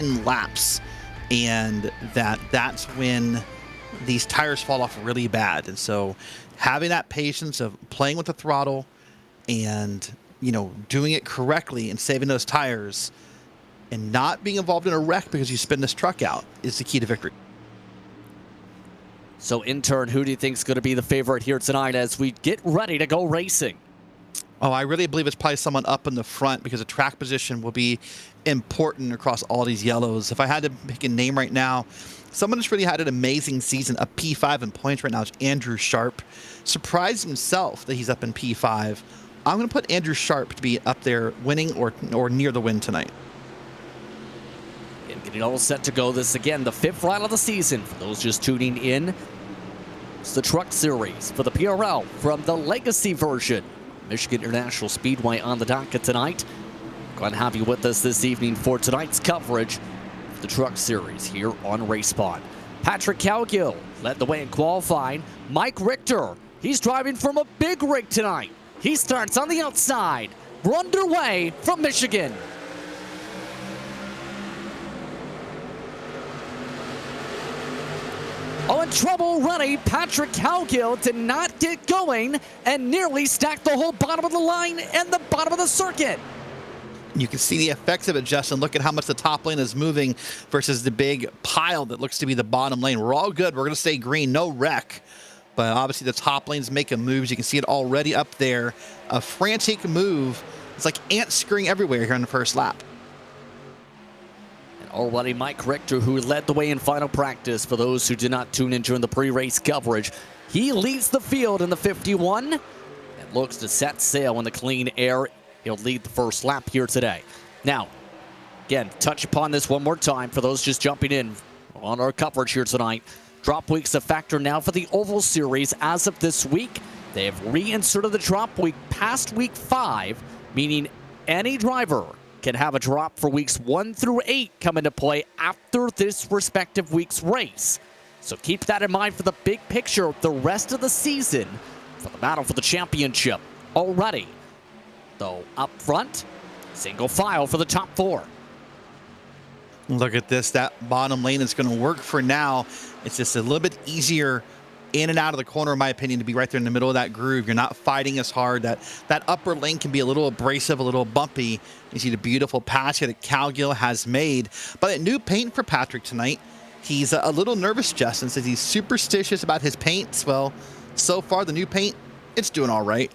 laps, and that's when these tires fall off really bad. And so having that patience of playing with the throttle and, you know, doing it correctly and saving those tires and not being involved in a wreck because you spin this truck out is the key to victory. So, intern, who do you think is going to be the favorite here tonight as we get ready to go racing? Oh, I really believe it's probably someone up in the front because the track position will be important across all these yellows. If I had to pick a name right now, someone that's really had an amazing season, a P5 in points right now is Andrew Sharp. Surprised himself that he's up in P5. I'm going to put Andrew Sharp to be up there winning or near the win tonight. And getting all set to go. This, again, the 5th ride of the season. For those just tuning in, it's the Truck Series for the PRL from the Legacy version. Michigan International Speedway on the docket tonight. Glad to have you with us this evening for tonight's coverage of the Truck Series here on RaceSpot. Patrick Cowgill led the way in qualifying. Mike Richter, he's driving from a big rig tonight. He starts on the outside. We're underway from Michigan. Oh, in trouble already. Patrick Cowgill did not get going and nearly stacked the whole bottom of the line and the bottom of the circuit. You can see the effects of it, Justin. Look at how much the top lane is moving versus the big pile that looks to be the bottom lane. We're all good. We're going to stay green. No wreck. But obviously the top lane's making moves. You can see it already up there. A frantic move. It's like ants scurrying everywhere here on the first lap. Already Mike Richter, who led the way in final practice for those who did not tune in during the pre-race coverage. He leads the field in the 51 and looks to set sail in the clean air. He'll lead the first lap here today. Now, again, touch upon this one more time for those just jumping in on our coverage here tonight. Drop week's a factor now for the Oval Series as of this week. They have reinserted the drop week past week 5, meaning any driver can have a drop for weeks 1 through 8 come into play after this respective week's race. So keep that in mind for the big picture of the rest of the season for the battle for the championship. Already, though, up front, single file for the top 4. Look at this. That bottom lane is going to work for now. It's just a little bit easier in and out of the corner, in my opinion, to be right there in the middle of that groove. You're not fighting as hard. That upper lane can be a little abrasive, a little bumpy. You see the beautiful pass here that Cowgill has made. But a new paint for Patrick tonight. He's a little nervous, Justin, says he's superstitious about his paints. Well, so far the new paint, it's doing all right.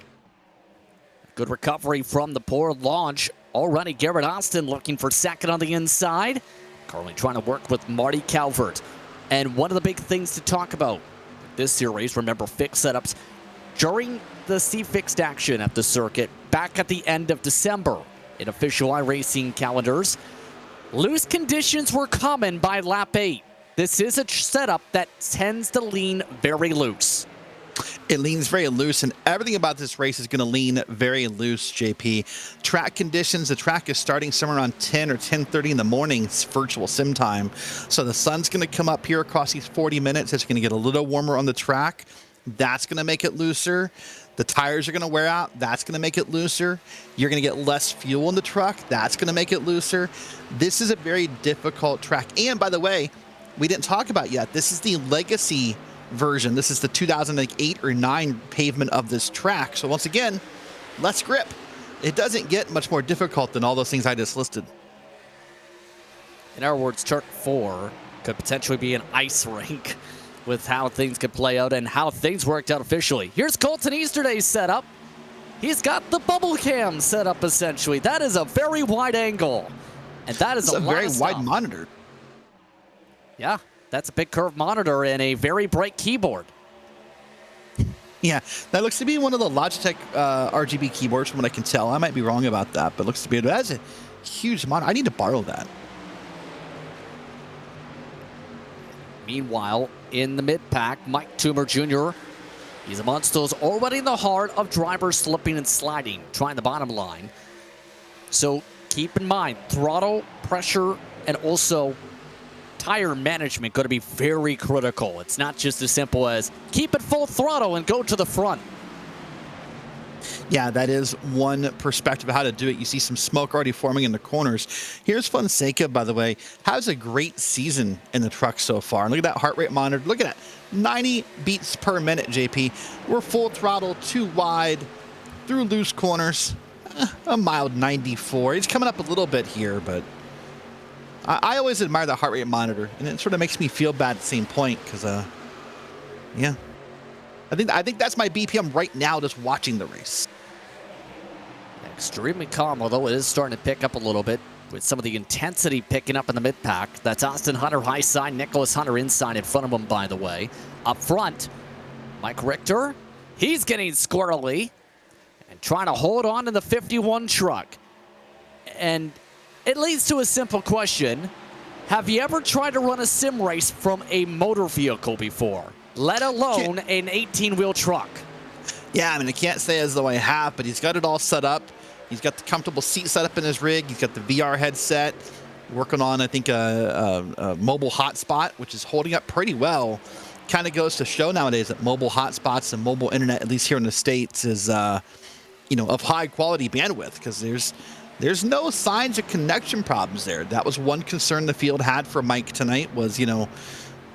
Good recovery from the poor launch. Already Garrett Austin looking for second on the inside. Currently trying to work with Marty Calvert. And one of the big things to talk about this series, remember, fixed setups during the C-Fixed action at the circuit back at the end of December in official iRacing calendars. Loose conditions were common by lap 8. This is a setup that tends to lean very loose. It leans very loose, and everything about this race is going to lean very loose, JP. Track conditions, the track is starting somewhere around 10 or 10:30 in the morning. It's virtual sim time. So the sun's going to come up here across these 40 minutes. It's going to get a little warmer on the track. That's going to make it looser. The tires are going to wear out. That's going to make it looser. You're going to get less fuel in the truck. That's going to make it looser. This is a very difficult track. And by the way, we didn't talk about yet, this is the Legacy version. This is the 2008 or 9 pavement of this track. So once again, less grip. It doesn't get much more difficult than all those things I just listed. In other words, Turk 4 could potentially be an ice rink with how things could play out and how things worked out officially. Here's Colton Easterday's setup. He's got the bubble cam set up essentially. That is a very wide angle. And that is a very wide monitor. Yeah. That's a big curved monitor and a very bright keyboard. Yeah, that looks to be one of the Logitech RGB keyboards from what I can tell. I might be wrong about that, but looks to be. That's a huge monitor. I need to borrow that. Meanwhile, in the mid-pack, Mike Toomer Jr., he's amongst those already in the heart of drivers slipping and sliding, trying the bottom line. So keep in mind, throttle, pressure, and also tire management going to be very critical. It's not just as simple as keep it full throttle and go to the front. Yeah, that is one perspective of how to do it. You see some smoke already forming in the corners. Here's Fonseca, by the way, has a great season in the truck so far. Look at that heart rate monitor. Look at that, 90 beats per minute, JP. We're full throttle, too wide, through loose corners, a mild 94. He's coming up a little bit here, but I always admire the heart rate monitor, and it sort of makes me feel bad at the same point because, yeah. I think that's my BPM right now, just watching the race. Extremely calm, although it is starting to pick up a little bit with some of the intensity picking up in the mid-pack. That's Austin Hunter high side, Nicholas Hunter inside in front of him, by the way. Up front, Mike Richter, he's getting squirrely and trying to hold on to the 51 truck. And it leads to a simple question. Have you ever tried to run a sim race from a motor vehicle before, let alone an 18-wheel truck? Yeah, I mean, I can't say as though I have, but he's got it all set up. He's got the comfortable seat set up in his rig. He's got the VR headset, working on, I think, a mobile hotspot, which is holding up pretty well. Kind of goes to show nowadays that mobile hotspots and mobile internet, at least here in the States, is, of high quality bandwidth, because there's no signs of connection problems there. That was one concern the field had for Mike tonight was,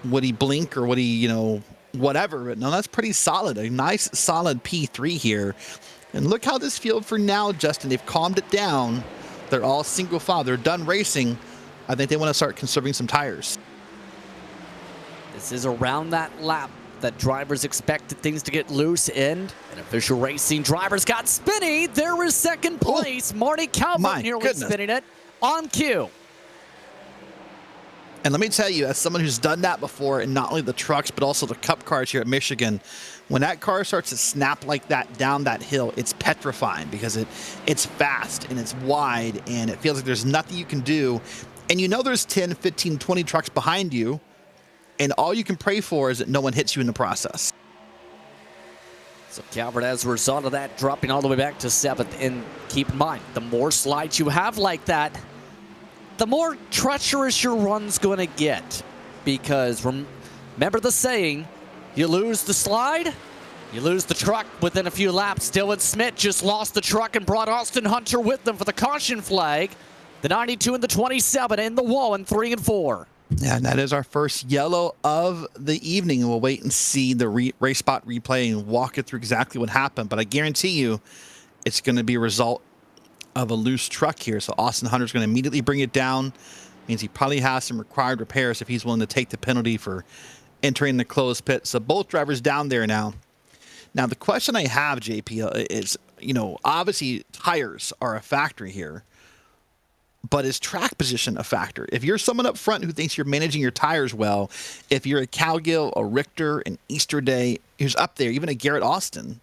would he blink or would he, whatever. But no, that's pretty solid. A nice, solid P3 here. And look how this field for now, Justin, they've calmed it down. They're all single file. They're done racing. I think they want to start conserving some tires. This is around that lap that drivers expected things to get loose in. And official racing drivers got spinny. There is second place. Marty Calvert nearly spinning it on cue. And let me tell you, as someone who's done that before, and not only the trucks, but also the cup cars here at Michigan, when that car starts to snap like that down that hill, it's petrifying because it's fast and it's wide and it feels like there's nothing you can do. And there's 10, 15, 20 trucks behind you, and all you can pray for is that no one hits you in the process. So Calvert, as a result of that, dropping all the way back to 7th. And keep in mind, the more slides you have like that, the more treacherous your run's going to get. Because remember the saying, you lose the slide, you lose the truck within a few laps. Dylan Smith just lost the truck and brought Austin Hunter with them for the caution flag. The 92 and the 27 in the wall in 3 and 4. Yeah, and that is our first yellow of the evening. We'll wait and see the race spot replay and walk it through exactly what happened. But I guarantee you it's going to be a result of a loose truck here. So Austin Hunter's going to immediately bring it down. Means he probably has some required repairs if he's willing to take the penalty for entering the closed pit. So both drivers down there now. Now, the question I have, JP, is, obviously tires are a factor here. But is track position a factor? If you're someone up front who thinks you're managing your tires well, if you're a Calgill, a Richter, an Easterday, who's up there, even a Garrett Austin,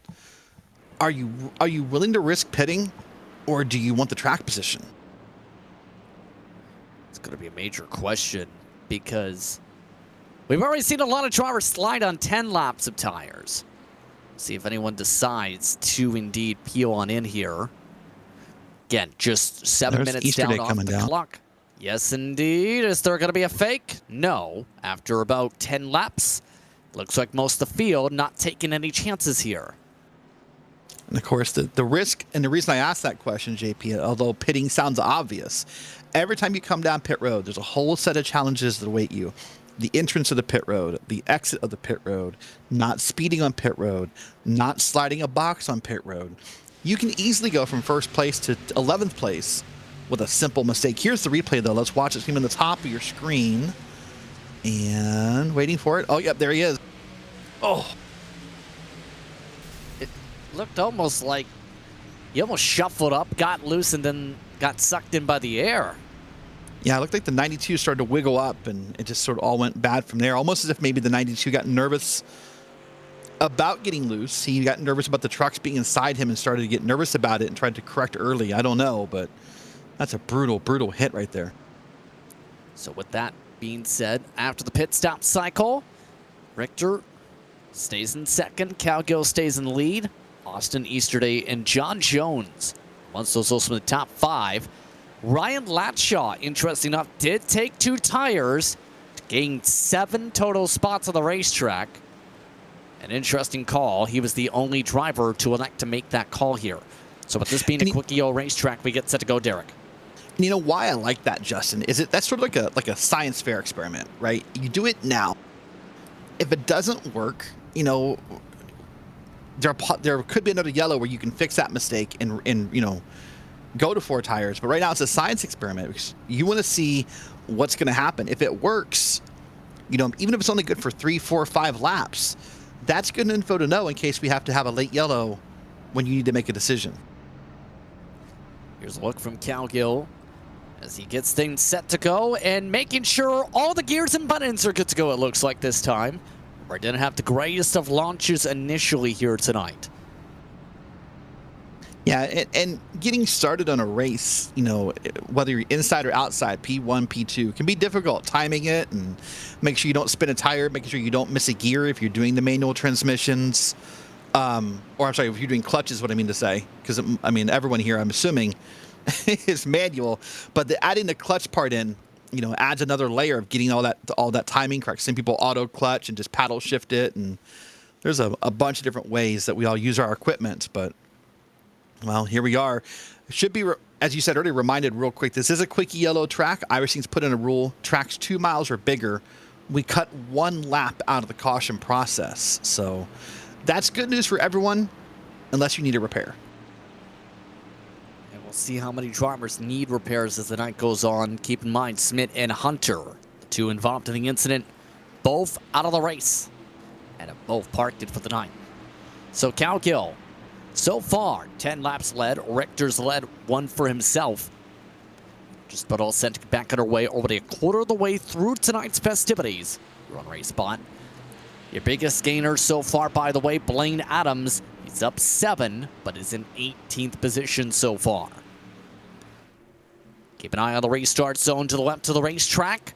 are you willing to risk pitting, or do you want the track position? It's going to be a major question because we've already seen a lot of drivers slide on 10 laps of tires. See if anyone decides to indeed peel on in here. Again, just 7 minutes Easterday down off the clock. Yes, indeed. Is there going to be a fake? No. After about 10 laps, looks like most of the field not taking any chances here. And, of course, the risk, and the reason I asked that question, JP, although pitting sounds obvious, every time you come down pit road, there's a whole set of challenges that await you. The entrance of the pit road, the exit of the pit road, not speeding on pit road, not sliding a box on pit road. You can easily go from first place to 11th place with a simple mistake. Here's the replay, though. Let's watch it. It's going to be on the top of your screen. And waiting for it. Oh, yep, there he is. Oh. It looked almost like he almost shuffled up, got loose, and then got sucked in by the air. Yeah, it looked like the 92 started to wiggle up, and it just sort of all went bad from there. Almost as if maybe the 92 got nervous about getting loose. He got nervous about the trucks being inside him and started to get nervous about it and tried to correct early. I don't know, but that's a brutal, brutal hit right there. So with that being said, after the pit stop cycle, Richter stays in second. Calgill stays in the lead. Austin Easterday and John Jones, once those also in the top 5. Ryan Latshaw, interesting enough, did take 2 tires to gain 7 total spots on the racetrack. An interesting call. He was the only driver to elect to make that call here. So with this being a quick EO racetrack, we get set to go, Derek. And you know why I like that, Justin? Is that's sort of like a science fair experiment, right? You do it now. If it doesn't work, you know, there could be another yellow where you can fix that mistake and you know, go to 4 tires. But right now it's a science experiment because you want to see what's going to happen. If it works, you know, even if it's only good for 3, 4, 5 laps, that's good info to know in case we have to have a late yellow when you need to make a decision. Here's a look from Calgill as he gets things set to go and making sure all the gears and buttons are good to go, it looks like this time. We're going to have the greatest of launches initially here tonight. Yeah, and getting started on a race, you know, whether you're inside or outside, P1, P2, can be difficult. Timing it and make sure you don't spin a tire, making sure you don't miss a gear if you're doing the manual transmissions. Or I'm sorry, if you're doing clutches, what I mean to say. Because, I mean, everyone here, I'm assuming, is manual. But adding the clutch part in, you know, adds another layer of getting all that timing correct. Some people auto clutch and just paddle shift it. And there's a bunch of different ways that we all use our equipment. But well, here we are. Should be, as you said earlier, reminded real quick, this is a quick yellow track. iRacing's put in a rule, tracks 2 miles or bigger, we cut 1 lap out of the caution process. So that's good news for everyone, unless you need a repair. And we'll see how many drivers need repairs as the night goes on. Keep in mind, Smith and Hunter, the 2 involved in the incident, both out of the race and have both parked it for the night. So Calgill, so far, 10 laps led. Richter's led 1 for himself. Just about all set to get back underway, already a quarter of the way through tonight's festivities. You're on RaceSpot. Your biggest gainer so far, by the way, Blaine Adams. He's up 7, but is in 18th position so far. Keep an eye on the restart zone to the left of the racetrack.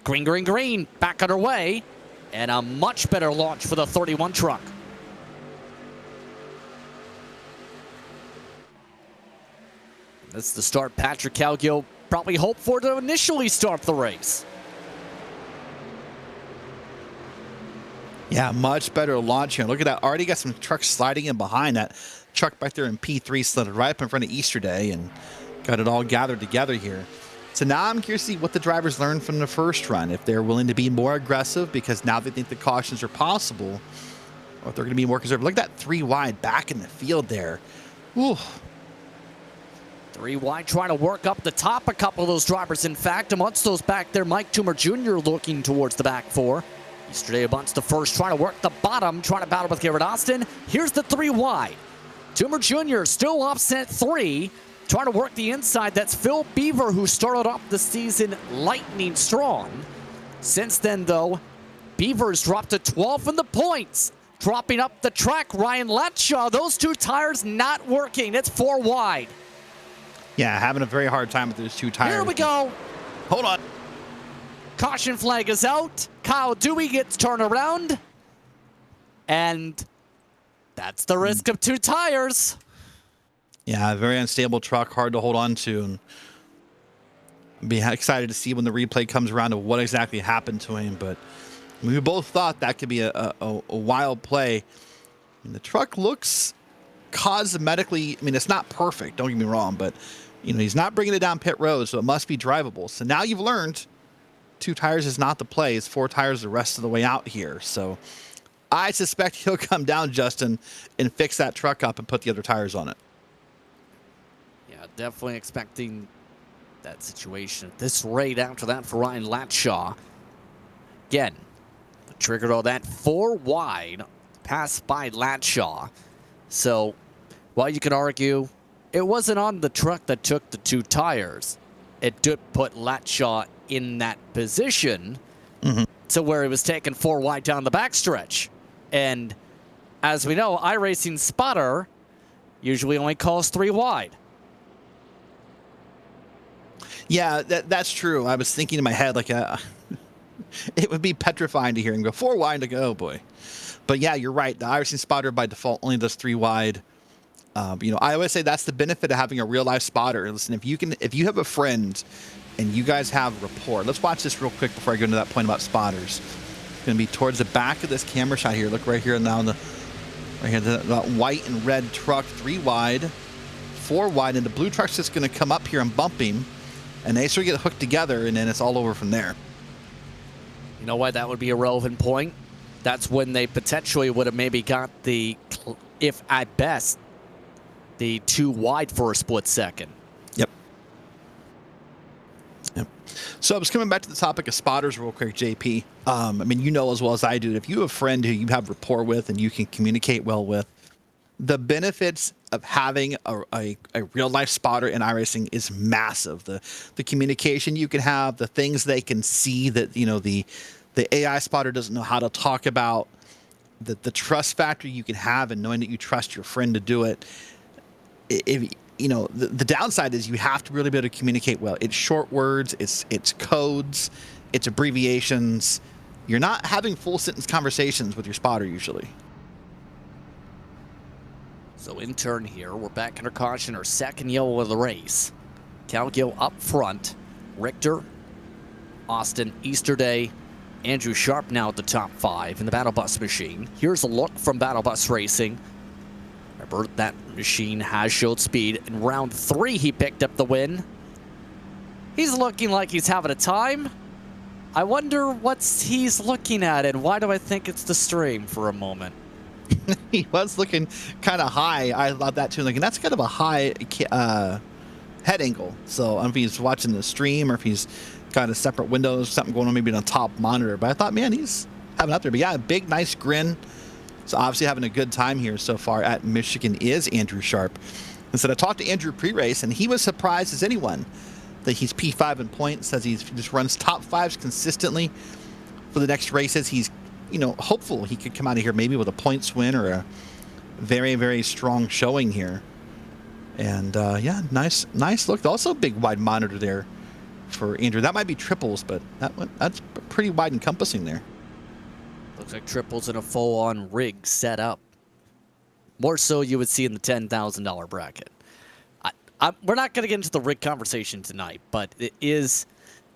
Green, green, green, back underway. And a much better launch for the 31 truck. This is the start Patrick Calgill probably hoped for to initially start the race. Yeah, much better launch here. Look at that. Already got some trucks sliding in behind. That truck back there in P3 slid right up in front of Easter Day and got it all gathered together here. So now I'm curious to see what the drivers learned from the first run. If they're willing to be more aggressive because now they think the cautions are possible, or if they're going to be more conservative. Look at that 3 wide back in the field there. Ooh. 3 wide, trying to work up the top. A couple of those drivers, in fact, amongst those back there, Mike Toomer Jr. looking towards the back 4. Yesterday, amongst the first, trying to work the bottom, trying to battle with Garrett Austin. Here's the 3 wide. Toomer Jr. still offset 3, trying to work the inside. That's Phil Beaver, who started off the season lightning strong. Since then, though, Beaver's dropped to 12th in the points. Dropping up the track, Ryan Latshaw. Those 2 tires not working. It's 4 wide. Yeah, having a very hard time with those 2 tires. Here we go. Hold on. Caution flag is out. Kyle Dewey gets turned around. And that's the risk of 2 tires. Yeah, a very unstable truck, hard to hold on to. And be excited to see when the replay comes around to what exactly happened to him. But we both thought that could be a wild play. And the truck looks cosmetically, I mean, it's not perfect, don't get me wrong, but you know, he's not bringing it down pit road, so it must be drivable. So now you've learned 2 tires is not the play. It's 4 tires the rest of the way out here. So I suspect he'll come down, Justin, and fix that truck up and put the other tires on it. Yeah, definitely expecting that situation at this rate after that for Ryan Latshaw. Again, triggered all that 4 wide pass by Latshaw. So while you could argue it wasn't on the truck that took the 2 tires, it did put Latshaw in that position to where he was taking 4 wide down the backstretch. And as we know, iRacing spotter usually only calls 3 wide. Yeah, that's true. I was thinking in my head, like, it would be petrifying to hear him go 4 wide to go, oh boy. But yeah, you're right. The iRacing spotter by default only does 3 wide. You know, I always say that's the benefit of having a real life spotter. Listen, if you have a friend and you guys have rapport, let's watch this real quick before I go into that point about spotters. Going to be towards the back of this camera shot here. Look right here now. Right here, the white and red truck, 3 wide, 4 wide, and the blue truck's just going to come up here and bump him, and they sort of get hooked together, and then it's all over from there. You know what? That would be a relevant point. That's when they potentially would have maybe got the, if at best, the 2 wide for a split second. Yep. So I was coming back to the topic of spotters real quick, JP. I mean, you know as well as I do, if you have a friend who you have rapport with and you can communicate well with, the benefits of having a real life spotter in iRacing is massive. The communication you can have, the things they can see that, you know, the AI spotter doesn't know how to talk about, the trust factor you can have in knowing that you trust your friend to do it. If you know, the downside is you have to really be able to communicate well. It's short words, it's codes, it's abbreviations. You're not having full sentence conversations with your spotter usually. So in turn here, we're back under caution, our second yellow of the race. Calgill up front, Richter, Austin, Easterday, Andrew Sharp now at the top 5 in the Battle Bus machine. Here's a look from Battle Bus Racing. Remember, that machine has showed speed. In round 3, he picked up the win. He's looking like he's having a time. I wonder what he's looking at, and why do I think it's the stream for a moment? He was looking kind of high. I thought that too. Like, and that's kind of a high head angle. So I don't know if he's watching the stream or if he's got a separate window or something going on, maybe on a top monitor. But I thought, man, he's having up there. But yeah, a big, nice grin. So obviously having a good time here so far at Michigan is Andrew Sharp. And so I talked to Andrew pre-race, and he was surprised as anyone that he's P5 in points, says he just runs top 5s consistently for the next races. He's, you know, hopeful he could come out of here maybe with a points win or a very, very strong showing here. And yeah, nice look. Also a big wide monitor there for Andrew. That might be triples, but that's pretty wide encompassing there. Looks like triples in a full-on rig set up. More so you would see in the $10,000 bracket. We're not going to get into the rig conversation tonight, but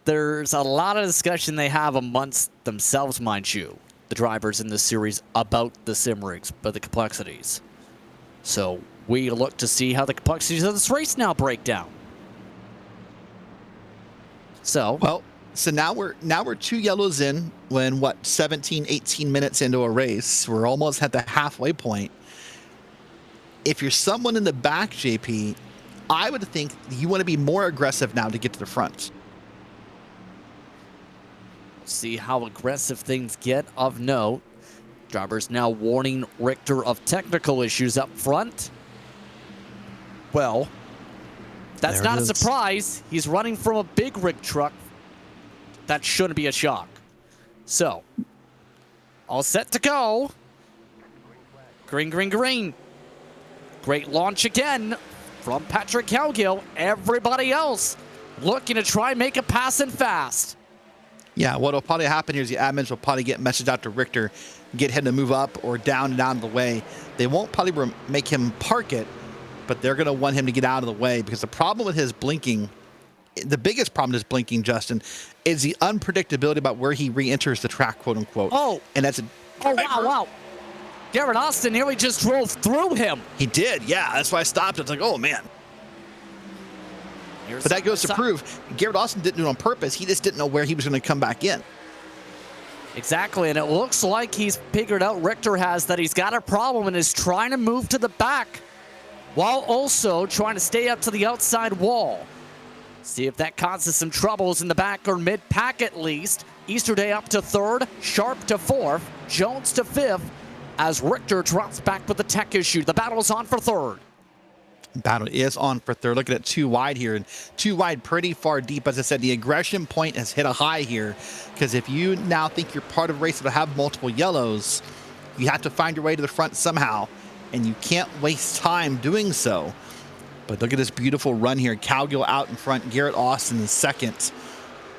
there's a lot of discussion they have amongst themselves, mind you, the drivers in this series, about the sim rigs, but the complexities. So we look to see how the complexities of this race now break down. So now we're 2 yellows in when 17, 18 minutes into a race. We're almost at the halfway point. If you're someone in the back, JP, I would think you want to be more aggressive now to get to the front. See how aggressive things get of note. Drivers now warning Richter of technical issues up front. Well, that's not a surprise. He's running from a big rig truck. That shouldn't be a shock. So, all set to go. Green, green, green. Great launch again from Patrick Calgill. Everybody else looking to try and make a pass and fast. Yeah, what will probably happen here is the admins will probably get a message out to Richter, get him to move up or down and out of the way. They won't probably make him park it, but they're going to want him to get out of the way, because the problem with his blinking, the biggest problem with his blinking, Justin, is the unpredictability about where he re-enters the track, quote unquote. Oh, and that's wow. Garrett Austin nearly just drove through him. He did, yeah. That's why I stopped. It's like, oh, man. But that goes to prove Garrett Austin didn't do it on purpose. He just didn't know where he was going to come back in. Exactly, and it looks like he's figured out, Richter has, that he's got a problem and is trying to move to the back while also trying to stay up to the outside wall. See if that causes some troubles in the back or mid-pack at least. Easterday up to 3rd, Sharp to 4th, Jones to 5th, as Richter drops back with the tech issue. The battle's on for 3rd. Battle is on for 3rd. Looking at 2 wide here, and 2 wide pretty far deep. As I said, the aggression point has hit a high here, because if you now think you're part of a race that will have multiple yellows, you have to find your way to the front somehow, and you can't waste time doing so. But look at this beautiful run here. Calgill out in front, Garrett Austin in 2nd,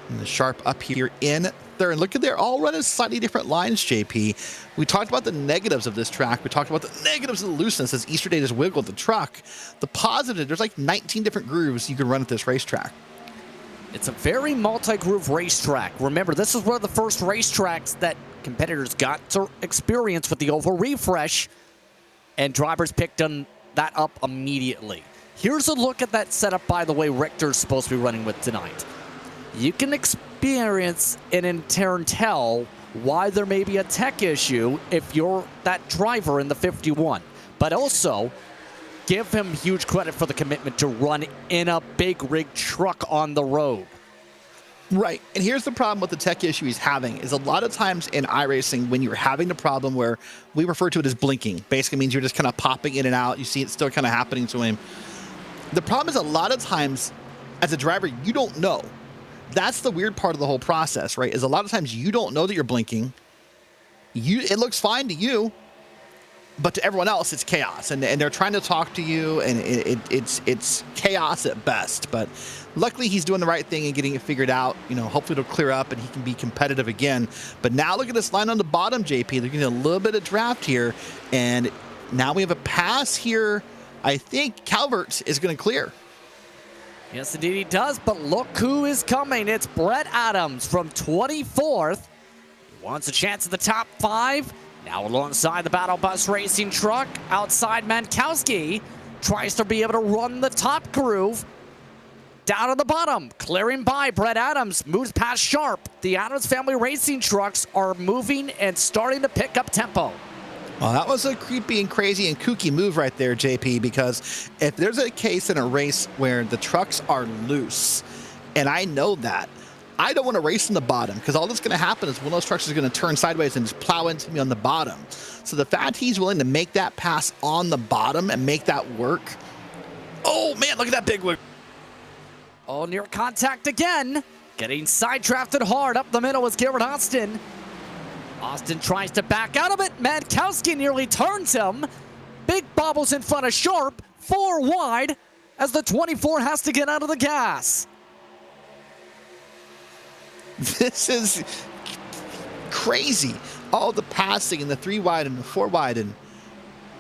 and the Sharp up here in 3rd. Look at, they're all running slightly different lines, JP. We talked about the negatives of this track. We talked about the negatives of the looseness as Easterday just wiggled the truck. The positive, there's like 19 different grooves you can run at this racetrack. It's a very multi-groove racetrack. Remember, this is one of the first racetracks that competitors got to experience with the oval refresh, and drivers picked that up immediately. Here's a look at that setup, by the way, Richter's supposed to be running with tonight. You can experience and in turn tell why there may be a tech issue if you're that driver in the 51. But also, give him huge credit for the commitment to run in a big rig truck on the road. Right. And here's the problem with the tech issue he's having is a lot of times in iRacing, when you're having the problem where we refer to it as blinking, basically means you're just kind of popping in and out. You see it still kind of happening to him. The problem is a lot of times as a driver, you don't know. That's the weird part of the whole process, right? Is a lot of times you don't know that you're blinking. It looks fine to you, but to everyone else, it's chaos. And they're trying to talk to you, and it's chaos at best. But luckily, he's doing the right thing and getting it figured out. You know, hopefully it'll clear up and he can be competitive again. But now look at this line on the bottom, JP. They're getting a little bit of draft here. And now we have a pass here. I think Calvert is going to clear. Yes, indeed he does, but look who is coming. It's Brett Adams from 24th. He wants a chance at the top 5. Now alongside the Battle Bus Racing truck, outside Mankowski tries to be able to run the top groove. Down at the bottom, clearing by Brett Adams, moves past Sharp. The Adams family racing trucks are moving and starting to pick up tempo. Well, that was a creepy and crazy and kooky move right there, JP, because if there's a case in a race where the trucks are loose, and I know that, I don't want to race in the bottom because all that's going to happen is one of those trucks is going to turn sideways and just plow into me on the bottom. So the fact he's willing to make that pass on the bottom and make that work. Oh, man, look at that big one. Oh, near contact again. Getting side drafted hard up the middle was Garrett Austin. Austin tries to back out of it. Mankowski nearly turns him. Big bobbles in front of Sharp. 4 wide as the 24 has to get out of the gas. This is crazy. All the passing and the 3 wide and the 4 wide. And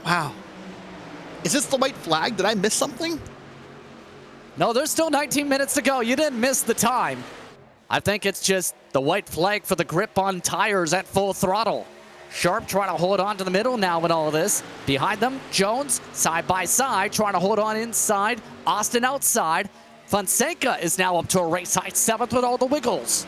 wow. Is this the white flag? Did I miss something? No, there's still 19 minutes to go. You didn't miss the time. I think it's just the white flag for the grip on tires at full throttle. Sharp trying to hold on to the middle now in all of this. Behind them, Jones side by side trying to hold on inside. Austin outside. Fonseca is now up to a race high 7th with all the wiggles.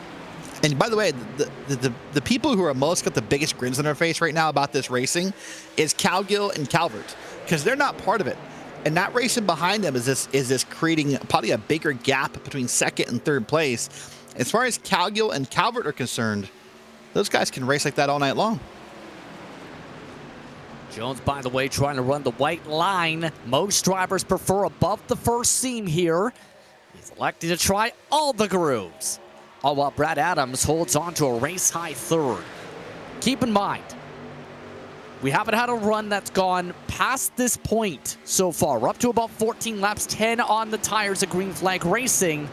And by the way, the people who are most got the biggest grins on their face right now about this racing is Calgill and Calvert, because they're not part of it. And that racing behind them is this creating probably a bigger gap between 2nd and 3rd place. As far as Calgill and Calvert are concerned, those guys can race like that all night long. Jones, by the way, trying to run the white line. Most drivers prefer above the first seam here. He's elected to try all the grooves. All while Brad Adams holds on to a race-high 3rd. Keep in mind, we haven't had a run that's gone past this point so far. We're up to about 14 laps, 10 on the tires of Green Flag Racing.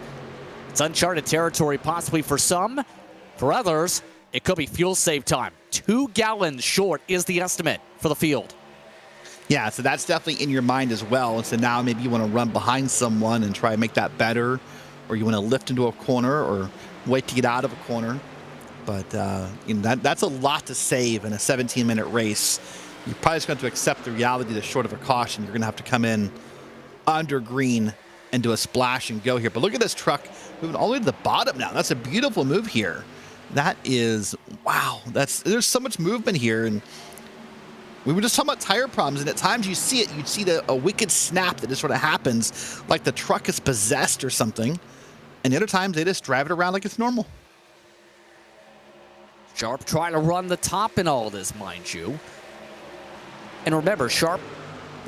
It's uncharted territory possibly for some. For others, it could be fuel save time. 2 gallons short is the estimate for the field. Yeah, so that's definitely in your mind as well. And so now maybe you want to run behind someone and try to make that better, or you want to lift into a corner or wait to get out of a corner. But you know, that's a lot to save in a 17-minute race. You're probably just going to accept the reality that short of a caution, you're going to have to come in under green and do a splash and go here. But look at this truck moving all the way to the bottom now. That's a beautiful move here. That is, wow. There's so much movement here. And we were just talking about tire problems, and at times you see it. You'd see a wicked snap that just sort of happens, like the truck is possessed or something. And the other times they just drive it around like it's normal. Sharp trying to run the top in all this, mind you. And remember, Sharp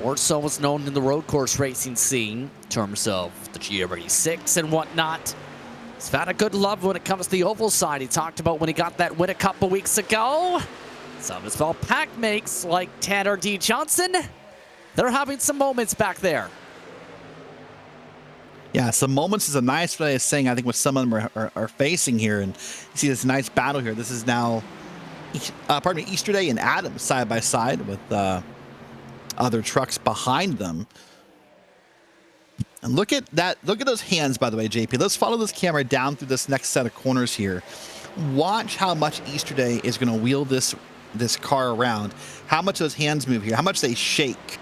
more so was known in the road course racing scene in terms of the GR86 and whatnot. He's found a good love when it comes to the oval side. He talked about when he got that win a couple weeks ago. Some of his fellow pack mates like Tanner D. Johnson, they're having some moments back there. Yeah, some moments is a nice way of saying, I think, what some of them are facing here. And you see this nice battle here. This is now, Easter Day and Adams side by side with other trucks behind them. And look at that. Look at those hands, by the way, JP. Let's follow this camera down through this next set of corners here. watch how much Easter Day is going to wheel this car around. How much those hands move here. How much they shake.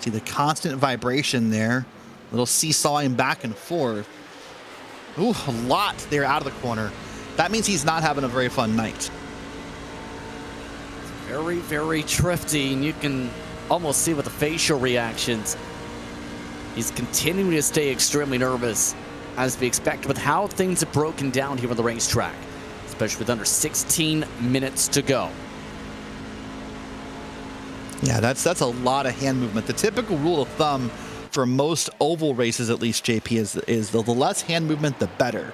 See the constant vibration there. Little seesawing back and forth. Ooh, a lot there out of the corner. That means he's not having a very fun night. Very, very drifty, and you can almost see with the facial reactions. He's continuing to stay extremely nervous, as we expect, with how things have broken down here on the racetrack, especially with under 16 minutes to go. Yeah, that's a lot of hand movement. The typical rule of thumb for most oval races, at least, JP, is the less hand movement, the better.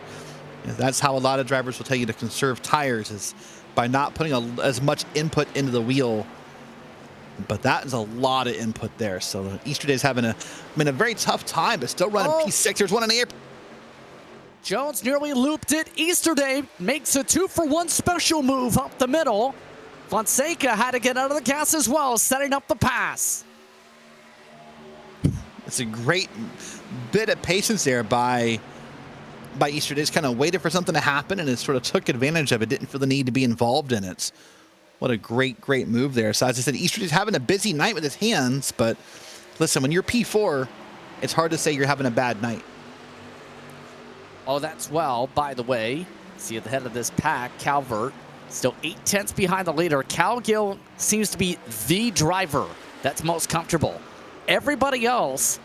That's how a lot of drivers will tell you to conserve tires, is by not putting as much input into the wheel. But that is a lot of input there. So Easter Day's having a very tough time, but still running P6. There's one in the air. Jones nearly looped it. Easter Day makes a 2-for-1 special move up the middle. Fonseca had to get out of the gas as well, setting up the pass. It's a great bit of patience there by Easter Day. Just kind of waited for something to happen, and it sort of took advantage of it. Didn't feel the need to be involved in it. What a great move there. So as I said, Easter Day's having a busy night with his hands, but listen, when you're P4, it's hard to say you're having a bad night. Oh, that's well, by the way, see at the head of this pack, Calvert, still 8/10 behind the leader. Cal Gill seems to be the driver that's most comfortable. Everybody else,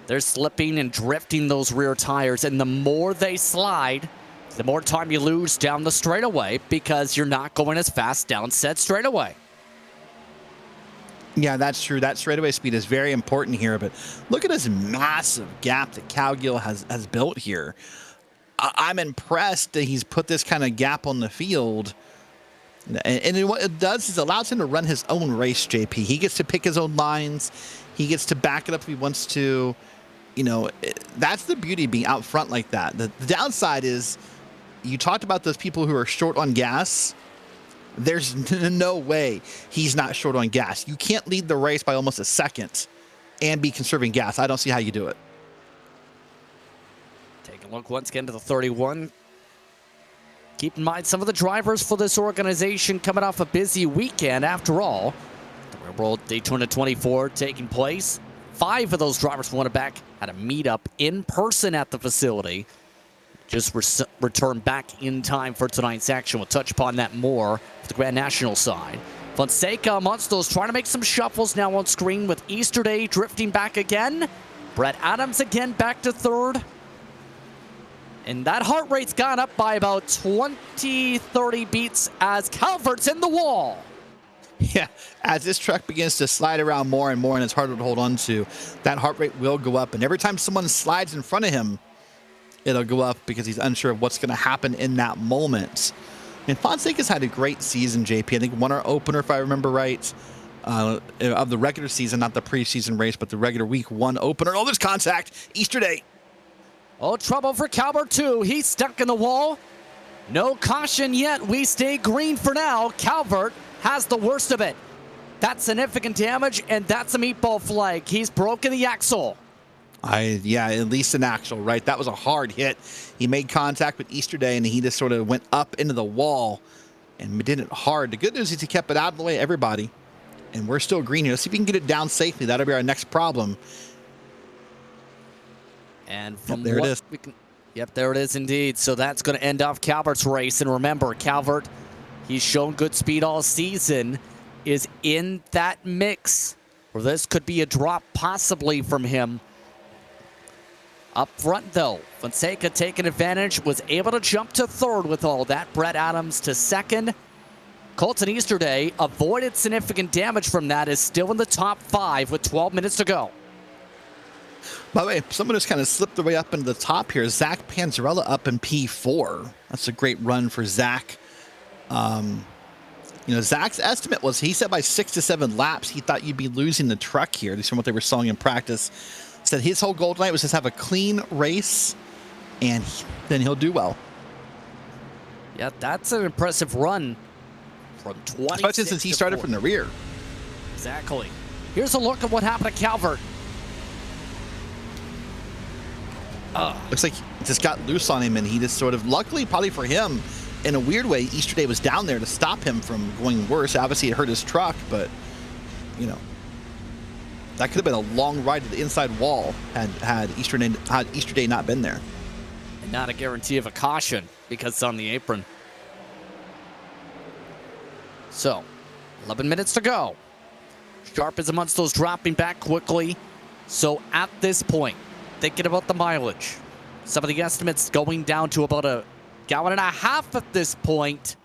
they're slipping and drifting those rear tires, and the more they slide, the more time you lose down the straightaway because you're not going as fast down said straightaway. Yeah, that's true. That straightaway speed is very important here, but look at this massive gap that Cal Gill has built here. I'm impressed that he's put this kind of gap on the field. And what it does is it allows him to run his own race, JP. He gets to pick his own lines. He gets to back it up if he wants to. You know, that's the beauty of being out front like that. The downside is, you talked about those people who are short on gas. There's no way he's not short on gas. You can't lead the race by almost a second and be conserving gas. I don't see how you do it. Take a look once again to the 31. Keep in mind, some of the drivers for this organization coming off a busy weekend. After all, the Real World Daytona 24 taking place. 5 of those drivers from Winnebago had a meetup in person at the facility. Just returned back in time for tonight's action. We'll touch upon that more for the Grand National side. Fonseca amongst those trying to make some shuffles now on screen with Easter Day drifting back again. Brett Adams again back to third. And that heart rate's gone up by about 20-30 beats as Calvert's in the wall. Yeah, as this truck begins to slide around more and more and it's harder to hold on to, that heart rate will go up. And every time someone slides in front of him, it'll go up because he's unsure of what's going to happen in that moment. And Fonseca's had a great season, JP. I think won our opener, if I remember right, of the regular season, not the preseason race, but the regular week 1 opener. Oh, there's contact. Easter Day. Oh, trouble for Calvert, too. He's stuck in the wall. No caution yet. We stay green for now. Calvert has the worst of it. That's significant damage, and that's a meatball flag. He's broken the axle. Yeah, at least an axle, right? That was a hard hit. He made contact with Easter Day, and he just sort of went up into the wall and did it hard. The good news is he kept it out of the way of everybody, and we're still green here. Let's see if we can get it down safely. That'll be our next problem. And from there it is. Yep, there it is indeed. So that's going to end off Calvert's race. And remember, Calvert, he's shown good speed all season, is in that mix where this could be a drop possibly from him. Up front, though, Fonseca taking advantage, was able to jump to third with all that. Brett Adams to second. Colton Easter Day avoided significant damage from that, is still in the top 5 with 12 minutes to go. By the way, someone just kind of slipped their way up into the top here. Zach Panzarella up in P4. That's a great run for Zach. Zach's estimate was, he said by 6 to 7 laps, he thought you'd be losing the truck here. At least from what they were showing in practice. Said his whole goal tonight was just have a clean race, and then he'll do well. Yeah, that's an impressive run from 26 especially since he started 4. from the rear. Exactly. Here's a look at what happened to Calvert. Looks like he just got loose on him, and he just sort of, luckily probably for him, in a weird way, Easterday was down there to stop him from going worse. Obviously, it hurt his truck, but, you know, that could have been a long ride to the inside wall had Easterday not been there. And not a guarantee of a caution because it's on the apron. So, 11 minutes to go. Sharp is amongst those dropping back quickly. So at this point, thinking about the mileage, some of the estimates going down to about a gallon and a half at this point.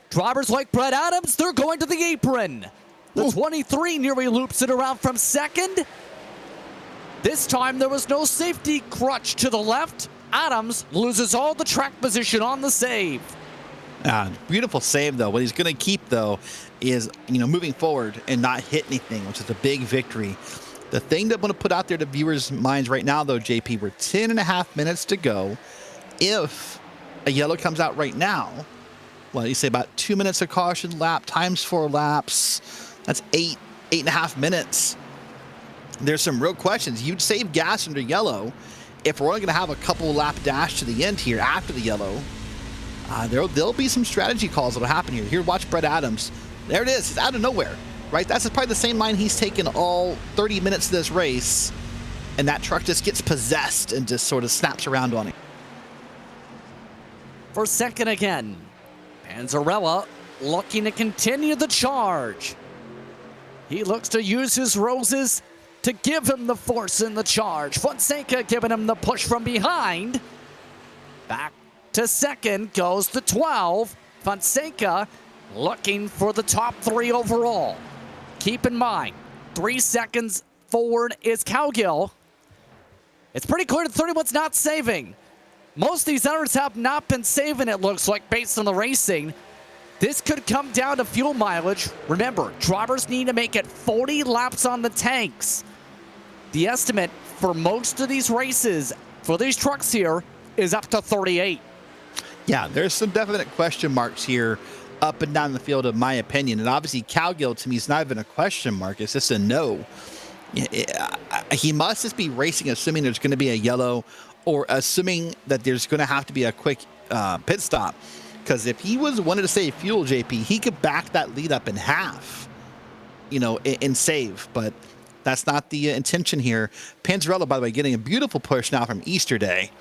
Drivers like Brett Adams, they're going to the apron. The 23 nearly loops it around from second. This time there was no safety crutch to the left. Adams loses all the track position on the save. Beautiful save, though. What he's going to keep, though, is, you know, moving forward and not hit anything, which is a big victory. The thing that I'm going to put out there to viewers' minds right now, though, JP, we're 10.5 minutes to go. If a yellow comes out right now, well, you say about 2 minutes of caution lap times 4 laps. That's 8.5 minutes. There's some real questions. You'd save gas under yellow. If we're only going to have a couple lap dash to the end here after the yellow, there'll be some strategy calls that'll happen here. Here, watch Brett Adams. There it is. It's out of nowhere, right? That's probably the same line he's taken all 30 minutes of this race, and that truck just gets possessed and just sort of snaps around on him. For second again, Panzarella looking to continue the charge. He looks to use his roses to give him the force in the charge. Fonseca giving him the push from behind. Back to second goes the 12. Fonseca looking for the top 3 overall. Keep in mind, 3 seconds forward is Cowgill. It's pretty clear that 31's not saving. Most of these others have not been saving, it looks like, based on the racing. This could come down to fuel mileage. Remember, drivers need to make it 40 laps on the tanks. The estimate for most of these races for these trucks here is up to 38. Yeah, there's some definite question marks here up and down the field, in my opinion. And obviously, Cowgill, to me, is not even a question mark. It's just a no. He must just be racing assuming there's going to be a yellow, or assuming that there's going to have to be a quick pit stop. Because if he wanted to save fuel, JP, he could back that lead up in half, you know, and save. But that's not the intention here. Panzarella, by the way, getting a beautiful push now from Easterday.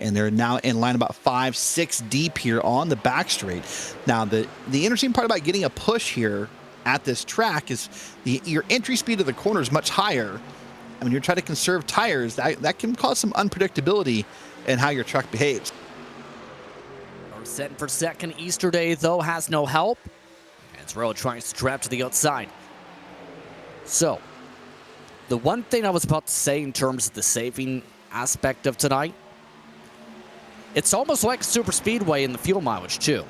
And they're now in line about 5-6 deep here on the back straight. Now, the interesting part about getting a push here at this track is your entry speed of the corner is much higher. And when you're trying to conserve tires, that can cause some unpredictability in how your truck behaves. Setting for second. Easterday, though, has no help. Panzarella tries to trap to the outside. So, the one thing I was about to say in terms of the saving aspect of tonight, it's almost like super speedway in the fuel mileage, too.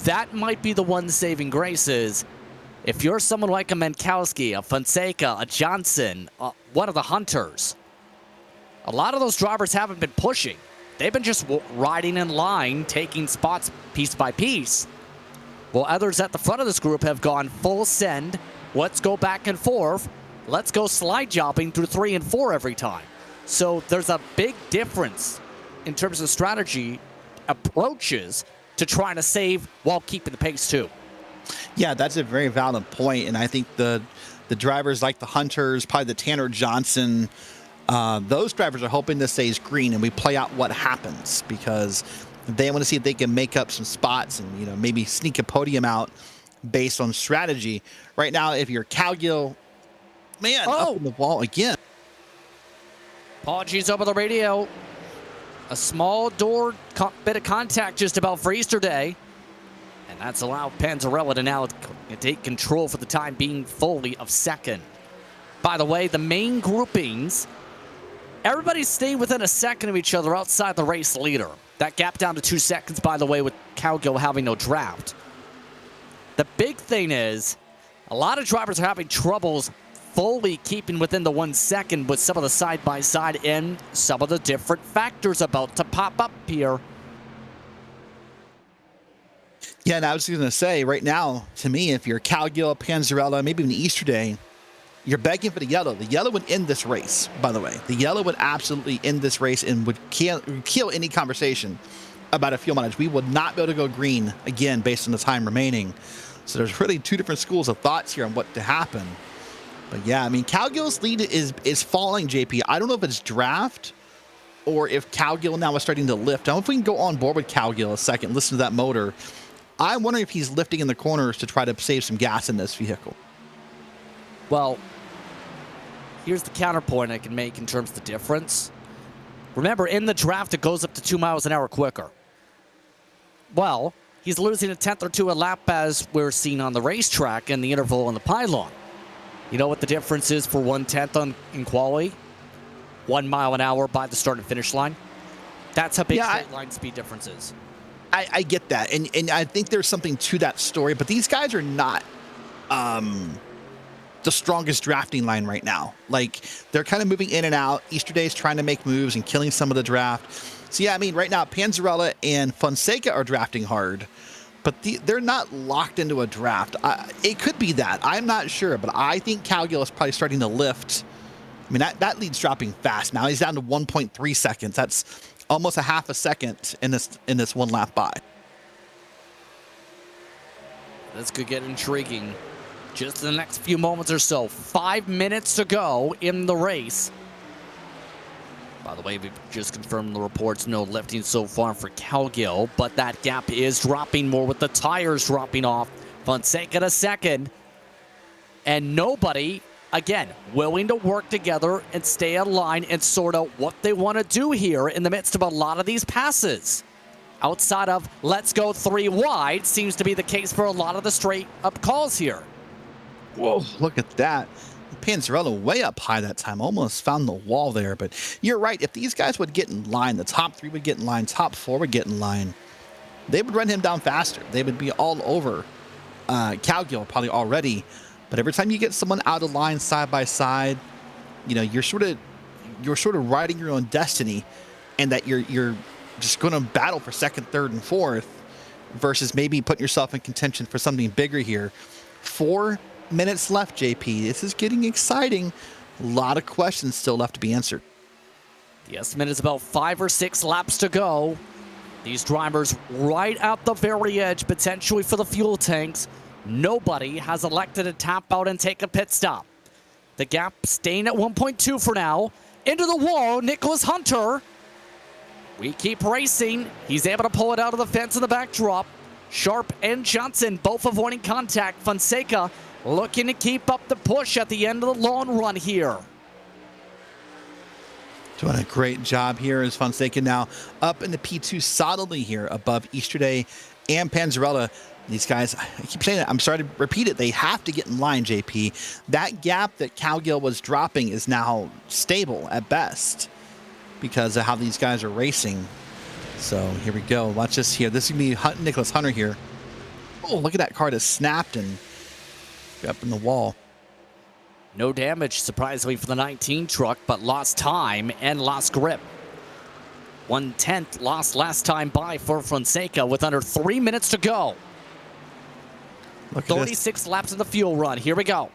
That might be the one saving grace is if you're someone like a Menkowski, a Fonseca, a Johnson, one of the Hunters, a lot of those drivers haven't been pushing. They've been just riding in line, taking spots piece by piece. While others at the front of this group have gone full send. Let's go back and forth. Let's go slide jobbing through 3 and 4 every time. So there's a big difference in terms of strategy approaches to trying to save while keeping the pace too. Yeah, that's a very valid point. And I think the drivers like the Hunters, probably the Tanner Johnson, those drivers are hoping this stays green and we play out what happens, because they want to see if they can make up some spots and, you know, maybe sneak a podium out based on strategy. Right now, if you're Cowgill, man, up in the wall again. Apologies over the radio. A small door bit of contact just about for Easterday. And that's allowed Panzarella to now take control for the time being fully of second. By the way, the main groupings, everybody's staying within a second of each other outside the race leader. That gap down to 2 seconds, by the way, with Cowgill having no draft. The big thing is, a lot of drivers are having troubles fully keeping within the 1 second with some of the side-by-side and some of the different factors about to pop up here. Yeah, and I was going to say, right now, to me, if you're Cowgill, Panzarella, maybe even Easterday, you're begging for the yellow. The yellow would end this race, by the way. The yellow would absolutely end this race and would kill any conversation about a fuel mileage. We would not be able to go green again based on the time remaining. So there's really two different schools of thoughts here on what to happen. But yeah, I mean, Cowgill's lead is falling, JP. I don't know if it's draft or if Cowgill now is starting to lift. I don't know if we can go on board with Cowgill a second, listen to that motor. I'm wondering if he's lifting in the corners to try to save some gas in this vehicle. Well, here's the counterpoint I can make in terms of the difference. Remember, in the draft, it goes up to 2 miles an hour quicker. Well, he's losing a tenth or two a lap as we're seeing on the racetrack and the interval on the pylon. You know what the difference is for 1/10 in quali? 1 mile an hour by the start and finish line. That's how big straight line speed difference is. I get that, and I think there's something to that story, but these guys are not the strongest drafting line right now. Like, they're kind of moving in and out. Easterday's trying to make moves and killing some of the draft. So yeah, I mean, right now Panzarella and Fonseca are drafting hard, but they're not locked into a draft. It could be that. I'm not sure, but I think Cowgill is probably starting to lift. I mean, that lead's dropping fast now. He's down to 1.3 seconds. That's almost a half a second in this one lap by. This could get intriguing. Just in the next few moments or so. 5 minutes to go in the race. By the way, we've just confirmed the reports, no lifting so far for Cowgill, but that gap is dropping more with the tires dropping off. Fonseca to second. And nobody, again, willing to work together and stay in line and sort out what they want to do here in the midst of a lot of these passes. Outside of let's go 3 wide seems to be the case for a lot of the straight up calls here. Whoa, look at that. Panzarella way up high that time, almost found the wall there. But you're right, if these guys would get in line, the top 3 would get in line, top 4 would get in line, they would run him down faster. They would be all over Cowgill probably already. But every time you get someone out of line side by side, you know, you're sort of riding your own destiny, and that you're just going to battle for second, third, and fourth versus maybe putting yourself in contention for something bigger here. 4 minutes left, JP. This is getting exciting. A lot of questions still left to be answered. The estimate is about 5 or 6 laps to go. These drivers right at the very edge, potentially for the fuel tanks. Nobody has elected to tap out and take a pit stop. The gap staying at 1.2 for now. Into the wall, Nicholas Hunter. We keep racing. He's able to pull it out of the fence in the backdrop. Sharp and Johnson both avoiding contact. Fonseca looking to keep up the push at the end of the long run here. Doing a great job here as Fonseca now up in the P2 solidly here above Easterday and Panzarella. These guys, I keep saying it, I'm sorry to repeat it, they have to get in line, JP. That gap that Cowgill was dropping is now stable at best because of how these guys are racing. So here we go. Watch this here. This is going to be Nicholas Hunter here. Oh, look at that car just snapped and up in the wall. No damage, surprisingly, for the 19 truck, but lost time and lost grip. 1/10 lost last time by for Fonseca with under 3 minutes to go. Look at 36 laps in the fuel run. Here we go.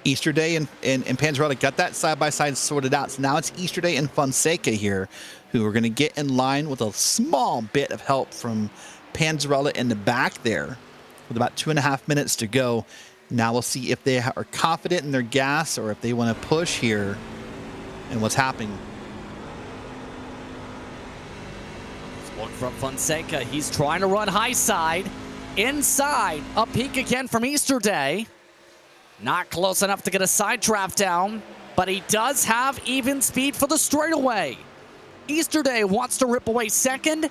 Easterday and Panzarella got that side-by-side sorted out. So now it's Easterday and Fonseca here who are going to get in line with a small bit of help from Panzarella in the back there with about 2.5 minutes to go. Now we'll see if they are confident in their gas or if they want to push here and what's happening. Look from Fonseca. He's trying to run high side. Inside. A peak again from Easterday. Not close enough to get a side draft down, but he does have even speed for the straightaway. Easterday wants to rip away second,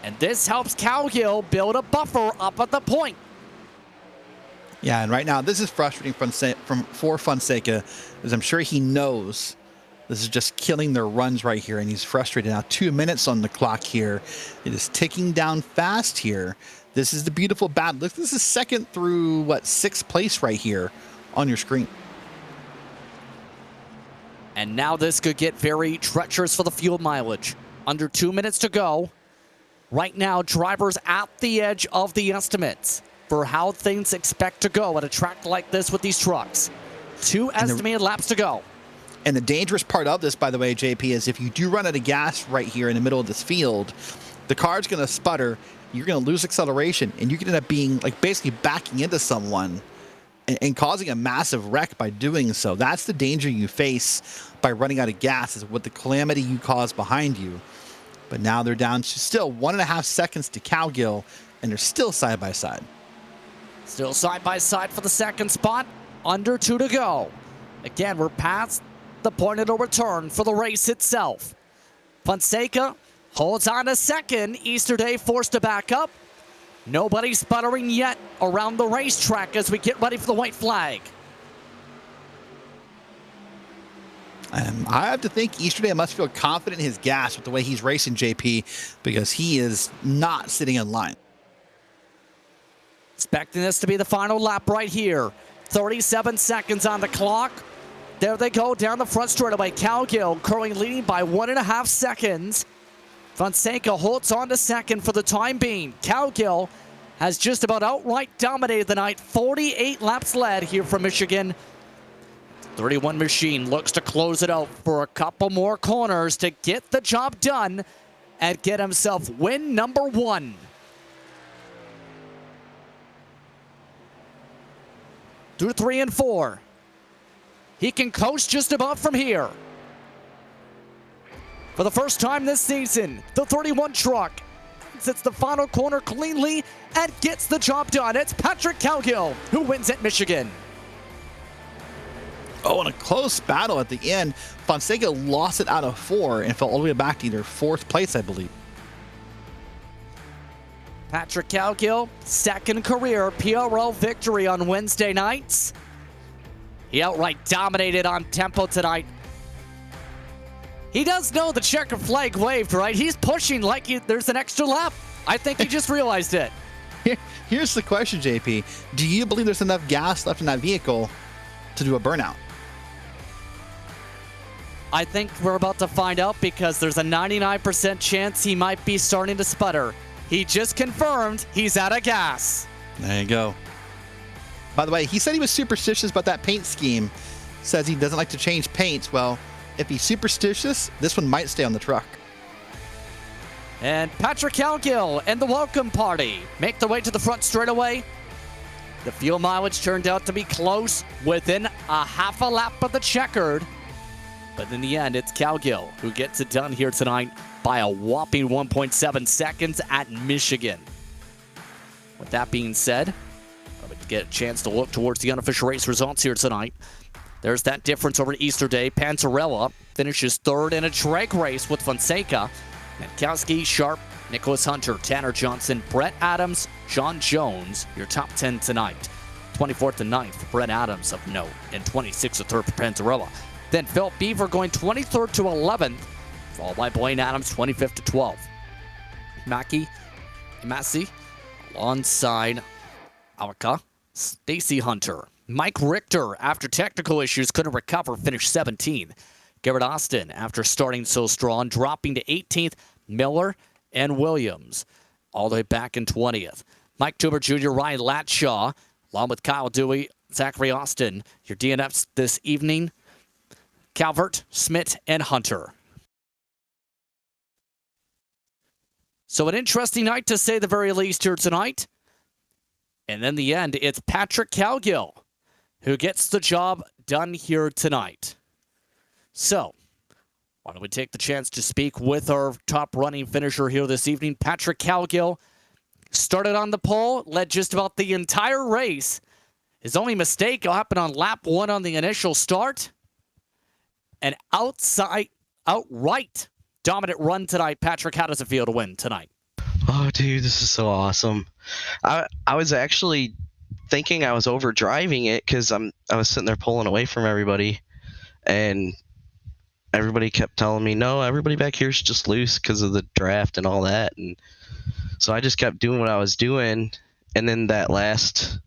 and this helps Cowgill build a buffer up at the point. Yeah, and right now this is frustrating for Fonseca, as I'm sure he knows this is just killing their runs right here, and he's frustrated. Now 2 minutes on the clock here. It is ticking down fast here. This is the beautiful battle. This is second through, what, 6th place right here on your screen. And now this could get very treacherous for the fuel mileage. Under 2 minutes to go. Right now, drivers at the edge of the estimates for how things expect to go at a track like this with these trucks. 2 estimated laps to go. And the dangerous part of this, by the way, JP, is if you do run out of gas right here in the middle of this field, the car's going to sputter, you're going to lose acceleration, and you can end up being like basically backing into someone and causing a massive wreck by doing so. That's the danger you face by running out of gas, is what the calamity you cause behind you. But now they're down to still 1.5 seconds to Cowgill, and they're still side by side. Still side by side for the second spot. Under 2 to go. Again, we're past the point of no return for the race itself. Fonseca holds on to second. Easterday forced to back up. Nobody sputtering yet around the racetrack as we get ready for the white flag. I have to think Easterday must feel confident in his gas with the way he's racing, JP, because he is not sitting in line. Expecting this to be the final lap right here. 37 seconds on the clock. There they go down the front straightaway. Cowgill currently leading by 1.5 seconds. Fonseca holds on to second for the time being. Cowgill has just about outright dominated the night. 48 laps led here from Michigan. 31 machine looks to close it out for a couple more corners to get the job done and get himself win number 1. Through 3 and 4. He can coast just about from here. For the first time this season, the 31 truck sits the final corner cleanly and gets the job done. It's Patrick Cowgill who wins at Michigan. Oh, in a close battle at the end, Fonseca lost it out of 4 and fell all the way back to either 4th place, I believe. Patrick Cowgill, second career PRL victory on Wednesday nights. He outright dominated on tempo tonight. He does know the checker flag waved, right? He's pushing like there's an extra lap. I think he just realized it. Here's the question, JP. Do you believe there's enough gas left in that vehicle to do a burnout? I think we're about to find out because there's a 99% chance he might be starting to sputter. He just confirmed he's out of gas. There you go. By the way, he said he was superstitious about that paint scheme. Says he doesn't like to change paints. Well, if he's superstitious, this one might stay on the truck. And Patrick Cowgill and the welcome party make their way to the front straightaway. The fuel mileage turned out to be close, within a half a lap of the checkered. But in the end, it's Cowgill who gets it done here tonight by a whopping 1.7 seconds at Michigan. With that being said, I'm going to get a chance to look towards the unofficial race results here tonight. There's that difference over Easter Day. Panzarella finishes third in a drag race with Fonseca. Mankowski, Sharp, Nicholas Hunter, Tanner Johnson, Brett Adams, John Jones, your top 10 tonight. 24th to 9th for Brett Adams of note, and 26th to 3rd for Panzarella. Then Phil Beaver going 23rd to 11th, followed by Blaine Adams, 25th to 12th. Massey, alongside Awaka, Stacy Hunter. Mike Richter, after technical issues, couldn't recover, finished 17th. Garrett Austin, after starting so strong, dropping to 18th. Miller and Williams, all the way back in 20th. Mike Tuber Jr., Ryan Latshaw, along with Kyle Dewey, Zachary Austin. Your DNFs this evening, Calvert, Smith, and Hunter. So an interesting night, to say the very least, here tonight. And in the end, it's Patrick Cowgill who gets the job done here tonight. So, why don't we take the chance to speak with our top running finisher here this evening. Patrick Cowgill started on the pole, led just about the entire race. His only mistake happened on lap 1 on the initial start. An outright dominant run tonight. Patrick, how does it feel to win tonight? Oh, dude, this is so awesome. I was actually thinking I was over driving it because I was sitting there pulling away from everybody, and everybody kept telling me, no, everybody back here is just loose because of the draft and all that. And so I just kept doing what I was doing. And then that last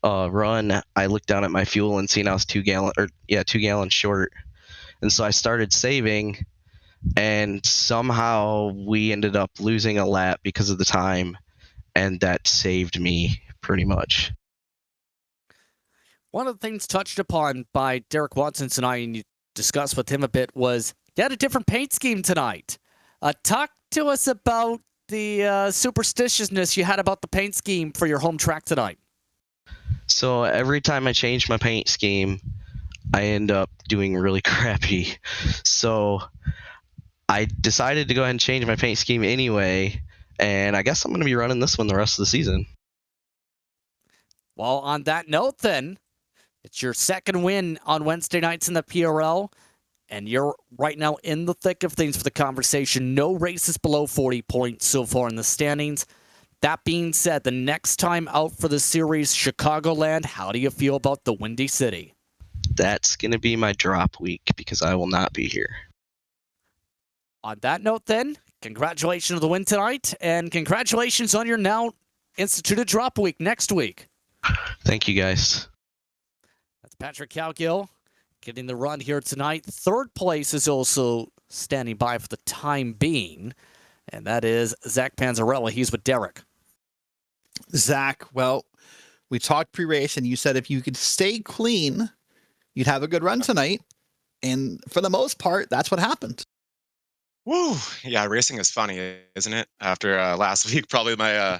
run, I looked down at my fuel and seen I was 2 gallons short. And so I started saving, and somehow we ended up losing a lap because of the time, and that saved me pretty much. One of the things touched upon by Derek Watson tonight, and you discussed with him a bit, was he had a different paint scheme tonight. Talk to us about the superstitiousness you had about the paint scheme for your home track tonight? So every time I change my paint scheme, I end up doing really crappy. So I decided to go ahead and change my paint scheme anyway, and I guess I'm going to be running this one the rest of the season. Well, on that note then, it's your second win on Wednesday nights in the PRL, and you're right now in the thick of things for the conversation. No races below 40 points so far in the standings. That being said, the next time out for the series, Chicagoland, how do you feel about the Windy City? That's going to be my drop week because I will not be here. On that note then, congratulations on the win tonight, and congratulations on your now instituted drop week next week. Thank you, guys. That's Patrick Cowgill getting the run here tonight. Third place is also standing by for the time being, and that is Zach Panzarella. He's with Derek. Zach, well, we talked pre-race, and you said if you could stay clean, you'd have a good run tonight. And for the most part, that's what happened. Woo! Yeah, racing is funny, isn't it? After last week, probably my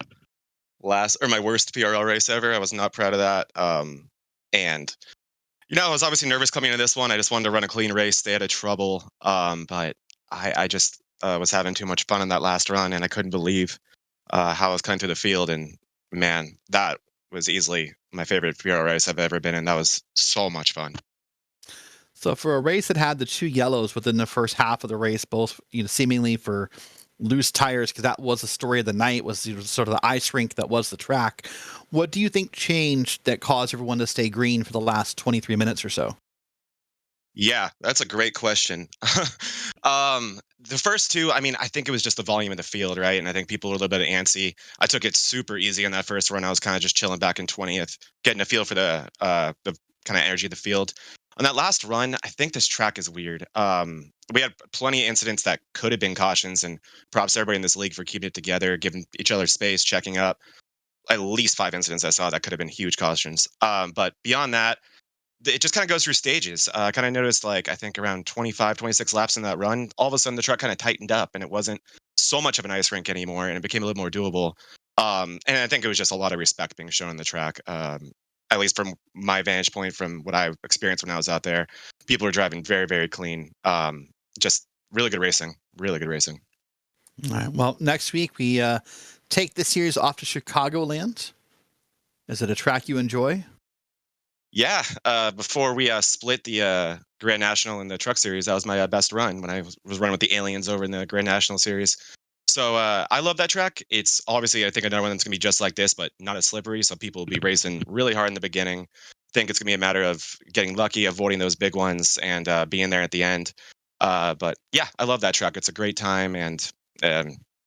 my worst PRL race ever. I was not proud of that. And I was obviously nervous coming into this one. I just wanted to run a clean race, stay out of trouble. But I just was having too much fun in that last run, and I couldn't believe how I was coming through the field. And man, that was easily my favorite PRL race I've ever been in. That was so much fun. So for a race that had the two yellows within the first half of the race, both seemingly for loose tires, because that was the story of the night, was sort of the ice rink that was the track. What do you think changed that caused everyone to stay green for the last 23 minutes or so? Yeah, that's a great question. The first two, I think it was just the volume of the field, right? And I think people were a little bit antsy. I took it super easy on that first run. I was kind of just chilling back in 20th, getting a feel for the kind of energy of the field. On that last run, I think this track is weird. We had plenty of incidents that could have been cautions, and props to everybody in this league for keeping it together, giving each other space, checking up. At least 5 incidents I saw that could have been huge cautions. But beyond that, it just kind of goes through stages. I kind of noticed, I think around 25, 26 laps in that run, all of a sudden the truck kind of tightened up, and it wasn't so much of an ice rink anymore, and it became a little more doable. And I think it was just a lot of respect being shown on the track. At least from my vantage point, from what I experienced when I was out there, people were driving very, very clean. Just really good racing. Really good racing. All right. Well, next week we take this series off to Chicagoland. Is it a track you enjoy? Yeah. Before we split the Grand National and the Truck Series, that was my best run when I was running with the Aliens over in the Grand National Series. So I love that track. It's obviously, I think, another one that's going to be just like this, but not as slippery. So people will be racing really hard in the beginning. I think it's going to be a matter of getting lucky, avoiding those big ones, and being there at the end. But yeah, I love that track. It's a great time, and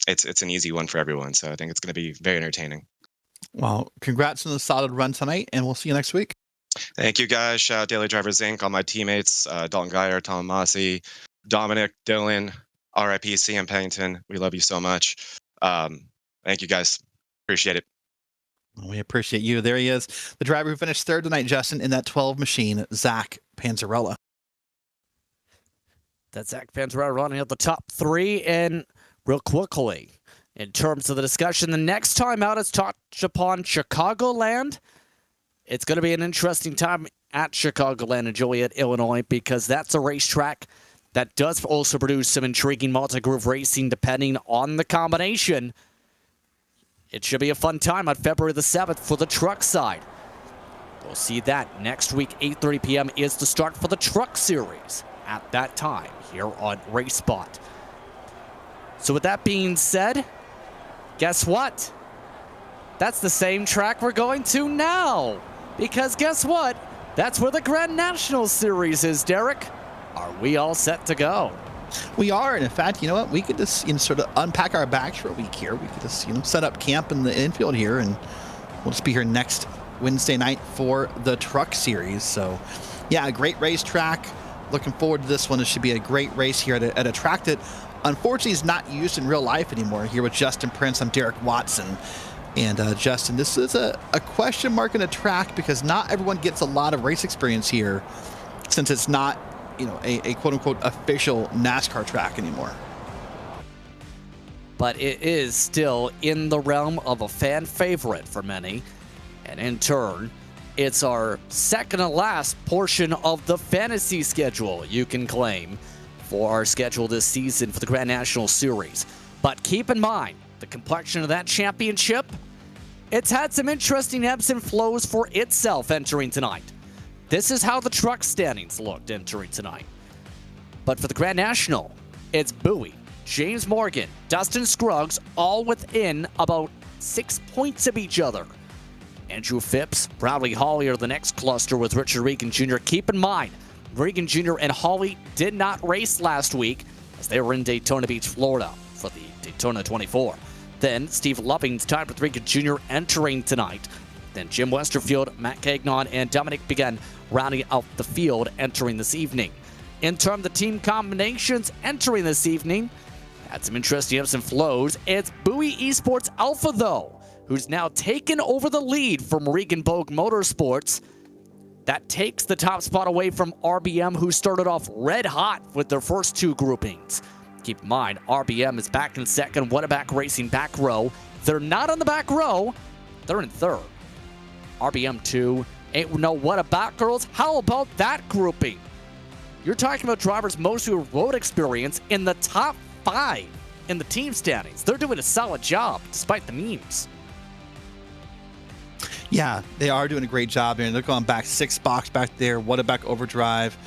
it's an easy one for everyone. So I think it's going to be very entertaining. Well, congrats on the solid run tonight, and we'll see you next week. Thank you, guys. Shout out Daily Drivers Inc., all my teammates, Dalton Geyer, Tom Mossy, Dominic, Dylan, RIP, CM Pennington. We love you so much. Thank you, guys. Appreciate it. Well, we appreciate you. There he is, the driver who finished third tonight, Justin, in that 12 machine, Zach Panzarella. That's Zach Panzarella running at the top three. And real quickly, in terms of the discussion, the next time out is touched upon Chicagoland. It's going to be an interesting time at Chicagoland in Joliet, Illinois, because that's a racetrack that does also produce some intriguing multi-groove racing depending on the combination. It should be a fun time on February the 7th for the truck side. We'll see that next week. 8:30 p.m. is the start for the Truck Series at that time here on RaceSpot. So with that being said, guess what? That's the same track we're going to now. Because guess what? That's where the Grand National Series is, Derek. Are we all set to go? We are, and in fact, you know what? We could just sort of unpack our bags for a week here. We could just set up camp in the infield here, and we'll just be here next Wednesday night for the Truck Series. So, yeah, a great racetrack. Looking forward to this one. It should be a great race here at a track that, unfortunately, is not used in real life anymore. Here with Justin Prince, I'm Derek Watson. And Justin, this is a question mark in a track because not everyone gets a lot of race experience here, since it's not a quote-unquote official NASCAR track anymore. but it is still in the realm of a fan favorite for many. And in turn, it's our second to last portion of the fantasy schedule you can claim for our schedule this season for the Grand National Series. But keep in mind, the complexion of that championship, it's had some interesting ebbs and flows for itself entering tonight. This is how the truck standings looked entering tonight. But for the Grand National, it's Bowie, James Morgan, Dustin Scruggs, all within about 6 points of each other. Andrew Phipps, Bradley Hawley are the next cluster with Richard Regan Jr. Keep in mind, Regan Jr. and Hawley did not race last week as they were in Daytona Beach, Florida for the Daytona 24. Then Steve Loving's tied with Regan Jr. entering tonight. Then Jim Westerfield, Matt Cagnon, and Dominic began rounding out the field entering this evening. In terms of the team combinations entering this evening, had some interesting ebbs and flows. It's Bowie Esports Alpha, though, who's now taken over the lead from Regenboog Motorsports. That takes the top spot away from RBM, who started off red hot with their first two groupings. Keep in mind, RBM is back in second, Whataback Racing back row. They're not on the back row, they're in third. RBM 2, ain't no Whataback girls. How about that grouping? You're talking about drivers most who have road experience in the top 5 in the team standings. They're doing a solid job despite the memes. Yeah, they are doing a great job here. They're going back 6 box back there. Whataback Overdrive,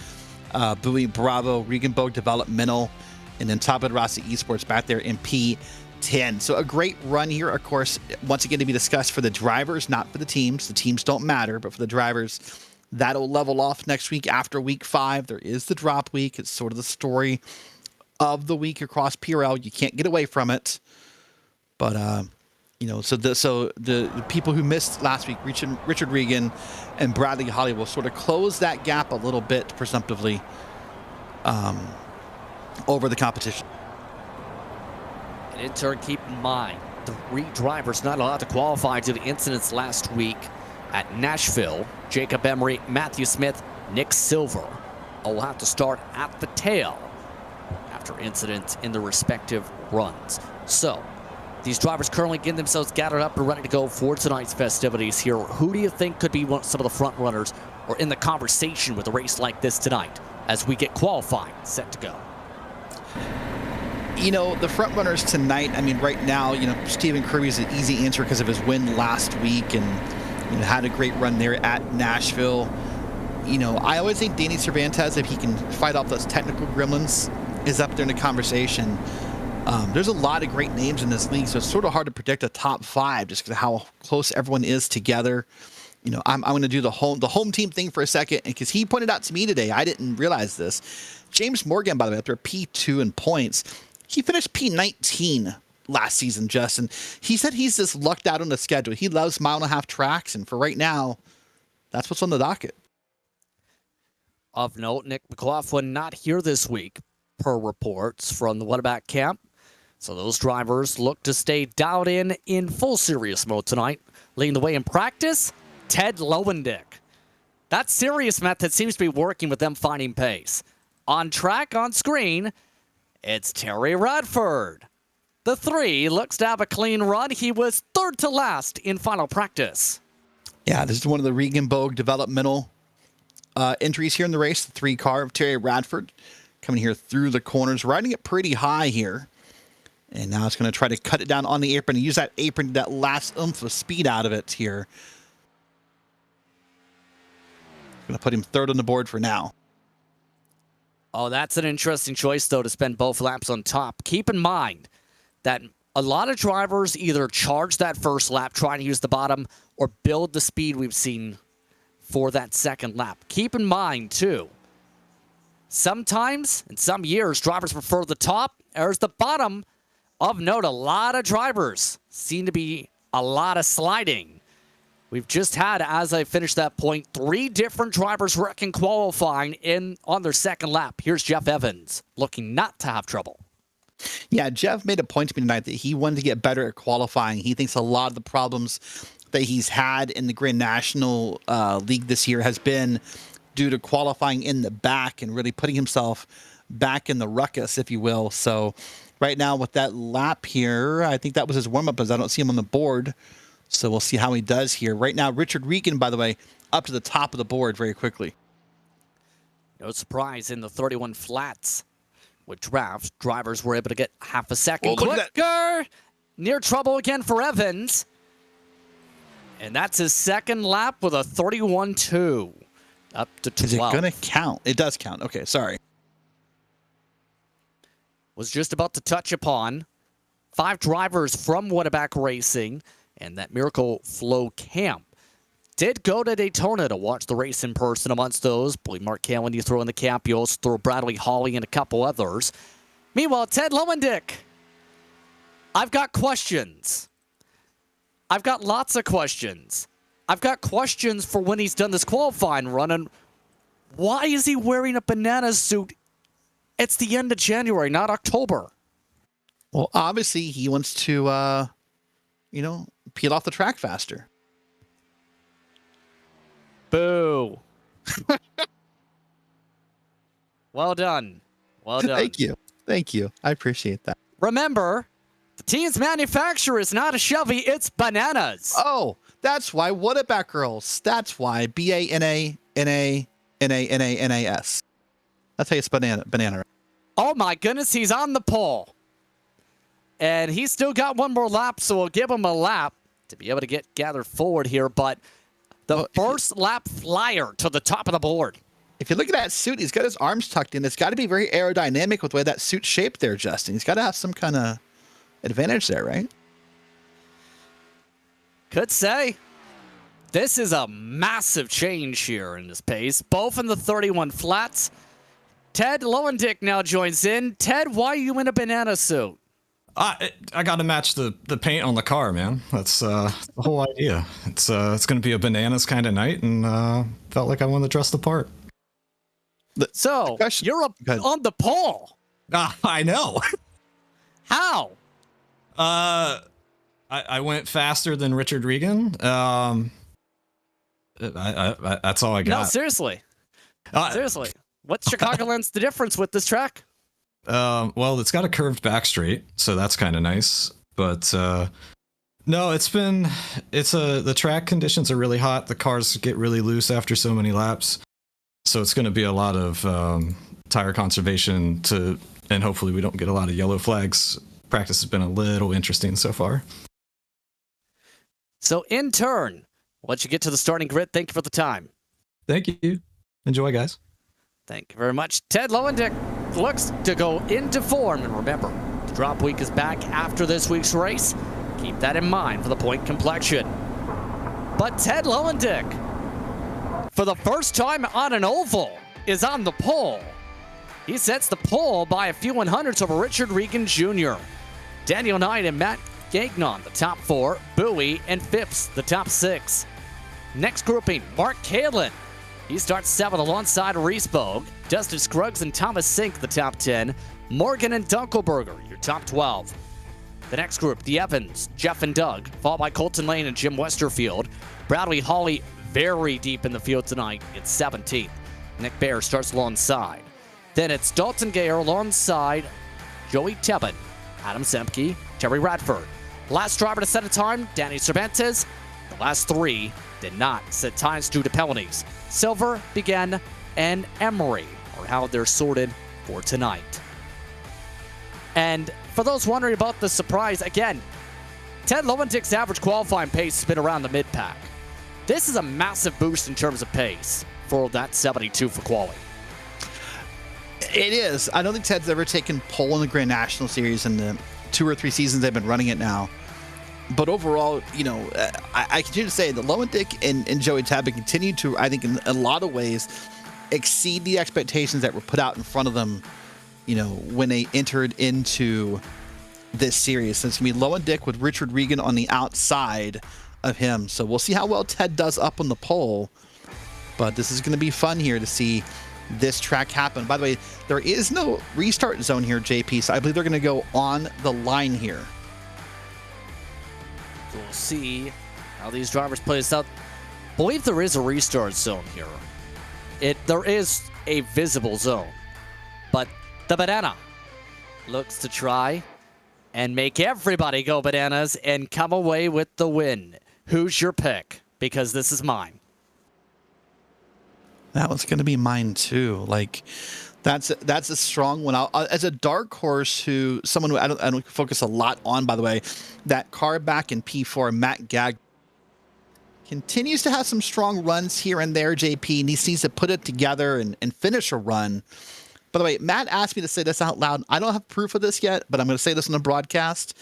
Bowie Bravo, Regenboog Developmental, and then Top of Rossi Esports back there in P10. So a great run here, of course, once again to be discussed for the drivers, not for the teams. The teams don't matter, but for the drivers, that'll level off next week after week 5. There is the drop week. It's sort of the story of the week across PRL. You can't get away from it. But, you know, so the people who missed last week, Richard Regan and Bradley Hawley, will sort of close that gap a little bit presumptively over the competition. And in turn, keep in mind, 3 drivers not allowed to qualify due to incidents last week at Nashville. Jacob Emery, Matthew Smith, Nick Silver all have to start at the tail after incidents in their respective runs. So, these drivers currently getting themselves gathered up and ready to go for tonight's festivities here. Who do you think could be some of the front runners or in the conversation with a race like this tonight as we get qualifying set to go? You know, the front runners tonight, I mean, right now, you know, Stephen Kirby's an easy answer because of his win last week and, you know, had a great run there at Nashville. You know, I always think Danny Cervantes, if he can fight off those technical gremlins, is up there in the conversation. There's a lot of great names in this league, so it's sort of hard to predict a top 5 just because of how close everyone is together. You know, I'm going to do the home team thing for a second, because he pointed out to me today, I didn't realize this. James Morgan, by the way, after P2 in points, he finished P19 last season, Justin. He said he's just lucked out on the schedule. He loves 1.5 mile tracks, and for right now, that's what's on the docket. Of note, Nick McLaughlin not here this week, per reports from the Whataback camp. So those drivers look to stay dialed in full serious mode tonight. Leading the way in practice, Ted Lowendick. That serious method seems to be working with them finding pace. On track, on screen, it's Terry Radford. The 3 looks to have a clean run. He was third to last in final practice. Yeah, this is one of the Regenboog developmental entries here in the race. The 3 car of Terry Radford coming here through the corners, riding it pretty high here. And now it's going to try to cut it down on the apron and use that apron, that last oomph of speed out of it here. Going to put him third on the board for now. Oh, that's an interesting choice, though, to spend both laps on top. Keep in mind that a lot of drivers either charge that first lap, trying to use the bottom, or build the speed we've seen for that second lap. Keep in mind, too, sometimes, in some years, drivers prefer the top. There's the bottom. Of note, a lot of drivers seem to be a lot of sliding. We've just had, as I finished that point, 3 different drivers wrecking qualifying on their second lap. Here's Jeff Evans, looking not to have trouble. Yeah, Jeff made a point to me tonight that he wanted to get better at qualifying. He thinks a lot of the problems that he's had in the Grand National League this year has been due to qualifying in the back and really putting himself back in the ruckus, if you will. So right now with that lap here. I think that was his warm-up, as I don't see him on the board. So we'll see how he does here. Right now, Richard Regan, by the way, up to the top of the board very quickly. No surprise in the 31 flats. With drafts, drivers were able to get half a second quicker. Near trouble again for Evans. And that's his second lap with a 31.2. Up to 12. Is it going to count? It does count. Okay, sorry. Was just about to touch upon 5 drivers from Winnebago Racing and that Miracle Flow camp. Did go to Daytona to watch the race in person amongst those. Boy, Mark Callan, you throw in the camp. You also throw Bradley Hawley and a couple others. Meanwhile, Ted Lowendick. I've got questions. I've got lots of questions. I've got questions for when he's done this qualifying run. And why is he wearing a banana suit? It's the end of January, not October. Well, obviously, he wants to, peel off the track faster. Boo. Well done. Well done. Thank you. Thank you. I appreciate that. Remember, the team's manufacturer is not a Chevy, it's bananas. Oh, that's why. What about girls? That's why. BANANANANAS. That's how you spell banana. Oh my goodness, he's on the pole. And he's still got one more lap, so we'll give him a lap to be able to get gathered forward here. But the first lap flyer to the top of the board. If you look at that suit, he's got his arms tucked in. It's got to be very aerodynamic with the way that suit's shaped there, Justin. He's got to have some kind of advantage there, right? Could say. This is a massive change here in this pace, both in the 31 flats. Ted Lowendick now joins in. Ted, why are you in a banana suit? I got to match the paint on the car, man. That's the whole idea. It's going to be a bananas kind of night, and felt like I wanted to dress the part. So, you're up on the pole. I know. How? I went faster than Richard Regan. That's all I got. No, seriously. Seriously. What's Chicagoland's the difference with this track? Well, it's got a curved back straight, so that's kind of nice. But no, the track conditions are really hot. The cars get really loose after so many laps. So it's going to be a lot of tire conservation and hopefully we don't get a lot of yellow flags. Practice has been a little interesting so far. So in turn, once you get to the starting grid, thank you for the time. Thank you. Enjoy, guys. Thank you very much. Ted Lowendick looks to go into form. And remember, the drop week is back after this week's race. Keep that in mind for the point complexion. But Ted Lowendick, for the first time on an oval, is on the pole. He sets the pole by a few 100s over Richard Regan Jr. Daniel Knight and Matt Gagnon, the top 4. Bowie and Phipps, the top 6. Next grouping, Mark Kalin. He starts 7th alongside Reesbogue. Dustin Scruggs and Thomas Sink, the top 10. Morgan and Dunkelberger, your top 12. The next group, the Evans, Jeff and Doug, followed by Colton Lane and Jim Westerfield. Bradley Hawley very deep in the field tonight. It's 17th. Nick Baer starts alongside. Then it's Dalton Gayer alongside Joey Tebbin, Adam Semke, Terry Radford. Last driver to set a time, Danny Cervantes. The last 3 did not set times due to penalties. Silver, Begin, and Emery are how they're sorted for tonight. And for those wondering about the surprise, again, Ted Lowendick's average qualifying pace has been around the mid-pack. This is a massive boost in terms of pace for that 72 for quali. It is. I don't think Ted's ever taken pole in the Grand National Series in the 2 or 3 seasons they've been running it now. But overall, I continue to say that Lowendick and Joey Tabby continue to, I think, in a lot of ways, exceed the expectations that were put out in front of them, when they entered into this series. So it's going to be Lowendick with Richard Regan on the outside of him. So we'll see how well Ted does up on the pole. But this is going to be fun here to see this track happen. By the way, there is no restart zone here, JP, so I believe they're going to go on the line here. So we'll see how these drivers play this out. I believe there is a restart zone here. There is a visible zone. But the banana looks to try and make everybody go bananas and come away with the win. Who's your pick? Because this is mine. That was going to be mine too. Like, that's a strong one. As a dark horse, someone who I don't focus a lot on, by the way, that car back in P4, Matt Gag, continues to have some strong runs here and there, JP, and he needs to put it together and finish a run. By the way, Matt asked me to say this out loud. I don't have proof of this yet, but I'm going to say this on the broadcast.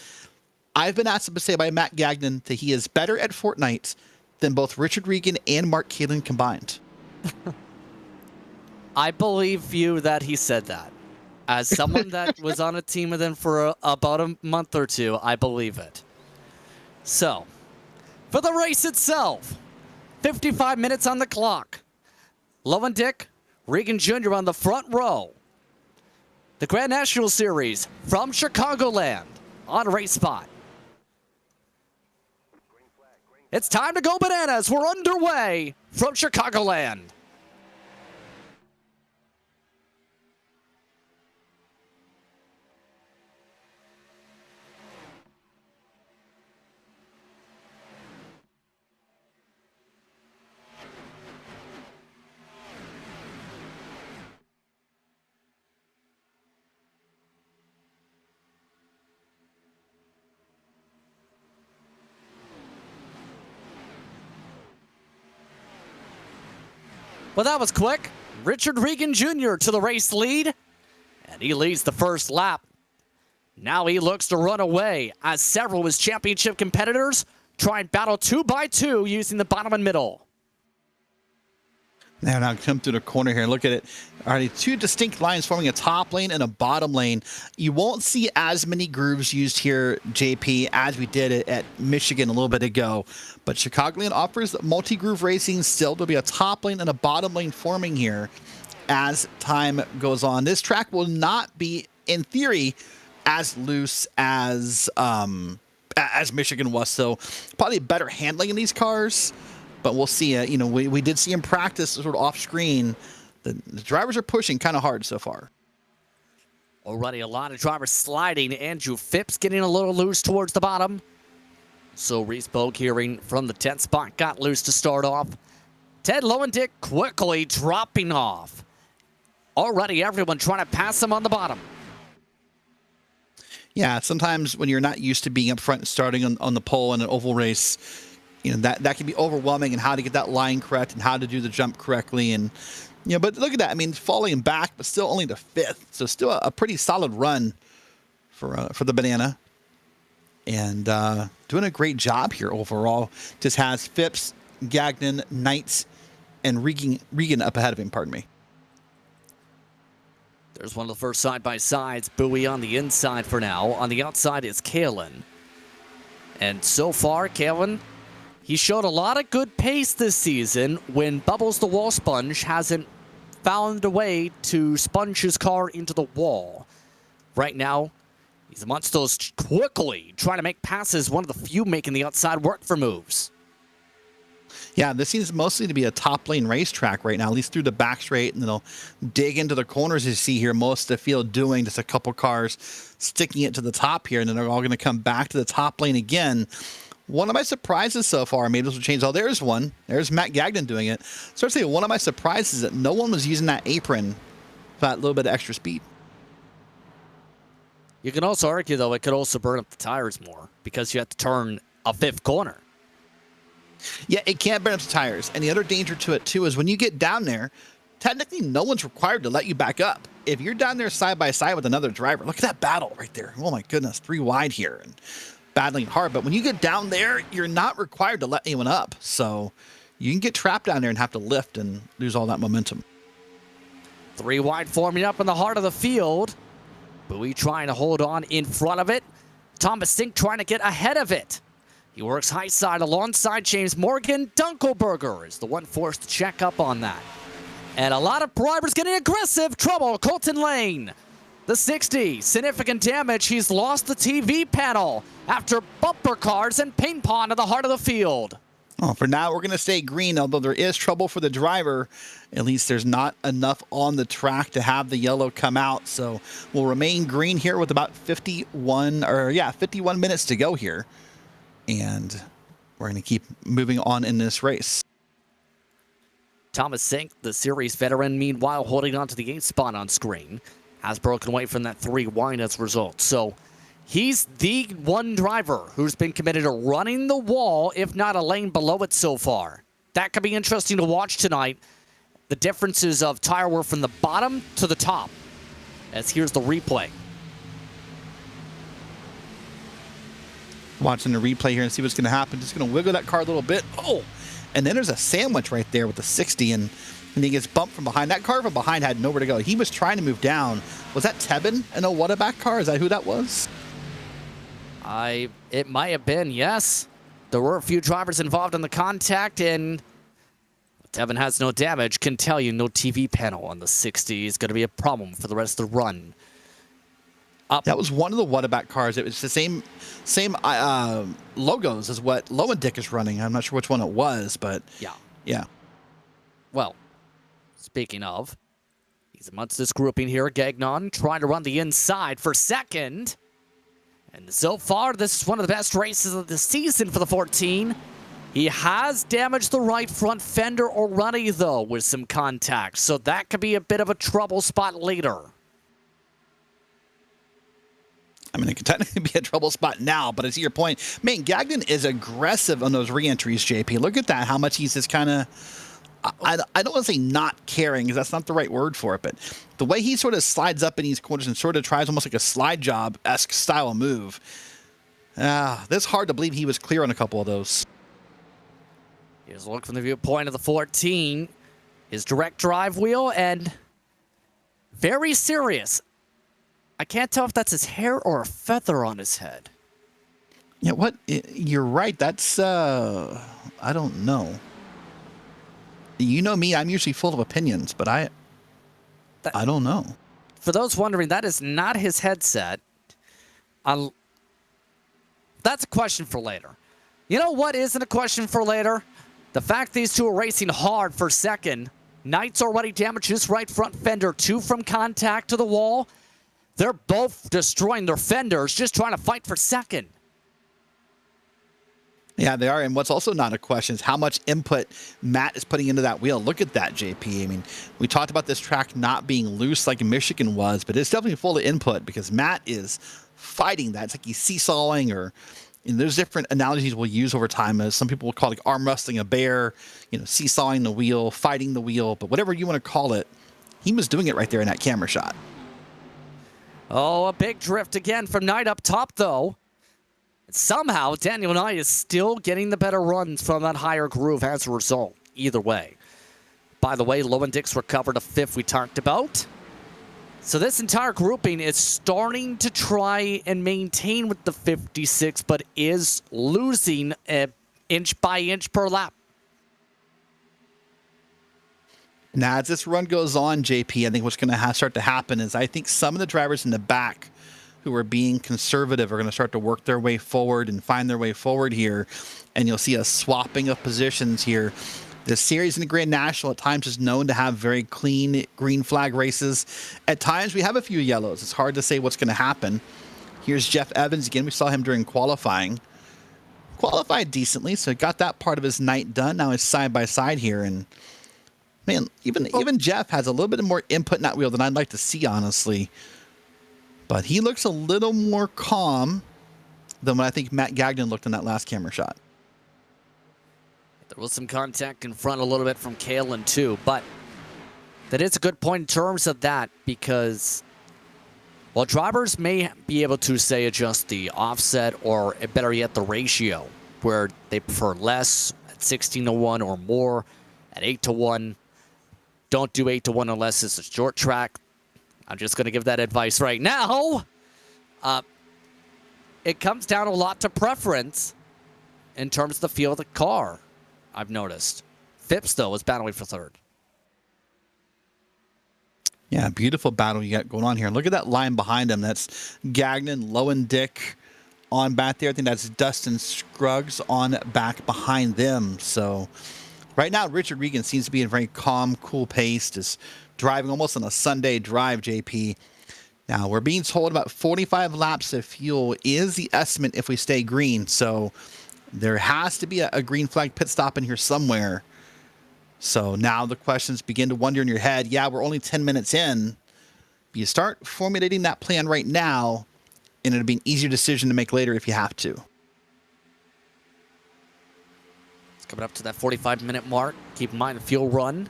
I've been asked to say by Matt Gagnon that he is better at Fortnite than both Richard Regan and Mark Kalin combined. I believe you that he said that. As someone that was on a team with him for about a month or two, I believe it. So, for the race itself, 55 minutes on the clock. Low and Dick, Regan Jr. on the front row. The Grand National Series from Chicagoland on RaceSpot. It's time to go bananas. We're underway from Chicagoland. Well, that was quick. Richard Regan Jr. to the race lead, and he leads the first lap. Now he looks to run away as several of his championship competitors try and battle 2 by 2 using the bottom and middle. Now come through the corner here. Look at it. Already 2 distinct lines forming a top lane and a bottom lane. You won't see as many grooves used here, JP, as we did it at Michigan a little bit ago. But Chicagoland offers multi-groove racing still. There'll be a top lane and a bottom lane forming here as time goes on. This track will not be, in theory, as loose as Michigan was. So probably better handling in these cars. But we'll see. We did see him practice sort of off screen. The drivers are pushing kind of hard so far. Already a lot of drivers sliding. Andrew Phipps getting a little loose towards the bottom. So Reese Bogue hearing from the 10th spot got loose to start off. Ted Lowendick quickly dropping off. Already everyone trying to pass him on the bottom. Yeah, sometimes when you're not used to being up front and starting on the pole in an oval race, that can be overwhelming, and how to get that line correct and how to do the jump correctly. And but look at that. I mean, falling back, but still only the 5th. So still a pretty solid run for the banana. And doing a great job here overall. Just has Phipps, Gagnon, Knights, and Regan up ahead of him, pardon me. There's one of the first side-by-sides. Bowie on the inside for now. On the outside is Kalin. And so far, Kalin, he showed a lot of good pace this season when Bubbles the Wall Sponge hasn't found a way to sponge his car into the wall. Right now, he's amongst those quickly trying to make passes, one of the few making the outside work for moves. Yeah, this seems mostly to be a top lane racetrack right now, at least through the back straight, and then they'll dig into the corners. You see here most of the field doing just a couple cars sticking it to the top here, and then they're all going to come back to the top lane again. One of my surprises so far, maybe this will change. Oh, there's one. There's Matt Gagnon doing it. So I'd say one of my surprises is that no one was using that apron for that little bit of extra speed. You can also argue, though, it could also burn up the tires more because you have to turn a 5th corner. Yeah, it can't burn up the tires. And the other danger to it, too, is when you get down there, technically no one's required to let you back up. If you're down there side by side with another driver, look at that battle right there. Oh, my goodness, 3 wide here and battling hard. But when you get down there, you're not required to let anyone up. So you can get trapped down there and have to lift and lose all that momentum. 3 wide forming up in the heart of the field. Bowie trying to hold on in front of it. Thomas Sink trying to get ahead of it. He works high side alongside James Morgan. Dunkelberger is the one forced to check up on that. And a lot of drivers getting aggressive. Trouble, Colton Lane. The 60, significant damage. He's lost the TV panel after bumper cars and paint pond in the heart of the field. Oh, for now, we're going to stay green, although there is trouble for the driver. At least there's not enough on the track to have the yellow come out. So we'll remain green here with about 51 minutes to go here. And we're going to keep moving on in this race. Thomas Sink, the series veteran, meanwhile holding on to the 8th spot on screen, has broken away from that 3 wide as a result. So he's the one driver who's been committed to running the wall, if not a lane below it so far. That could be interesting to watch tonight. The differences of tire wear from the bottom to the top. As here's the replay. Watching the replay here and see what's going to happen. Just going to wiggle that car a little bit. Oh, and then there's a sandwich right there with the 60, and he gets bumped from behind. That car from behind had nowhere to go. He was trying to move down. Was that Tebben in a Whataback car? Is that who that was? It might have been, yes. There were a few drivers involved in the contact, and Tebben has no damage. Can tell you no TV panel on the 60 is going to be a problem for the rest of the run. That was one of the Whataback cars. It was the same logos as what Lowendick is running. I'm not sure which one it was, but yeah. Well, speaking of, he's amongst this grouping here. Gagnon trying to run the inside for second. And so far, this is one of the best races of the season for the 14. He has damaged the right front fender already, though, with some contact. So that could be a bit of a trouble spot later. I mean, it could technically be a trouble spot now, but I see your point. Man, Gagnon is aggressive on those re-entries, JP. Look at that, how much he's just kind of, I don't want to say not caring, because that's not the right word for it, but the way he sort of slides up in these corners and sort of tries almost like a slide job-esque style of move. It's hard to believe he was clear on a couple of those. Here's a look from the viewpoint of the 14. His direct drive wheel, and very serious. I can't tell if that's his hair or a feather on his head. Yeah, what? You're right. That's, I don't know. You know me, I'm usually full of opinions, but I don't know. For those wondering, that is not his headset. That's a question for later. You know what isn't a question for later? The fact these two are racing hard for second. Knight's already damaged his right front fender, 2 from contact to the wall. They're both destroying their fenders, just trying to fight for second. Yeah, they are. And what's also not a question is how much input Matt is putting into that wheel. Look at that, JP. I mean, we talked about this track not being loose like Michigan was, but it's definitely full of input because Matt is fighting that. It's like he's seesawing, or there's different analogies we'll use over time. As some people will call it like arm wrestling a bear, seesawing the wheel, fighting the wheel, but whatever you want to call it, he was doing it right there in that camera shot. Oh, a big drift again from Knight up top, though. Somehow, Daniel Knight is still getting the better runs from that higher groove as a result. Either way. By the way, Lowendick's recovered a 5th we talked about. So this entire grouping is starting to try and maintain with the 56, but is losing inch by inch per lap. Now, as this run goes on, JP, I think what's going to start to happen is I think some of the drivers in the back who are being conservative are going to start to work their way forward and find their way forward here. And you'll see a swapping of positions here. The series in the Grand National at times is known to have very clean green flag races. At times we have a few yellows. It's hard to say what's going to happen. Here's Jeff Evans again. We saw him during qualifying. Qualified decently, so got that part of his night done. Now he's side by side here, and man, even Jeff has a little bit more input in that wheel than I'd like to see, honestly. But he looks a little more calm than what I think Matt Gagnon looked in that last camera shot. There was some contact in front a little bit from Kalen too, but that is a good point in terms of that, because while drivers may be able to, say, adjust the offset or better yet the ratio, where they prefer less at 16:1 or more at 8:1, don't do 8:1 unless it's a short track. I'm just going to give that advice right now. It comes down a lot to preference in terms of the feel of the car, I've noticed. Phipps, though, is battling for third. Yeah, beautiful battle you got going on here. Look at that line behind him. That's Gagnon, Lowendick on back there. I think that's Dustin Scruggs on back behind them. So right now, Richard Regan seems to be in a very calm, cool pace, just driving almost on a Sunday drive, JP. Now, we're being told about 45 laps of fuel is the estimate if we stay green. So there has to be a green flag pit stop in here somewhere. So now the questions begin to wonder in your head. Yeah, we're only 10 minutes in. You start formulating that plan right now, and it'll be an easier decision to make later if you have to. It's coming up to that 45-minute mark. Keep in mind the fuel run.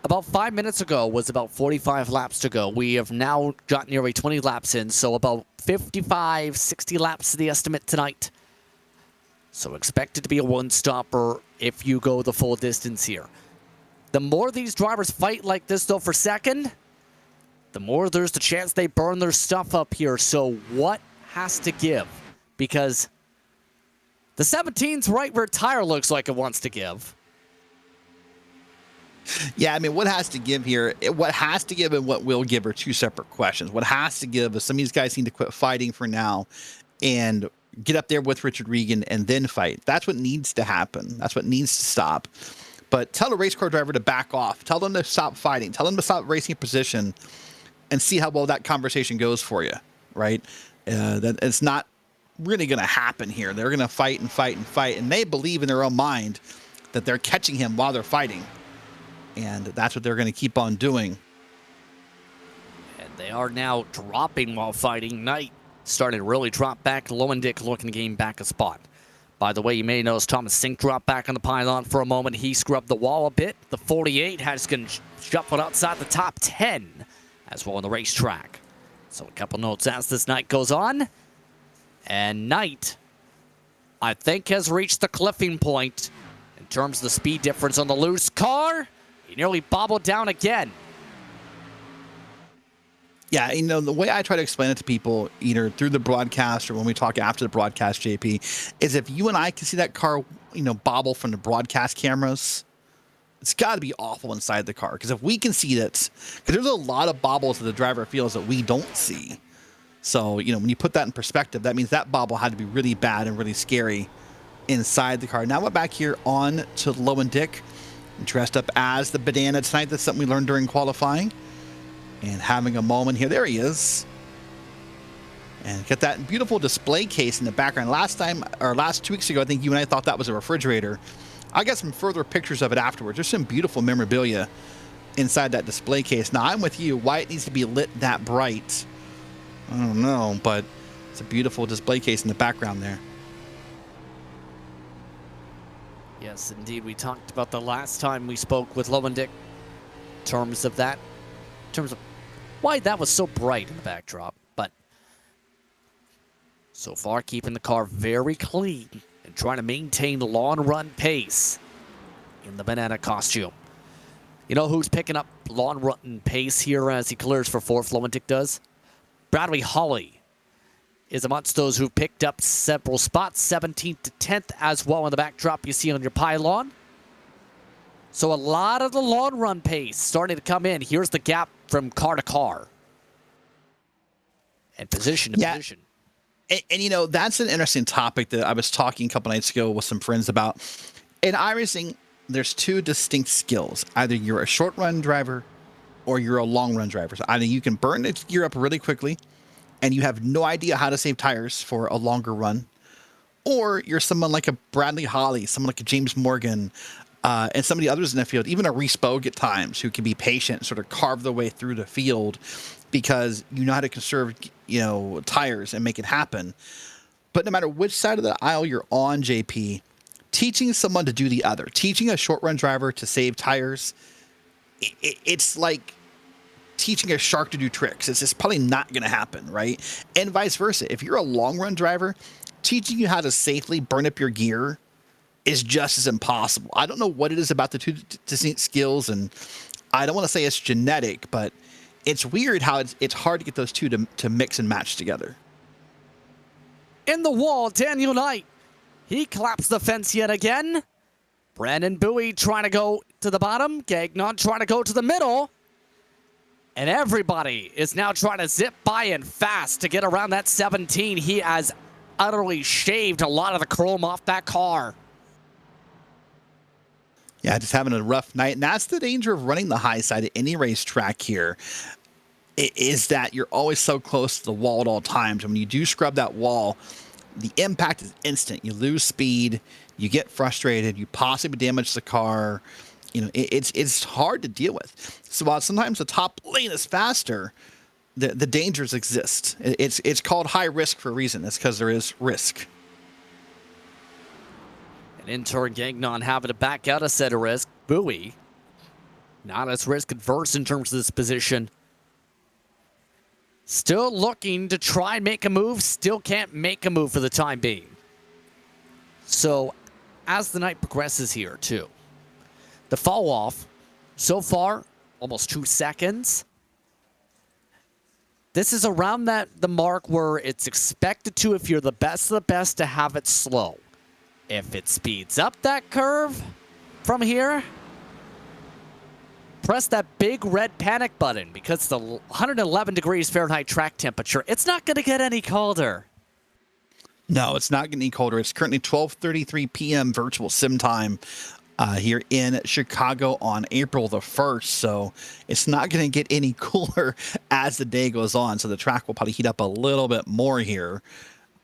About 5 minutes ago was about 45 laps to go. We have now got nearly 20 laps in, so about 55, 60 laps is the estimate tonight. So expect it to be a one-stopper if you go the full distance here. The more these drivers fight like this, though, for second, the more there's the chance they burn their stuff up here. So what has to give? Because the 17's right where tire looks like it wants to give. Yeah, I mean, what has to give here? What has to give and what will give are two separate questions. What has to give is some of these guys need to quit fighting for now and get up there with Richard Regan and then fight. That's what needs to happen. That's what needs to stop. But tell a race car driver to back off. Tell them to stop fighting. Tell them to stop racing position and see how well that conversation goes for you, right? That it's not really going to happen here. They're going to fight and fight and fight, and they believe in their own mind that they're catching him while they're fighting, and that's what they're going to keep on doing. And they are now dropping while fighting. Knight starting to really drop back. Lowendick looking to gain back a spot. By the way, you may notice Thomas Sink dropped back on the pylon for a moment. He scrubbed the wall a bit. The 48 has shuffled outside the top 10 as well on the racetrack. So a couple notes as this night goes on. And Knight, I think, has reached the cliffing point in terms of the speed difference on the loose car. He nearly bobbled down again. Yeah, you know, the way I try to explain it to people, either through the broadcast or when we talk after the broadcast, JP, is if you and I can see that car, you know, bobble from the broadcast cameras, it's got to be awful inside the car. Because if we can see that, because there's a lot of bobbles that the driver feels that we don't see. So, you know, when you put that in perspective, that means that bobble had to be really bad and really scary inside the car. Now we're back here on to Lowendick, dressed up as the banana tonight. That's something we learned during qualifying. And having a moment here. There he is. And get that beautiful display case in the background. Last 2 weeks ago, I think you and I thought that was a refrigerator. I got some further pictures of it afterwards. There's some beautiful memorabilia inside that display case. Now, I'm with you. Why it needs to be lit that bright, I don't know, but it's a beautiful display case in the background there. Yes, indeed. We talked about the last time we spoke with Lowendick in terms of why that was so bright in the backdrop. But so far, keeping the car very clean and trying to maintain the long run pace in the banana costume. You know who's picking up long run pace here as he clears for fourth? Lowendick does. Bradley Hawley is amongst those who picked up several spots, 17th to 10th as well in the backdrop you see on your pylon. So a lot of the long run pace starting to come in. Here's the gap from car to car and position to position. And, you know, that's an interesting topic that I was talking a couple nights ago with some friends about. In iRacing, there's two distinct skills. Either you're a short run driver or you're a long run driver. So either you can burn the gear up really quickly and you have no idea how to save tires for a longer run, or you're someone like a Bradley Hawley, someone like a James Morgan, and some of the others in the field, even a Reese Bogue at times, who can be patient and sort of carve their way through the field because you know how to conserve, you know, tires and make it happen. But no matter which side of the aisle you're on, JP, teaching someone to do the other, teaching a short run driver to save tires, it's like teaching a shark to do tricks. It's just probably not going to happen, right? And vice versa. If you're a long run driver, teaching you how to safely burn up your gear is just as impossible. I don't know what it is about the two distinct skills, and I don't want to say it's genetic, but it's weird how it's hard to get those two to mix and match together. In the wall, Daniel Knight. He claps the fence yet again. Brandon Bowie trying to go to the bottom. Gagnon trying to go to the middle. And everybody is now trying to zip by and fast to get around that 17. He has utterly shaved a lot of the chrome off that car. Yeah, just having a rough night. And that's the danger of running the high side at any racetrack here, is that you're always so close to the wall at all times. And when you do scrub that wall, the impact is instant. You lose speed, you get frustrated, you possibly damage the car. You know, it's hard to deal with. So while sometimes the top lane is faster, the dangers exist. It's called high risk for a reason. It's because there is risk. And in turn, Gagnon having to back out a set of risk. Bowie, not as risk adverse in terms of this position. Still looking to try and make a move. Still can't make a move for the time being. So as the night progresses here too, the fall off so far, almost 2 seconds. This is around the mark where it's expected to, if you're the best of the best, to have it slow. If it speeds up that curve from here, press that big red panic button, because the 111 degrees Fahrenheit track temperature, it's not going to get any colder. No, it's not getting any colder. It's currently 12:33 p.m. virtual sim time here in Chicago on April the 1st. So it's not going to get any cooler as the day goes on. So the track will probably heat up a little bit more here,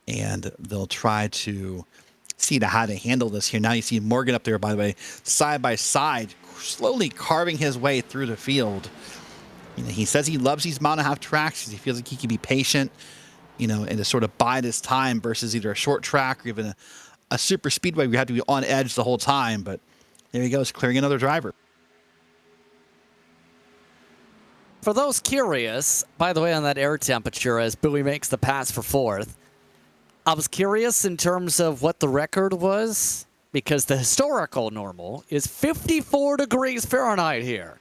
and they'll try to see how to handle this here. Now you see Morgan up there, by the way, side by side, slowly carving his way through the field. You know, he says he loves these mile and a half tracks because he feels like he can be patient, you know, and to sort of bide his time versus either a short track or even a super speedway where you have to be on edge the whole time. But there he goes, clearing another driver. For those curious, by the way, on that air temperature as Bowie makes the pass for fourth, I was curious in terms of what the record was, because the historical normal is 54 degrees Fahrenheit here.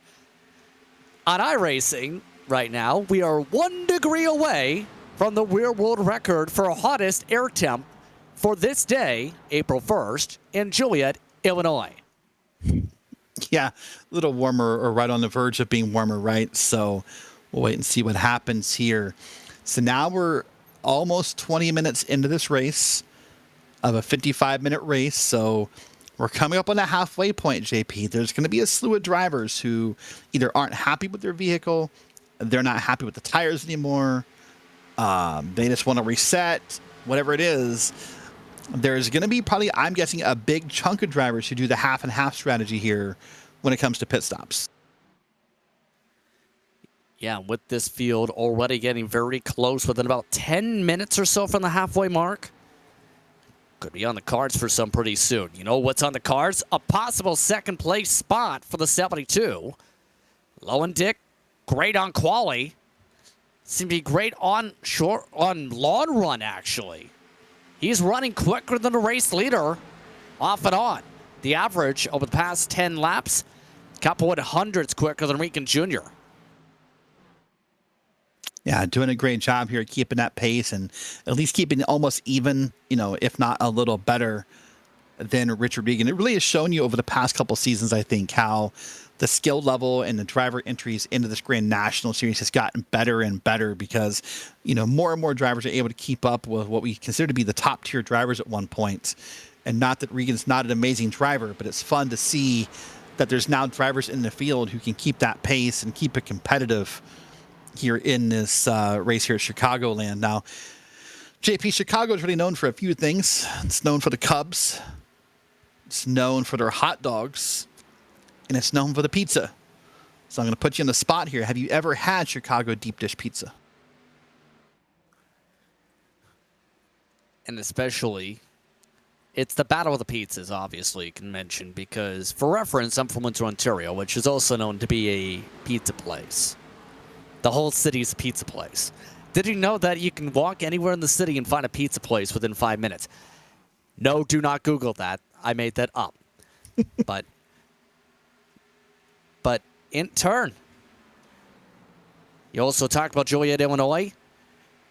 On iRacing right now, we are 1 degree away from the real world record for hottest air temp for this day, April 1st, in Joliet, Illinois. Yeah, a little warmer, or right on the verge of being warmer, right? So we'll wait and see what happens here. So now we're almost 20 minutes into this race of a 55-minute race. So we're coming up on the halfway point, JP. There's going to be a slew of drivers who either aren't happy with their vehicle, they're not happy with the tires anymore, they just want to reset, whatever it is. There's going to be probably, I'm guessing, a big chunk of drivers who do the half and half strategy here when it comes to pit stops. Yeah, with this field already getting very close, within about 10 minutes or so from the halfway mark. Could be on the cards for some pretty soon. You know what's on the cards? A possible second place spot for the 72. Lowen Dick, great on quali. Seemed to be great on long run, actually. He's running quicker than the race leader off and on. The average over the past 10 laps, a couple of hundreds quicker than Rican Jr. Yeah, doing a great job here keeping that pace and at least keeping it almost even, you know, if not a little better than Richard Regan. It really has shown you over the past couple seasons, I think, how the skill level and the driver entries into this Grand National Series has gotten better and better because, you know, more and more drivers are able to keep up with what we consider to be the top tier drivers at one point. And not that Regan's not an amazing driver, but it's fun to see that there's now drivers in the field who can keep that pace and keep it competitive here in this race here at Chicagoland. Now, JP, Chicago is really known for a few things. It's known for the Cubs. It's known for their hot dogs. And it's known for the pizza. So I'm going to put you on the spot here. Have you ever had Chicago deep dish pizza? And especially, it's the Battle of the Pizzas, obviously, you can mention, because for reference, I'm from Windsor, Ontario, which is also known to be a pizza place. The whole city's a pizza place. Did you know that you can walk anywhere in the city and find a pizza place within 5 minutes? No, do not Google that. I made that up. But in turn, you also talked about Joliet, Illinois.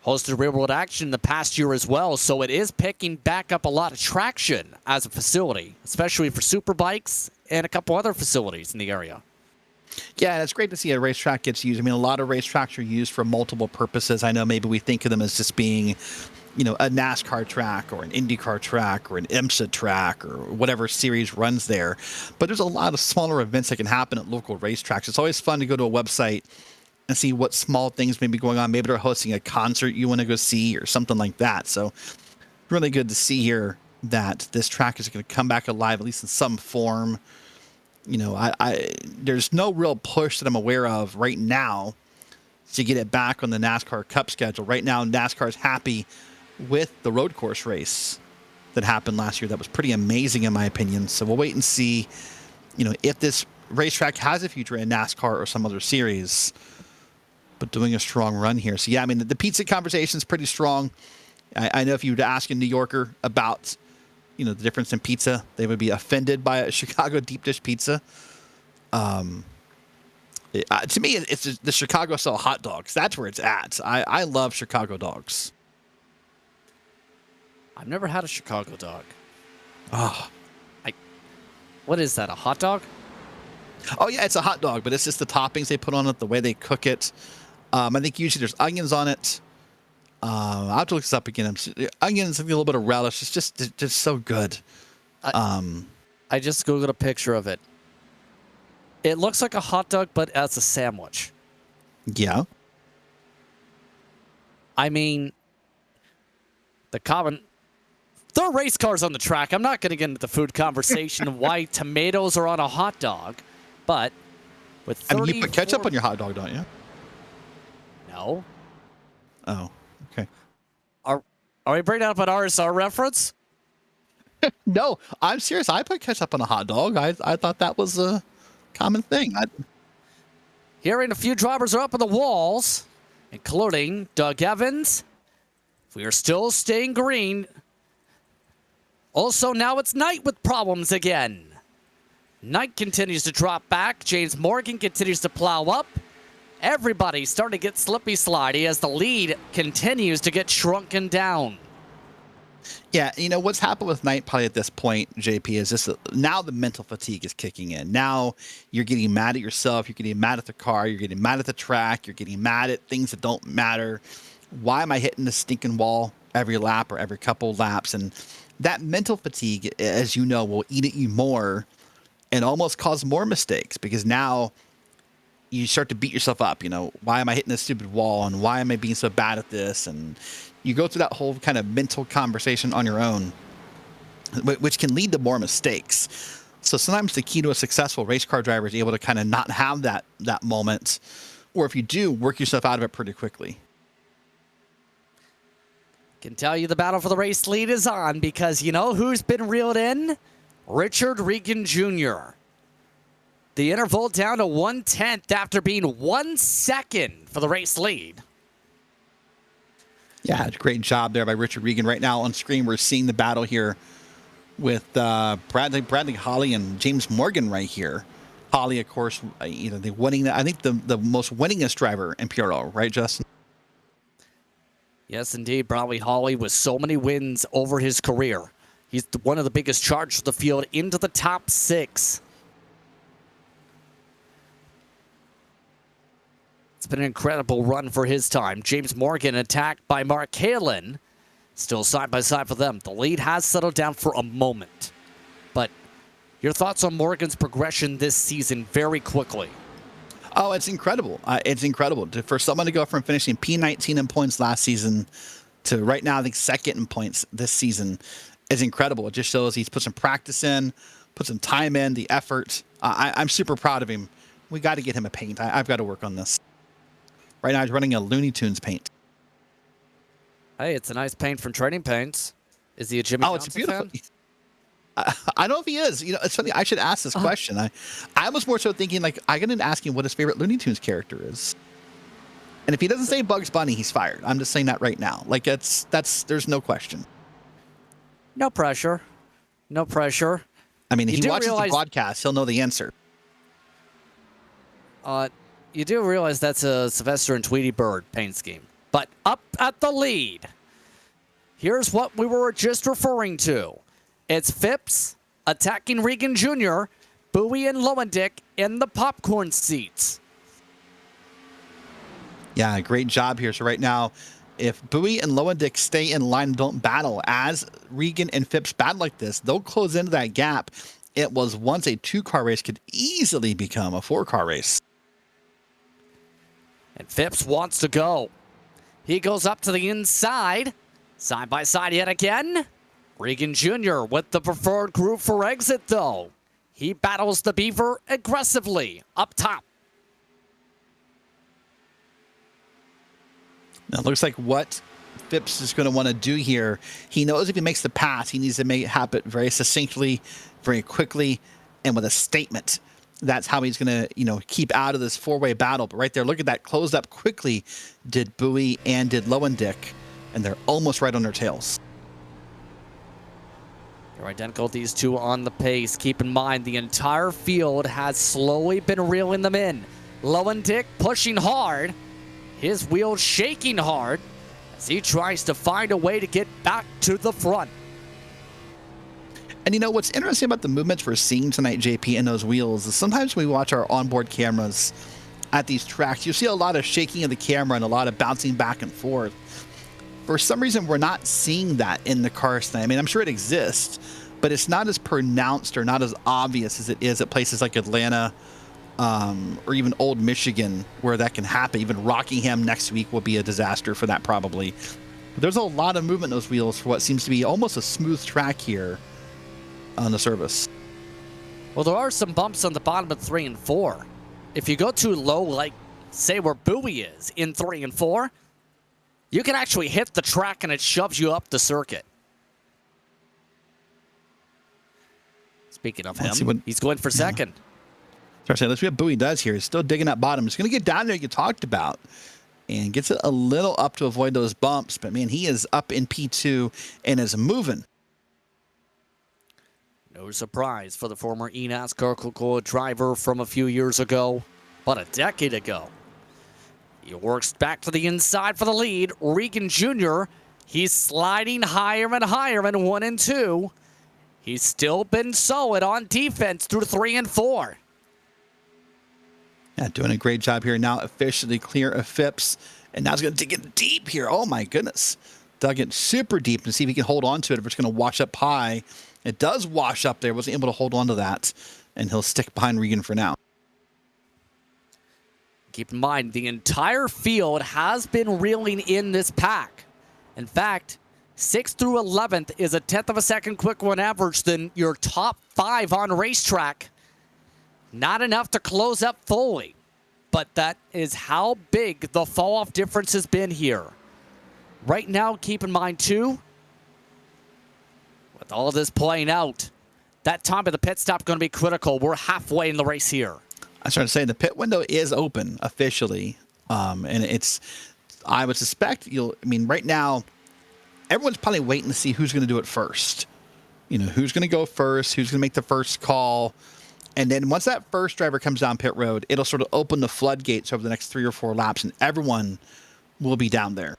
Hosted real world action the past year as well, so it is picking back up a lot of traction as a facility, especially for superbikes and a couple other facilities in the area. Yeah, and it's great to see a racetrack gets used. I mean, a lot of racetracks are used for multiple purposes. I know maybe we think of them as just being, a NASCAR track or an IndyCar track or an IMSA track or whatever series runs there. But there's a lot of smaller events that can happen at local racetracks. It's always fun to go to a website and see what small things may be going on. Maybe they're hosting a concert you want to go see or something like that. So really good to see here that this track is going to come back alive, at least in some form. There's no real push that I'm aware of right now to get it back on the NASCAR Cup schedule. Right now, NASCAR is happy with the road course race that happened last year. That was pretty amazing in my opinion. So we'll wait and see, if this racetrack has a future in NASCAR or some other series, but doing a strong run here. So yeah, I mean, the pizza conversation is pretty strong. I know if you were to ask a New Yorker about, the difference in pizza, they would be offended by a Chicago deep dish pizza. To me, it's the Chicago style hot dogs. That's where it's at. I love Chicago dogs. I've never had a Chicago dog. Oh, What is that, a hot dog? oh yeah, it's a hot dog, but it's just the toppings they put on it, the way they cook it. I think usually there's onions on it. I'll have to look this up again. Onions and a little bit of relish. It's just so good. I just Googled a picture of it. It looks like a hot dog, but as a sandwich. Yeah. I mean, there are race cars on the track. I'm not going to get into the food conversation of why tomatoes are on a hot dog, but with 30, I mean, you put ketchup on your hot dog, don't you? No. Oh, okay. Are we bringing up an RSR reference? No, I'm serious. I put ketchup on a hot dog. I thought that was a common thing. Hearing a few drivers are up on the walls, including Doug Evans. We are still staying green. Also, now it's Knight with problems again. Knight continues to drop back. James Morgan continues to plow up. Everybody's starting to get slippy slidey as the lead continues to get shrunken down. Yeah, what's happened with Knight probably at this point, JP, is just now the mental fatigue is kicking in. Now you're getting mad at yourself. You're getting mad at the car. You're getting mad at the track. You're getting mad at things that don't matter. Why am I hitting the stinking wall every lap or every couple laps? And that mental fatigue, as you know, will eat at you more and almost cause more mistakes because now you start to beat yourself up. Why am I hitting this stupid wall and why am I being so bad at this? And you go through that whole kind of mental conversation on your own, which can lead to more mistakes. So sometimes the key to a successful race car driver is able to kind of not have that moment, or if you do, work yourself out of it pretty quickly. Can tell you the battle for the race lead is on because you know who's been reeled in? Richard Regan Jr. The interval down to 1/10 after being 1 second for the race lead. Yeah, great job there by Richard Regan. Right now on screen, we're seeing the battle here with Bradley Holly and James Morgan right here. Holly, of course, the winning. I think the most winningest driver in PRL, right, Justin? Yes, indeed. Bradley Holly with so many wins over his career. He's one of the biggest chargers of the field into the top 6. It's been an incredible run for his time. James Morgan attacked by Mark Halen. Still side by side for them. The lead has settled down for a moment. But your thoughts on Morgan's progression this season very quickly. Oh, it's incredible. It's incredible. For someone to go from finishing P19 in points last season to right now, I think second in points this season is incredible. It just shows he's put some practice in, put some time in, the effort. I'm super proud of him. We got to get him a paint. I've got to work on this. Right now, he's running a Looney Tunes paint. Hey, it's a nice paint from Trading Paints. Is he a Jimmy Johnson it's beautiful. fan? I don't know if he is. It's funny. I should ask this question. I was more so thinking, I didn't ask him what his favorite Looney Tunes character is. And if he doesn't say Bugs Bunny, he's fired. I'm just saying that right now. There's no question. No pressure. No pressure. I mean, if he watches the podcast, he'll know the answer. You do realize that's a Sylvester and Tweety Bird paint scheme. But up at the lead, here's what we were just referring to. It's Phipps attacking Regan Jr., Bowie and Lowendick in the popcorn seats. Yeah, great job here. So right now, if Bowie and Lowendick stay in line and don't battle, as Regan and Phipps battle like this, they'll close into that gap. It was once a 2-car race could easily become a 4-car race. And Phipps wants to go. He goes up to the inside. Side by side yet again. Regan Jr. with the preferred group for exit, though. He battles the Beaver aggressively up top. Now, it looks like what Phipps is going to want to do here, he knows if he makes the pass, he needs to make it happen very succinctly, very quickly, and with a statement. That's how he's going to, keep out of this 4-way battle. But right there, look at that. Closed up quickly did Bowie and did Lowendick, and they're almost right on their tails. They're identical, these two on the pace. Keep in mind, the entire field has slowly been reeling them in. Lowendick pushing hard, his wheels shaking hard as he tries to find a way to get back to the front. And what's interesting about the movements we're seeing tonight, JP, in those wheels is sometimes we watch our onboard cameras at these tracks. You see a lot of shaking of the camera and a lot of bouncing back and forth. For some reason, we're not seeing that in the cars tonight. I mean, I'm sure it exists, but it's not as pronounced or not as obvious as it is at places like Atlanta or even Old Michigan, where that can happen. Even Rockingham next week will be a disaster for that probably. But there's a lot of movement in those wheels for what seems to be almost a smooth track here on the service. Well, there are some bumps on the bottom of 3 and 4. If you go too low, like say where Bowie is in 3 and 4, you can actually hit the track and it shoves you up the circuit. Speaking of him, he's going for second. Let's see what Bowie does here. He's still digging that bottom. He's going to get down there, you talked about, and gets it a little up to avoid those bumps. But, man, he is up in P2 and is moving. No surprise for the former eNASCAR Coca-Cola driver from a few years ago, but a decade ago. He works back to the inside for the lead. Regan Jr., he's sliding higher and higher in 1 and 2. He's still been solid on defense through 3 and 4. Yeah, doing a great job here. Now officially clear of Phipps. And now he's going to dig it deep here. Oh, my goodness. Dug it super deep to see if he can hold on to it, if it's going to wash up high. It does wash up there. Wasn't able to hold on to that. And he'll stick behind Regan for now. Keep in mind, the entire field has been reeling in this pack. In fact, 6th through 11th is a 10th of a second quicker on average than your top 5 on racetrack. Not enough to close up fully, but that is how big the fall-off difference has been here. Right now, keep in mind, too, with all this playing out, that time of the pit stop going to be critical. We're halfway in the race here. I was trying to say the pit window is open officially, and it's. I would suspect right now, everyone's probably waiting to see who's going to do it first. Who's going to go first, who's going to make the first call, and then once that first driver comes down pit road, it'll sort of open the floodgates over the next 3 or 4 laps, and everyone will be down there.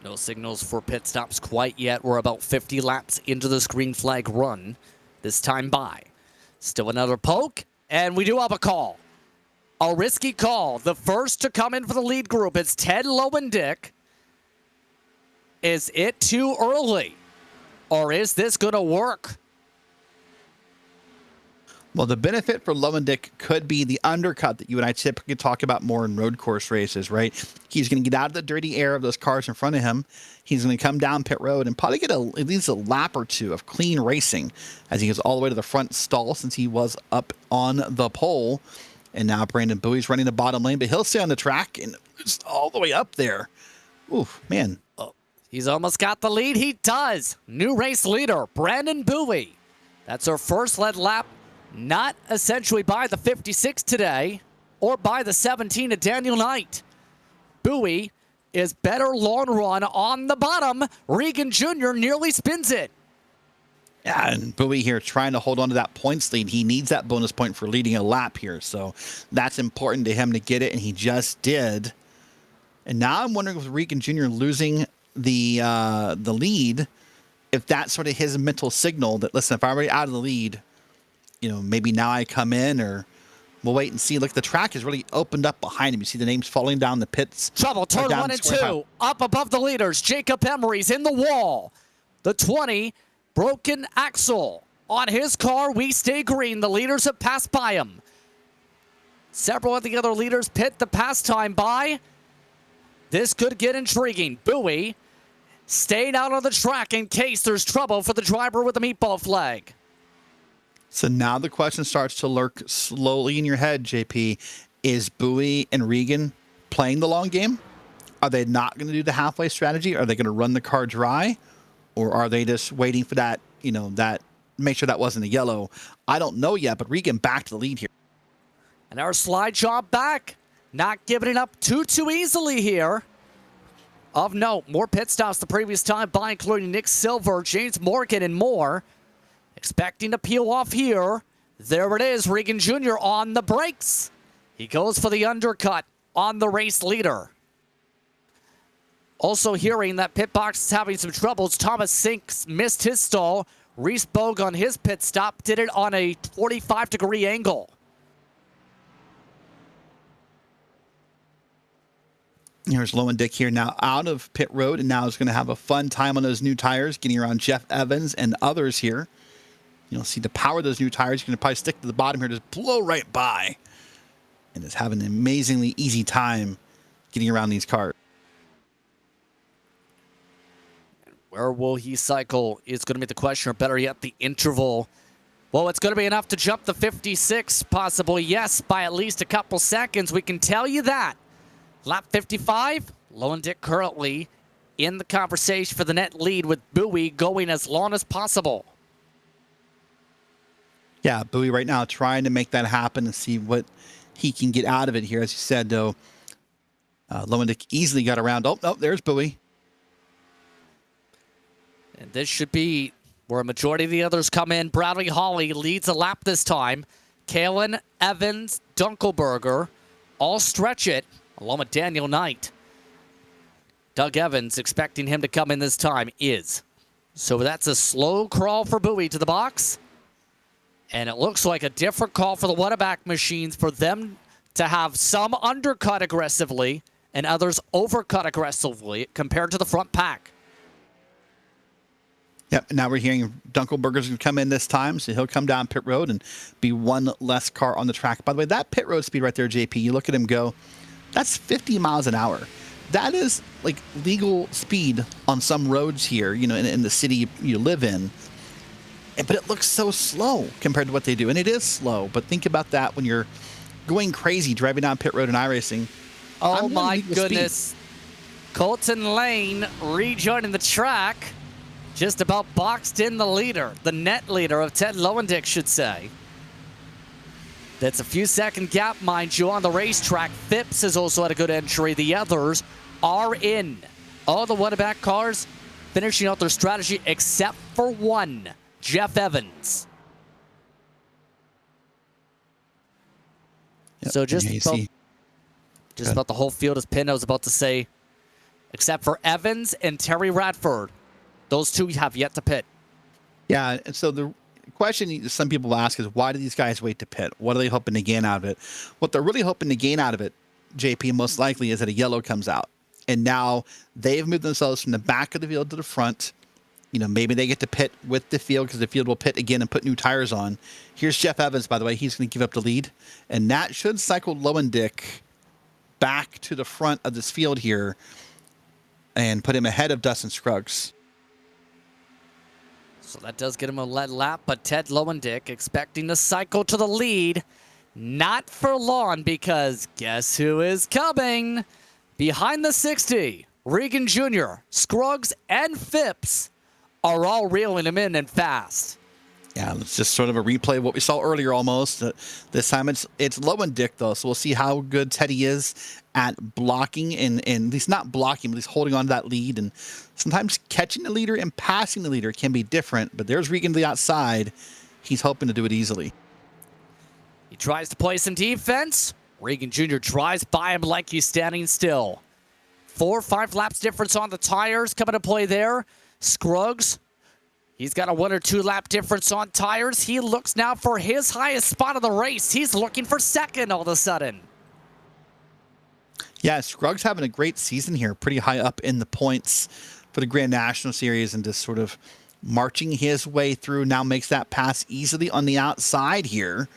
No signals for pit stops quite yet. We're about 50 laps into this green flag run this time by. Still another poke, and we do have a call. A risky call. The first to come in for the lead group is Ted Lowendick. Is it too early, or is this going to work? Well, the benefit for Lowendick could be the undercut that you and I typically talk about more in road course races, right? He's going to get out of the dirty air of those cars in front of him. He's going to come down pit road and probably get at least a lap or 2 of clean racing as he goes all the way to the front stall since he was up on the pole. And now Brandon Bowie's running the bottom lane, but he'll stay on the track and it's all the way up there. Ooh, man. Oh, he's almost got the lead. He does. New race leader, Brandon Bowie. That's our first lead lap. Not essentially by the 56 today or by the 17 of Daniel Knight. Bowie is better long run on the bottom. Regan Jr. nearly spins it. Yeah, and Bowie here trying to hold on to that points lead. He needs that bonus point for leading a lap here, so that's important to him to get it, and he just did. And now I'm wondering with Regan Jr. losing the lead, if that's sort of his mental signal that, listen, if I'm already out of the lead, maybe now I come in, or We'll wait and see. Look, the track has really opened up behind him. You see the names falling down the pits. Trouble, turn down 1 the and square 2. mile. Up above the leaders. Jacob Emery's in the wall. The 20, broken axle. On his car, we stay green. The leaders have passed by him. Several of the other leaders pit the pastime by. This could get intriguing. Bowie staying out on the track in case there's trouble for the driver with the meatball flag. So now the question starts to lurk slowly in your head, JP. Is Bowie and Regan playing the long game? Are they not going to do the halfway strategy? Are they going to run the car dry? Or are they just waiting for that, that make sure that wasn't a yellow? I don't know yet, but Regan back to the lead here. And our slide job back. Not giving it up too easily here. Of note, more pit stops the previous time by, including Nick Silver, James Morgan, and more. Expecting to peel off here. There it is, Regan Jr. on the brakes. He goes for the undercut on the race leader. Also hearing that pit box is having some troubles. Thomas Sinks missed his stall. Reese Bogue on his pit stop did it on a 45-degree angle. Here's Lowen Dick here now out of pit road, and now is going to have a fun time on those new tires, getting around Jeff Evans and others here. You'll see the power of those new tires. You're going to probably stick to the bottom here, just blow right by. And is having an amazingly easy time getting around these cars. Where will he cycle is going to be the question, or better yet, the interval. Well, it's going to be enough to jump the 56, possibly, yes, by at least a couple seconds. We can tell you that. Lap 55, Lowen Dick currently in the conversation for the net lead with Bowie going as long as possible. Yeah, Bowie right now trying to make that happen and see what he can get out of it here. As you said, though, Lowen Dick easily got around. Oh, there's Bowie. And this should be where a majority of the others come in. Bradley Hawley leads a lap this time. Kalen, Evans, Dunkelberger all stretch it, along with Daniel Knight. Doug Evans, expecting him to come in this time, is. So that's a slow crawl for Bowie to the box. And it looks like a different call for the Wetterback machines, for them to have some undercut aggressively and others overcut aggressively compared to the front pack. Yep, now we're hearing Dunkelberger's going to come in this time, so he'll come down pit road and be one less car on the track. By the way, that pit road speed right there, JP, you look at him go, that's 50 miles an hour. That is like legal speed on some roads here, in the city you live in. But it looks so slow compared to what they do. And it is slow, but think about that when you're going crazy driving down pit road in iRacing. Oh my goodness. Colton Lane rejoining the track. Just about boxed in the leader, the net leader of Ted Lowendick, should say. That's a few second gap, mind you, on the racetrack. Phipps has also had a good entry. The others are in. All the Wetterback cars finishing out their strategy except for one, Jeff Evans. Yep. So just about the whole field is pinned, I was about to say, except for Evans and Terry Radford. Those two have yet to pit. Yeah, and so the question some people ask is, why do these guys wait to pit? What are they hoping to gain out of it? What they're really hoping to gain out of it, JP, most likely, is that a yellow comes out. And now they've moved themselves from the back of the field to the front. Maybe they get to pit with the field because the field will pit again and put new tires on. Here's Jeff Evans, by the way. He's going to give up the lead. And that should cycle Lowendick back to the front of this field here and put him ahead of Dustin Scruggs. So that does get him a lead lap, but Ted Lowendick expecting to cycle to the lead. Not for long, because guess who is coming? Behind the 60, Regan Jr., Scruggs, and Phipps are all reeling him in and fast. Yeah, it's just sort of a replay of what we saw earlier almost. This time it's Lowendick, though, so we'll see how good Teddy is at blocking and at least not blocking, but at least holding on to that lead. And sometimes catching the leader and passing the leader can be different, but there's Regan to the outside. He's hoping to do it easily. He tries to play some defense. Regan Jr. drives by him like he's standing still. 4 or 5 laps difference on the tires coming to play there. Scruggs He's got a 1 or 2 lap difference on tires. He looks now for his highest spot of the race. He's looking for second all of a sudden. Yeah, Scruggs having a great season here, pretty high up in the points for the Grand National Series, and just sort of marching his way through. Now makes that pass easily on the outside here,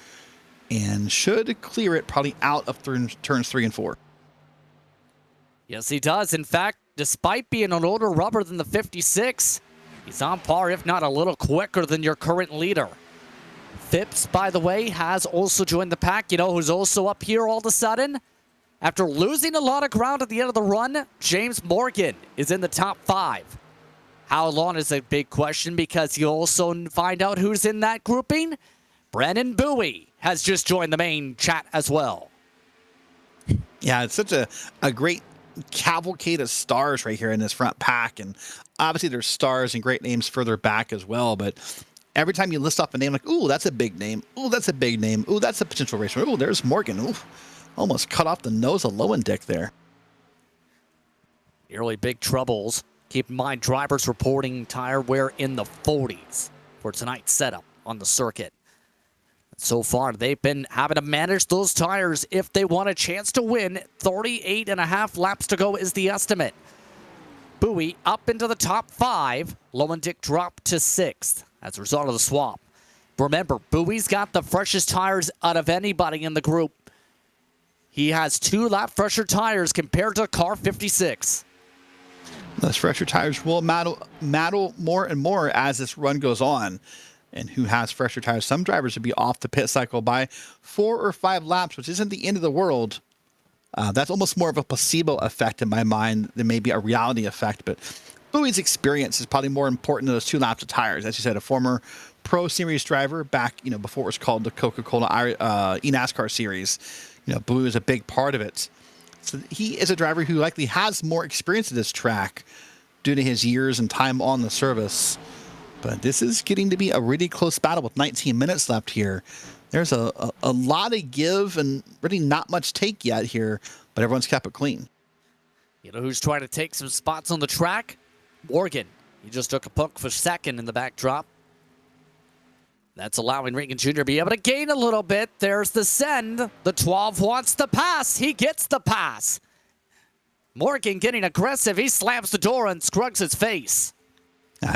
and should clear it probably out of turns 3 and 4. Yes, he does. In fact, despite being an older rubber than the 56, he's on par, if not a little quicker than your current leader. Phipps, by the way, has also joined the pack. You know who's also up here all of a sudden? After losing a lot of ground at the end of the run, James Morgan is in the top 5. How long is a big question, because you'll also find out who's in that grouping. Brandon Bowie has just joined the main chat as well. Yeah, it's such a great cavalcade of stars right here in this front pack, and obviously there's stars and great names further back as well, but every time you list off a name like, ooh, that's a big name, ooh, that's a big name, ooh, that's a potential racer, ooh, there's Morgan, ooh, almost cut off the nose of Lowendick there. Nearly big troubles. Keep in mind, drivers reporting tire wear in the 40s for tonight's setup on the circuit. So far, they've been having to manage those tires if they want a chance to win. 38.5 laps to go is the estimate. Bowie up into the top 5. Lowendick dropped to 6th as a result of the swap. Remember, Bowie's got the freshest tires out of anybody in the group. He has 2 lap fresher tires compared to car 56. Those fresher tires will matter more and more as this run goes on. And who has fresher tires? Some drivers would be off the pit cycle by 4 or 5 laps, which isn't the end of the world. That's almost more of a placebo effect in my mind than maybe a reality effect. But Bowie's experience is probably more important than those 2 laps of tires. As you said, a former Pro Series driver back, before it was called the Coca-Cola eNASCAR Series. Bowie was a big part of it. So he is a driver who likely has more experience at this track due to his years and time on the service. But this is getting to be a really close battle with 19 minutes left here. There's a lot of give and really not much take yet here, but everyone's kept it clean. You know who's trying to take some spots on the track? Morgan. He just took a puck for second in the backdrop. That's allowing Regan Jr. to be able to gain a little bit. There's the send. The 12 wants the pass. He gets the pass. Morgan getting aggressive. He slams the door and Scruggs his face.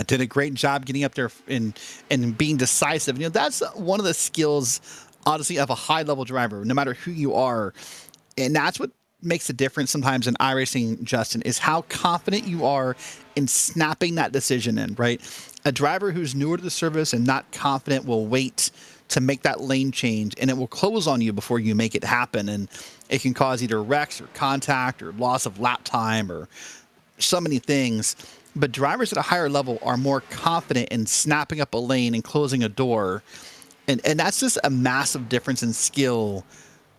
Did a great job getting up there and being decisive. That's one of the skills, honestly, of a high-level driver, no matter who you are. And that's what makes a difference sometimes in iRacing, Justin, is how confident you are in snapping that decision in, right? A driver who's newer to the service and not confident will wait to make that lane change, and it will close on you before you make it happen. And it can cause either wrecks or contact or loss of lap time or so many things. But drivers at a higher level are more confident in snapping up a lane and closing a door. And that's just a massive difference in skill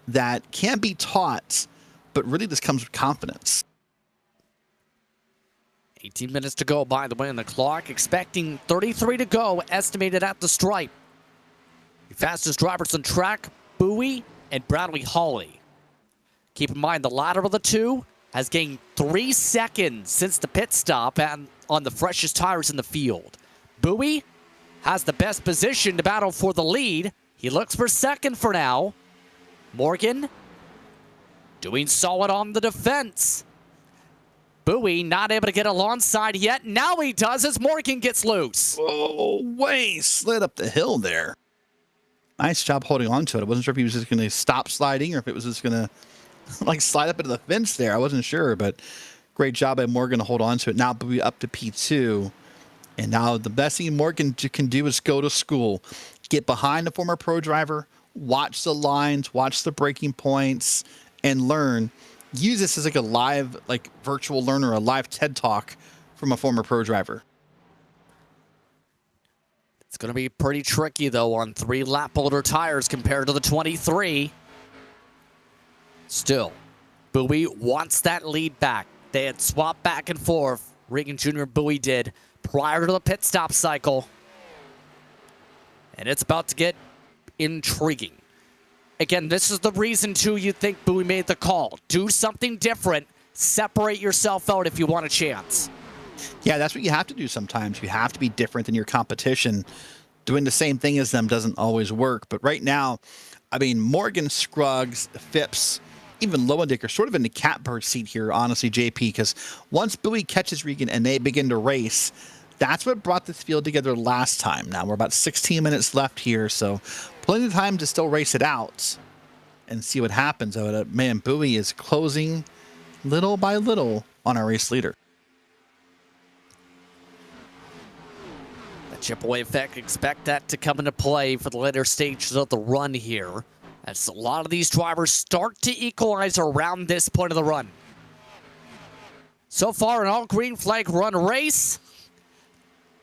that can't be taught, but really this comes with confidence. 18 minutes to go, by the way, on the clock. Expecting 33 to go, estimated at the stripe. The fastest drivers on track, Bowie and Bradley Hawley. Keep in mind, the latter of the two has gained 3 seconds since the pit stop and on the freshest tires in the field. Bowie has the best position to battle for the lead. He looks for second for now. Morgan doing solid on the defense. Bowie not able to get alongside yet. Now he does as Morgan gets loose. Oh, way slid up the hill there. Nice job holding on to it. I wasn't sure if he was just going to stop sliding or if it was just going to slide up into the fence there. I wasn't sure, but great job by Morgan to hold on to it. Now Bowie up to P2. And now the best thing Morgan can do is go to school. Get behind a former pro driver, watch the lines, watch the braking points, and learn. Use this as like a live, virtual learner, a live TED Talk from a former pro driver. It's going to be pretty tricky, though, on 3 lap older tires compared to the 23. Still, Bowie wants that lead back. They had swapped back and forth. Regan Jr. and Bowie did prior to the pit stop cycle. And it's about to get intriguing. Again, this is the reason, too, you think Bowie made the call. Do something different. Separate yourself out if you want a chance. Yeah, that's what you have to do sometimes. You have to be different than your competition. Doing the same thing as them doesn't always work. But right now, I mean, Morgan, Scruggs, Phipps, even Lowendick are sort of in the catbird seat here, honestly, JP, because once Bowie catches Regan and they begin to race, that's what brought this field together last time. Now we're about 16 minutes left here, so plenty of time to still race it out and see what happens. Man, Bowie is closing little by little on our race leader. The chip away effect, expect that to come into play for the later stages of the run here, as a lot of these drivers start to equalize around this point of the run. So far, an all green flag run race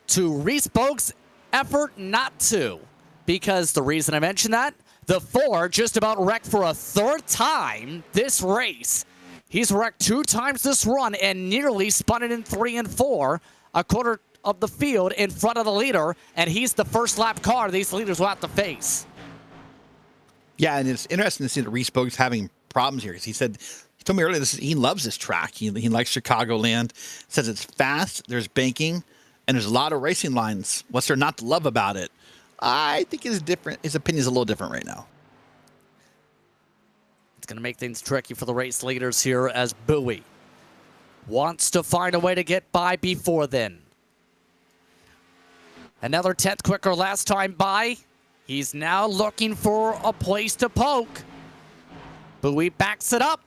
to Reese Bogue's effort not to, because the reason I mentioned that, the 4 just about wrecked for a 3rd time this race. He's wrecked 2 times this run and nearly spun it in 3 and 4, a quarter of the field in front of the leader, and he's the first lap car these leaders will have to face. Yeah, and it's interesting to see that Reese Bogue's having problems here, because he told me earlier he loves this track. He likes Chicagoland. Says it's fast, there's banking, and there's a lot of racing lines. What's there not to love about it? I think his opinion's a little different right now. It's going to make things tricky for the race leaders here as Bowie wants to find a way to get by before then. Another 10th quicker last time by. He's now looking for a place to poke. Bowie backs it up,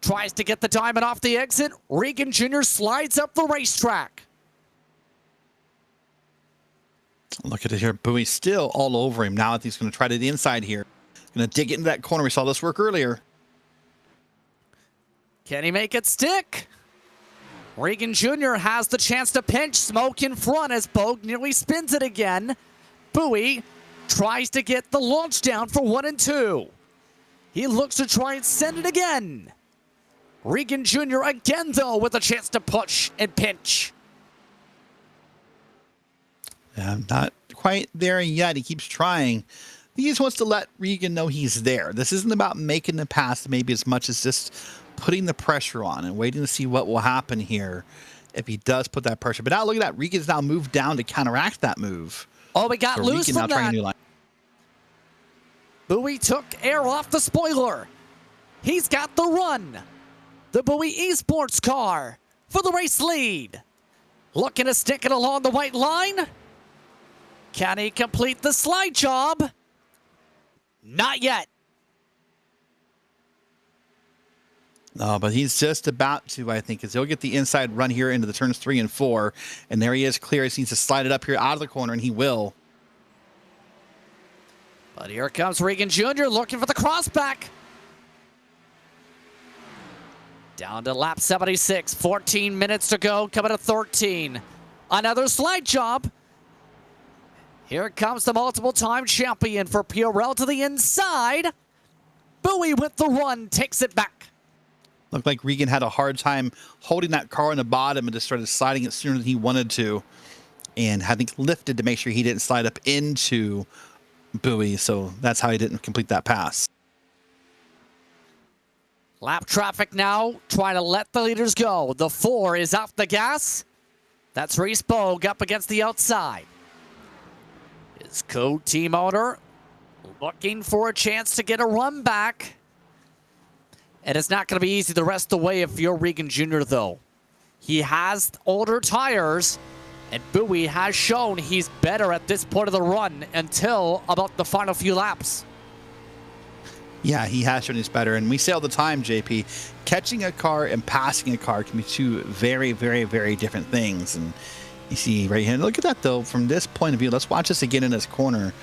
tries to get the diamond off the exit. Regan Jr. slides up the racetrack. Look at it here. Bowie's still all over him. Now he's going to try to the inside here. Going to dig into that corner. We saw this work earlier. Can he make it stick? Regan Jr. has the chance to pinch Smoke in front as Bogue nearly spins it again. Bowie tries to get the launch down for 1 and 2. He looks to try and send it again. Regan Jr. again, though, with a chance to push and pinch. Not quite there yet. He keeps trying. He just wants to let Regan know he's there. This isn't about making the pass maybe as much as just putting the pressure on and waiting to see what will happen here if he does put that pressure. But now look at that. Regan's now moved down to counteract that move. Oh, we got loose from that. Bowie took air off the spoiler. He's got the run. The Bowie Esports car for the race lead. Looking to stick it along the white line. Can he complete the slide job? Not yet. No, but he's just about to, I think, because he'll get the inside run here into the turns 3 and 4. And there he is, clear. He needs to slide it up here out of the corner, and he will. But here comes Regan Jr. looking for the crossback. Down to lap 76, 14 minutes to go, coming to 13. Another slide job. Here comes the multiple-time champion for PRL to the inside. Bowie with the run, takes it back. Looked like Regan had a hard time holding that car on the bottom and just started sliding it sooner than he wanted to. And I think lifted to make sure he didn't slide up into Bowie, so that's how he didn't complete that pass. Lap traffic now, trying to let the leaders go. The 4 is off the gas. That's Reese Bogue up against the outside. His co-team owner looking for a chance to get a run back. And it's not going to be easy the rest of the way if you're Regan Jr., though. He has older tires, and Bowie has shown he's better at this point of the run until about the final few laps. Yeah, he has shown he's better. And we say all the time, JP, catching a car and passing a car can be two very, very, very different things. And you see right here, look at that, though, from this point of view. Let's watch this again in this corner.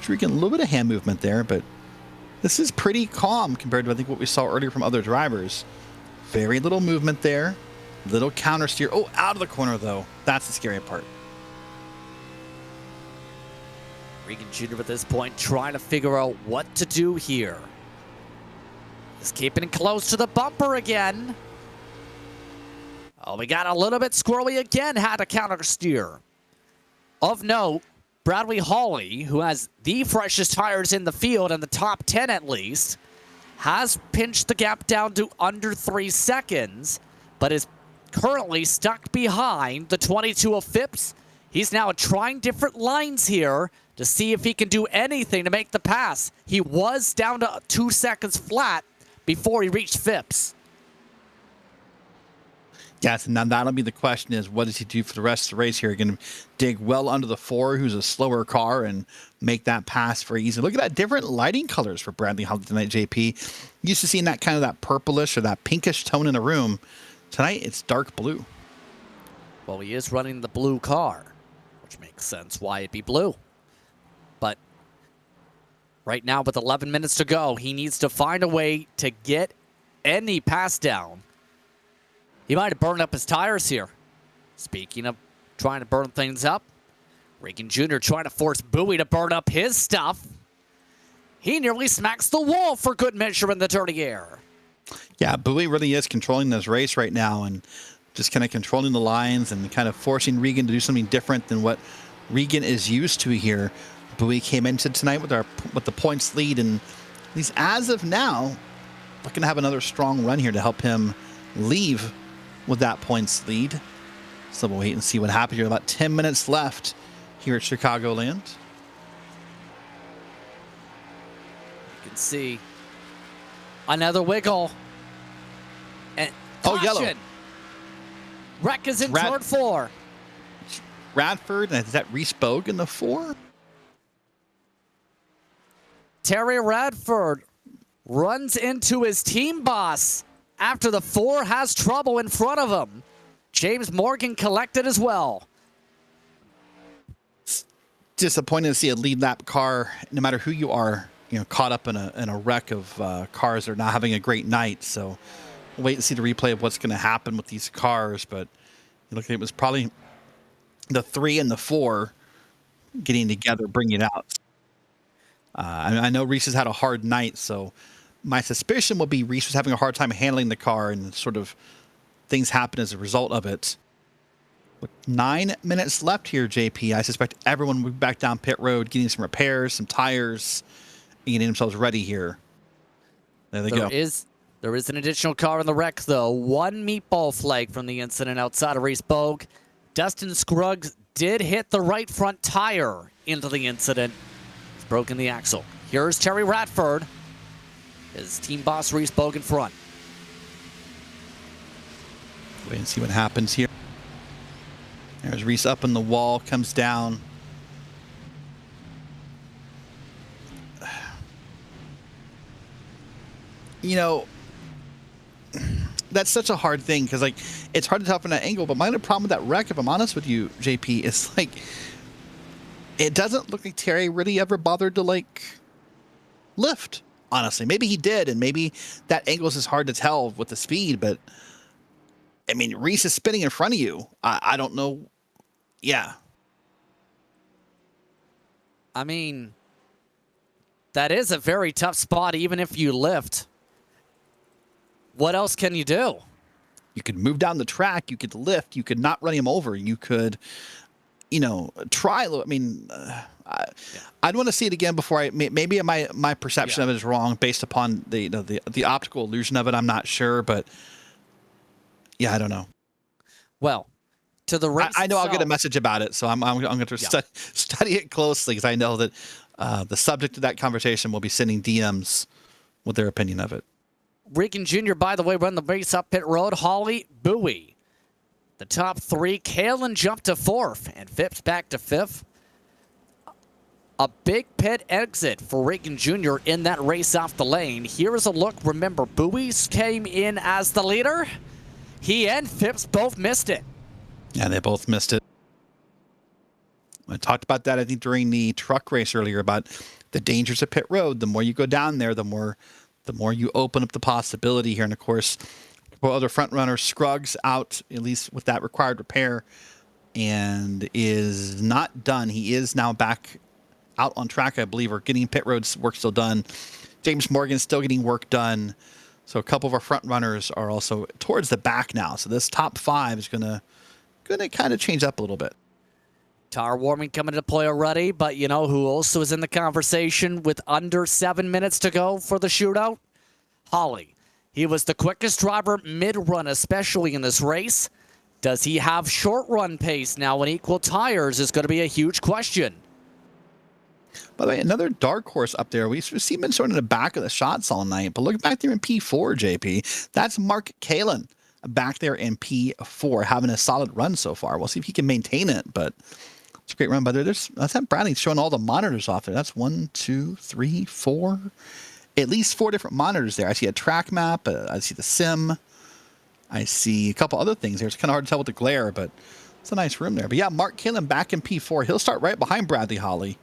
We're getting a little bit of hand movement there, but this is pretty calm compared to, I think, what we saw earlier from other drivers. Very little movement there. Little counter steer. Oh, out of the corner, though. That's the scary part. Regan Jr. at this point trying to figure out what to do here. He's keeping it close to the bumper again. Oh, we got a little bit squirrely again. Had to counter steer. Of note, Bradley Hawley, who has the freshest tires in the field, in the top 10 at least, has pinched the gap down to under 3 seconds, but is currently stuck behind the 22 of Phipps. He's now trying different lines here to see if he can do anything to make the pass. He was down to 2 seconds flat before he reached Phipps. Yes, and now that'll be the question is, what does he do for the rest of the race here? Going to dig well under the 4, who's a slower car, and make that pass very easy. Look at that, different lighting colors for Bradley Holly tonight, JP. Used to seeing that kind of that purplish or that pinkish tone in the room. Tonight, it's dark blue. Well, he is running the blue car, which makes sense why it'd be blue. But right now, with 11 minutes to go, he needs to find a way to get any pass down. He might have burned up his tires here. Speaking of trying to burn things up, Regan Jr. trying to force Bowie to burn up his stuff. He nearly smacks the wall for good measure in the dirty air. Yeah, Bowie really is controlling this race right now and just kind of controlling the lines and kind of forcing Regan to do something different than what Regan is used to here. Bowie came into tonight with the points lead, and at least as of now, looking to have another strong run here to help him leave with that points lead. So we'll wait and see what happens here. About 10 minutes left here at Chicagoland. You can see another wiggle. And oh, yellow. Wreck is in turn 4. Radford, and is that Reese Bogue in the 4? Terry Radford runs into his team boss after the 4 has trouble in front of him. James Morgan collected as well. Disappointing to see a lead lap car, no matter who you are, caught up in a wreck of cars that are not having a great night. So we'll wait and see the replay of what's going to happen with these cars. But look, it was probably the 3 and the 4 getting together, bringing it out. I know Reese has had a hard night, so my suspicion would be Reese was having a hard time handling the car and sort of things happen as a result of it. With 9 minutes left here, JP, I suspect everyone will be back down pit road, getting some repairs, some tires, and getting themselves ready here. There they go. There is an additional car in the wreck, though. 1 meatball flag from the incident outside of Reese Bogue. Dustin Scruggs did hit the right front tire into the incident. He's broken the axle. Here's Terry Radford. His team boss, Reese Bogue, in front. Wait and see what happens here. There's Reese up in the wall, comes down. That's such a hard thing because, it's hard to tell from that angle. But my other problem with that wreck, if I'm honest with you, JP, is it doesn't look like Terry really ever bothered to lift. Honestly, maybe he did, and maybe that angle is hard to tell with the speed. But I mean, Reese is spinning in front of you. I don't know. Yeah. I mean, that is a very tough spot, even if you lift. What else can you do? You could move down the track. You could lift. You could not run him over. You could, try. I mean, I'd want to see it again before maybe my perception of it is wrong based upon the optical illusion of it. I'm not sure, but yeah, I don't know. Well, to the race I know itself, I'll get a message about it, so I'm going to study it closely because I know that the subject of that conversation will be sending DMs with their opinion of it. Regan Jr., by the way, run the race up pit road. Holly, Bowie. The top 3. Kalen jumped to 4th, and Phipps back to 5th. A big pit exit for Regan Jr. in that race off the lane. Here is a look. Remember, Bowie came in as the leader. He and Phipps both missed it. Yeah, they both missed it. I talked about that, I think, during the truck race earlier about the dangers of pit road. The more you go down there, the more you open up the possibility here. And of course, other front runner Scruggs out, at least with that required repair, and is not done. He is now back out on track, I believe, or getting pit road work still done. James Morgan still getting work done. So a couple of our front runners are also towards the back now. So this top 5 is gonna kind of change up a little bit. Tire warming coming into play already, but you know who also is in the conversation with under 7 minutes to go for the shootout? Holly. He was the quickest driver mid-run, especially in this race. Does he have short run pace now when equal tires is going to be a huge question. By the way, another dark horse up there. We've seen him sort of in the back of the shots all night, but look back there in P4, JP. That's Mark Kalin back there in P4, having a solid run so far. We'll see if he can maintain it, but it's a great run. But that's that Bradley showing all the monitors off there. That's 1, 2, 3, 4, at least 4 different monitors there. I see a track map. I see the sim. I see a couple other things there. It's kind of hard to tell with the glare, but it's a nice room there. But yeah, Mark Kalin back in P4. He'll start right behind Bradley Holly.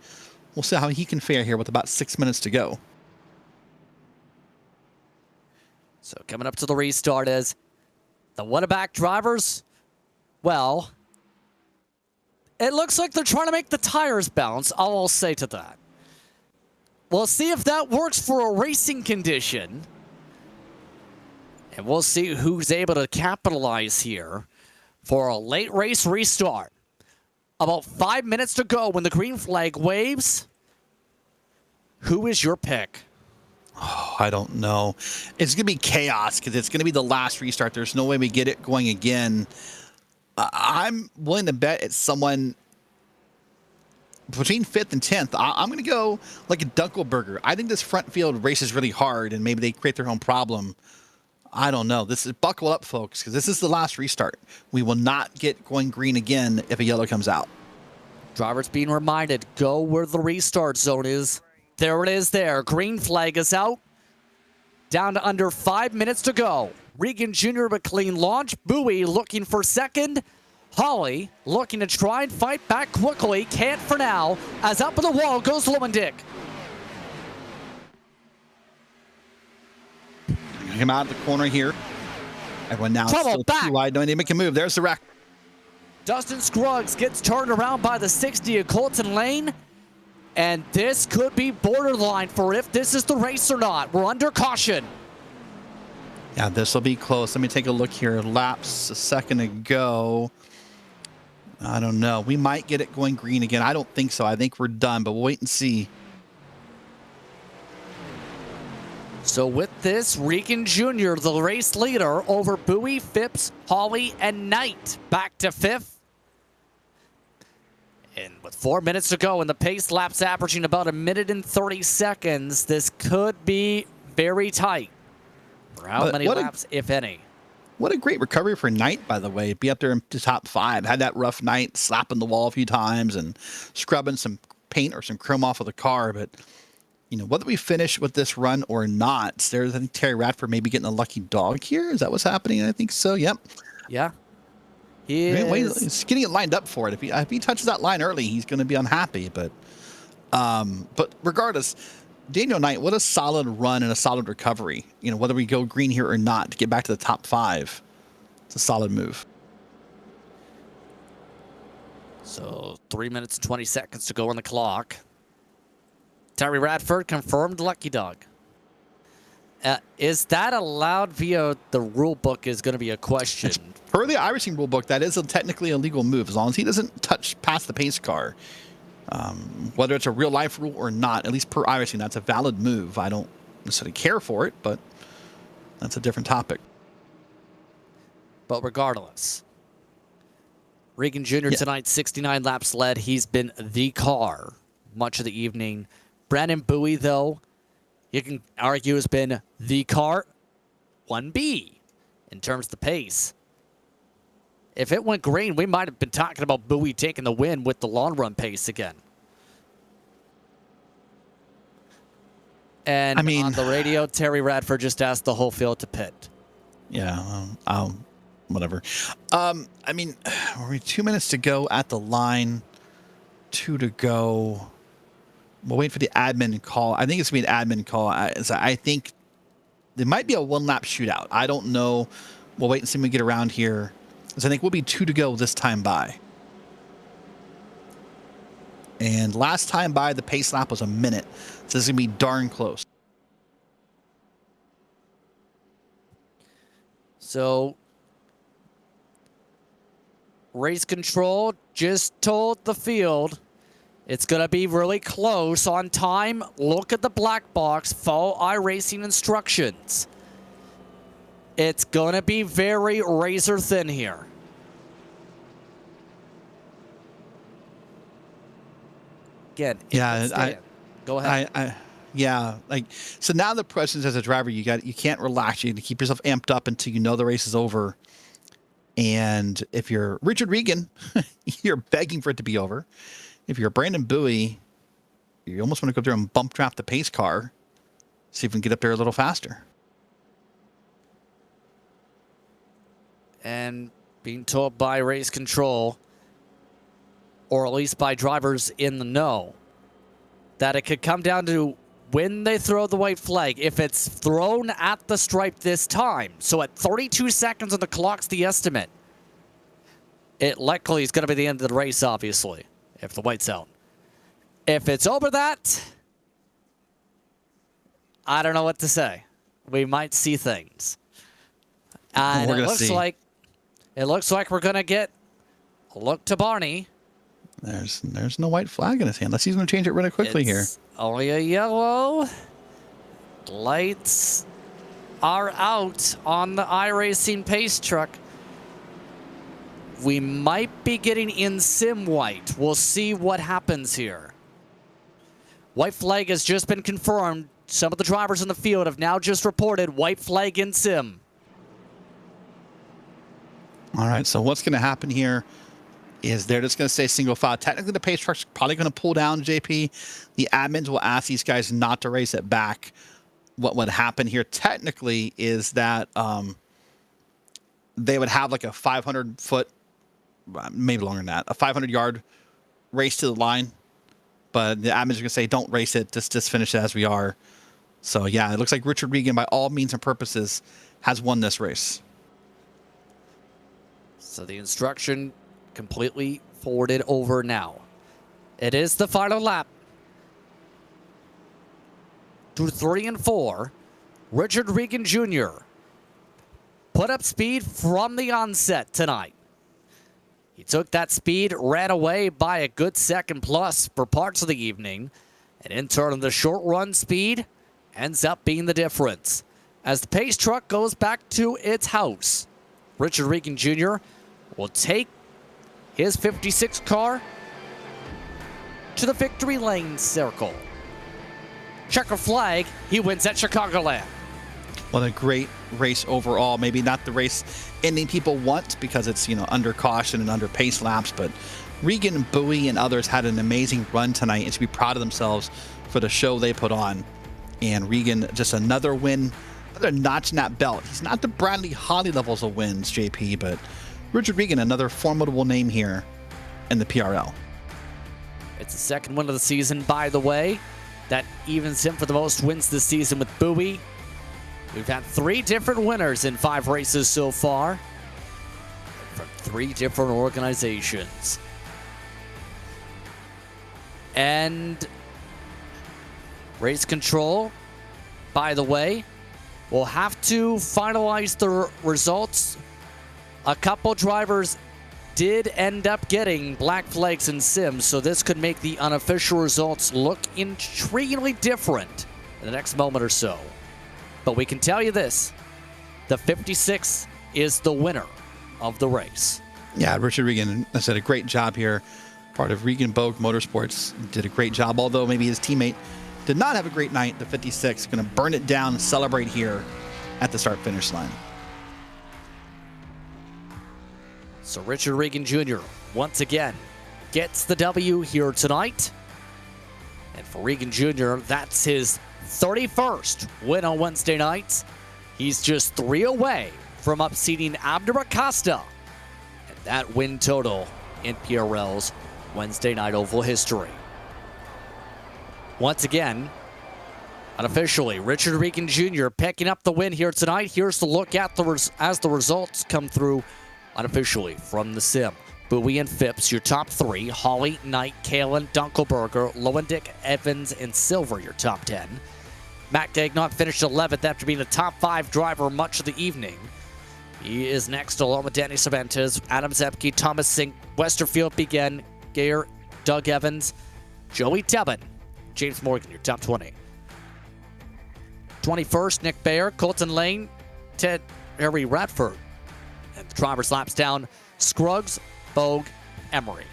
We'll see how he can fare here with about 6 minutes to go. So coming up to the restart is the Winnebago drivers. Well, it looks like they're trying to make the tires bounce. I'll say to that. We'll see if that works for a racing condition. And we'll see who's able to capitalize here for a late race restart. About 5 minutes to go when the green flag waves. Who is your pick? Oh, I don't know. It's going to be chaos because it's going to be the last restart. There's no way we get it going again. I'm willing to bet it's someone between 5th and 10th. I'm going to go like a Dunkelberger. I think this front field races really hard and maybe they create their own problem. I don't know. This is buckle up, folks, because this is the last restart. We will not get going green again if a yellow comes out. Drivers being reminded, go where the restart zone is. There it is there. Green flag is out. Down to under 5 minutes to go. Regan Jr. with clean launch. Bowie looking for second. Holly looking to try and fight back quickly. Can't for now. As up in the wall goes Lumendick. Him out of the corner here. Everyone now still too wide. No one make a move. There's the wreck. Dustin Scruggs gets turned around by the 60 of Colton Lane. And this could be borderline for if this is the race or not. We're under caution. Yeah, this will be close. Let me take a look here. Laps a second ago. I don't know. We might get it going green again. I don't think so. I think we're done, but we'll wait and see. So with this, Regan Jr., the race leader, over Bowie, Phipps, Hawley, and Knight. Back to 5th. And with 4 minutes to go and the pace laps averaging about 1 minute and 30 seconds, this could be very tight. For how many laps, if any? What a great recovery for Knight, by the way. Be up there in the top 5. Had that rough night, slapping the wall a few times and scrubbing some paint or some chrome off of the car. But, you know, whether we finish with this run or not, there's, I think, Terry Radford maybe getting a lucky dog here. Is that what's happening? I think so. Yep. Yeah. He's getting it lined up for it. If he touches that line early, he's going to be unhappy. But regardless, Daniel Knight, what a solid run and a solid recovery. You know, whether we go green here or not, to get back to the top 5, it's a solid move. So 3 minutes and 20 seconds to go on the clock. Terry Radford confirmed lucky dog. Is that allowed via the rule book is going to be a question. Per the iRacing rule book, that is technically a legal move as long as he doesn't touch past the pace car. Whether it's a real life rule or not, at least per iRacing, that's a valid move. I don't necessarily care for it, but that's a different topic. But regardless, Regan Jr. tonight, 69 laps led. He's been the car much of the evening. Brandon Bowie, though, you can argue has been the car 1B in terms of the pace. If it went green, we might have been talking about Bowie taking the win with the long run pace again. And on the radio, Terry Radford just asked the whole field to pit. Yeah, whatever. I mean, we're 2 minutes to go at the line, 2 to go. We'll wait for the admin call. I think it's going to be an admin call. I think there might be a 1-lap shootout. I don't know. We'll wait and see when we get around here. So I think we'll be 2 to go this time by. And last time by, the pace lap was 1 minute. So this is going to be darn close. So race control just told the field it's going to be really close on time. Look at the black box. Follow iRacing instructions. It's going to be very razor thin here. again. Yeah, Go ahead. Yeah, like, so now the question is, as a driver, you can't relax. You need to keep yourself amped up until you know the race is over. And if you're Richard Regan, you're begging for it to be over. If you're Brandon Bowie, you almost want to go there and bump draft the pace car, see if we can get up there a little faster. And being told by race control, or at least by drivers in the know, that it could come down to when they throw the white flag. If it's thrown at the stripe this time, so at 32 seconds on the clock's the estimate, it likely is going to be the end of the race, obviously, if the white's out. If it's over that, I don't know what to say. We might see things. And it looks like we're going to get a look to Barney. There's no white flag in his hand. Let's see, he's going to change it really quickly here. Only a yellow. Lights are out on the iRacing pace truck. We might be getting in sim white. We'll see what happens here. White flag has just been confirmed. Some of the drivers in the field have now just reported white flag in sim. All right, so what's going to happen here is they're just going to say single file. Technically, the pace truck's probably going to pull down, JP. The admins will ask these guys not to race it back. What would happen here technically is that they would have like a 500-foot, maybe longer than that, a 500-yard race to the line. But the admins are going to say, don't race it, just finish it as we are. So, yeah, it looks like Richard Regan, by all means and purposes, has won this race. So the instruction completely forwarded over now. It is the final lap. Through 3 and 4, Richard Regan Jr. put up speed from the onset tonight. He took that speed, ran away by a good second plus for parts of the evening, and in turn the short run speed ends up being the difference. As the pace truck goes back to its house, Richard Regan Jr. will take his 56 car to the victory lane circle. Checker flag, he wins at Chicagoland. Well, a great race overall. Maybe not the race ending people want because it's, under caution and under pace laps, but Regan, Bowie, and others had an amazing run tonight and should be proud of themselves for the show they put on. And Regan, just another win, another notch in that belt. He's not the Bradley Holly levels of wins, JP, but Richard Regan, another formidable name here in the PRL. It's the second win of the season, by the way. That evens him for the most wins this season with Bowie. We've had 3 different winners in 5 races so far from 3 different organizations. And race control, by the way, will have to finalize the results. A couple drivers did end up getting black flags in sim, so this could make the unofficial results look intriguingly different in the next moment or so. But we can tell you this, the 56 is the winner of the race. Yeah, Richard Regan, I said, a great job here. Part of Regan Bogue Motorsports, did a great job, although maybe his teammate did not have a great night. The 56 going to burn it down and celebrate here at the start-finish line. So Richard Regan Jr. once again gets the W here tonight. And for Regan Jr., that's his 31st win on Wednesday nights. He's just 3 away from upseating Abner Acosta. And that win total in PRL's Wednesday night oval history. Once again, unofficially, Richard Regan Jr. picking up the win here tonight. Here's the look at as the results come through unofficially from the sim. Bowie and Phipps, your top 3. Holly, Knight, Kalen, Dunkelberger, Lowendick, Evans, and Silver, your top 10. Matt Gagnon finished 11th after being the top 5 driver much of the evening. He is next along with Danny Cervantes, Adam Zepke, Thomas Sink, Westerfield, Begin, Gayer, Doug Evans, Joey Tebbin, James Morgan, your top 20. 21st, Nick Bayer, Colton Lane, Ted Harry Radford. And the driver's laps down, Scruggs, Bogue, Emery.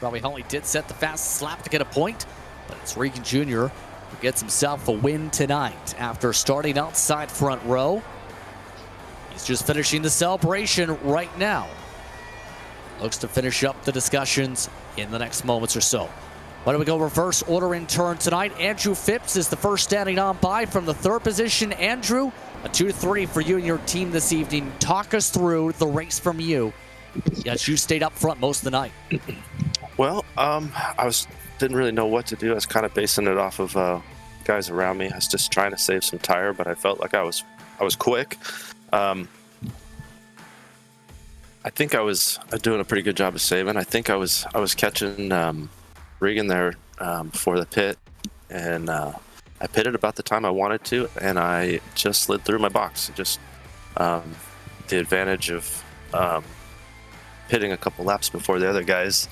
Robbie Huntley did set the fastest lap to get a point, but it's Regan Jr. who gets himself a win tonight after starting outside front row. He's just finishing the celebration right now. Looks to finish up the discussions in the next moments or so. Why don't we go reverse order in turn tonight? Andrew Phipps is the first standing on by from the third position. Andrew, a 2-3 for you and your team this evening. Talk us through the race from you. Yes, you stayed up front most of the night. Well, didn't really know what to do. I was kind of basing it off of guys around me. I was just trying to save some tire, but I felt like I was quick. I think I was doing a pretty good job of saving. I think I was catching Regan there before the pit, and I pitted about the time I wanted to, and I just slid through my box. Just the advantage of pitting a couple laps before the other guys.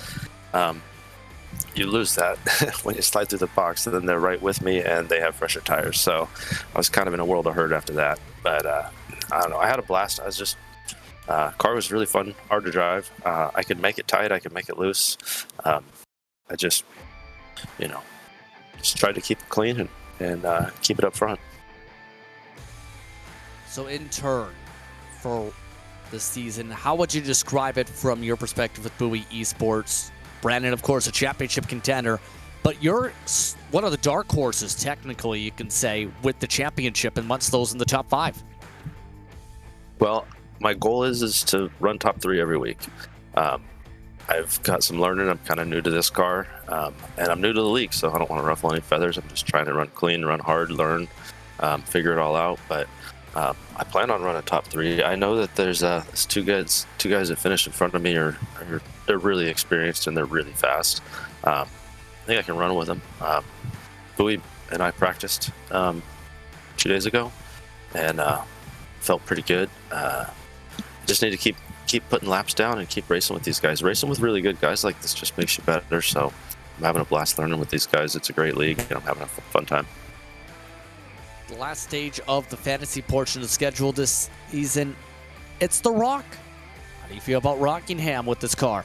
You lose that when you slide through the box, and then they're right with me and they have fresher tires. So I was kind of in a world of hurt after that. But I don't know. I had a blast. I was just car was really fun, hard to drive. I could make it tight. I could make it loose. I just tried to keep it clean and keep it up front. So in turn, for this season, how would you describe it from your perspective with Bowie Esports? Brandon, of course, a championship contender, but you're one of the dark horses, technically, you can say, with the championship, and once those in the top 5. Well, my goal is to run top 3 every week. I've got some learning. I'm kind of new to this car, and I'm new to the league, so I don't want to ruffle any feathers. I'm just trying to run clean, run hard, learn, figure it all out. But I plan on running top 3. I know that there's two guys that finished in front of me they're really experienced and they're really fast. I think I can run with them. Bowie and I practiced 2 days ago, and felt pretty good. Just need to keep putting laps down and keep racing with these guys. Racing with really good guys like this just makes you better. So I'm having a blast learning with these guys. It's a great league, and I'm having a fun time. The last stage of the fantasy portion of the schedule this season, it's the Rock. How do you feel about Rockingham with this car?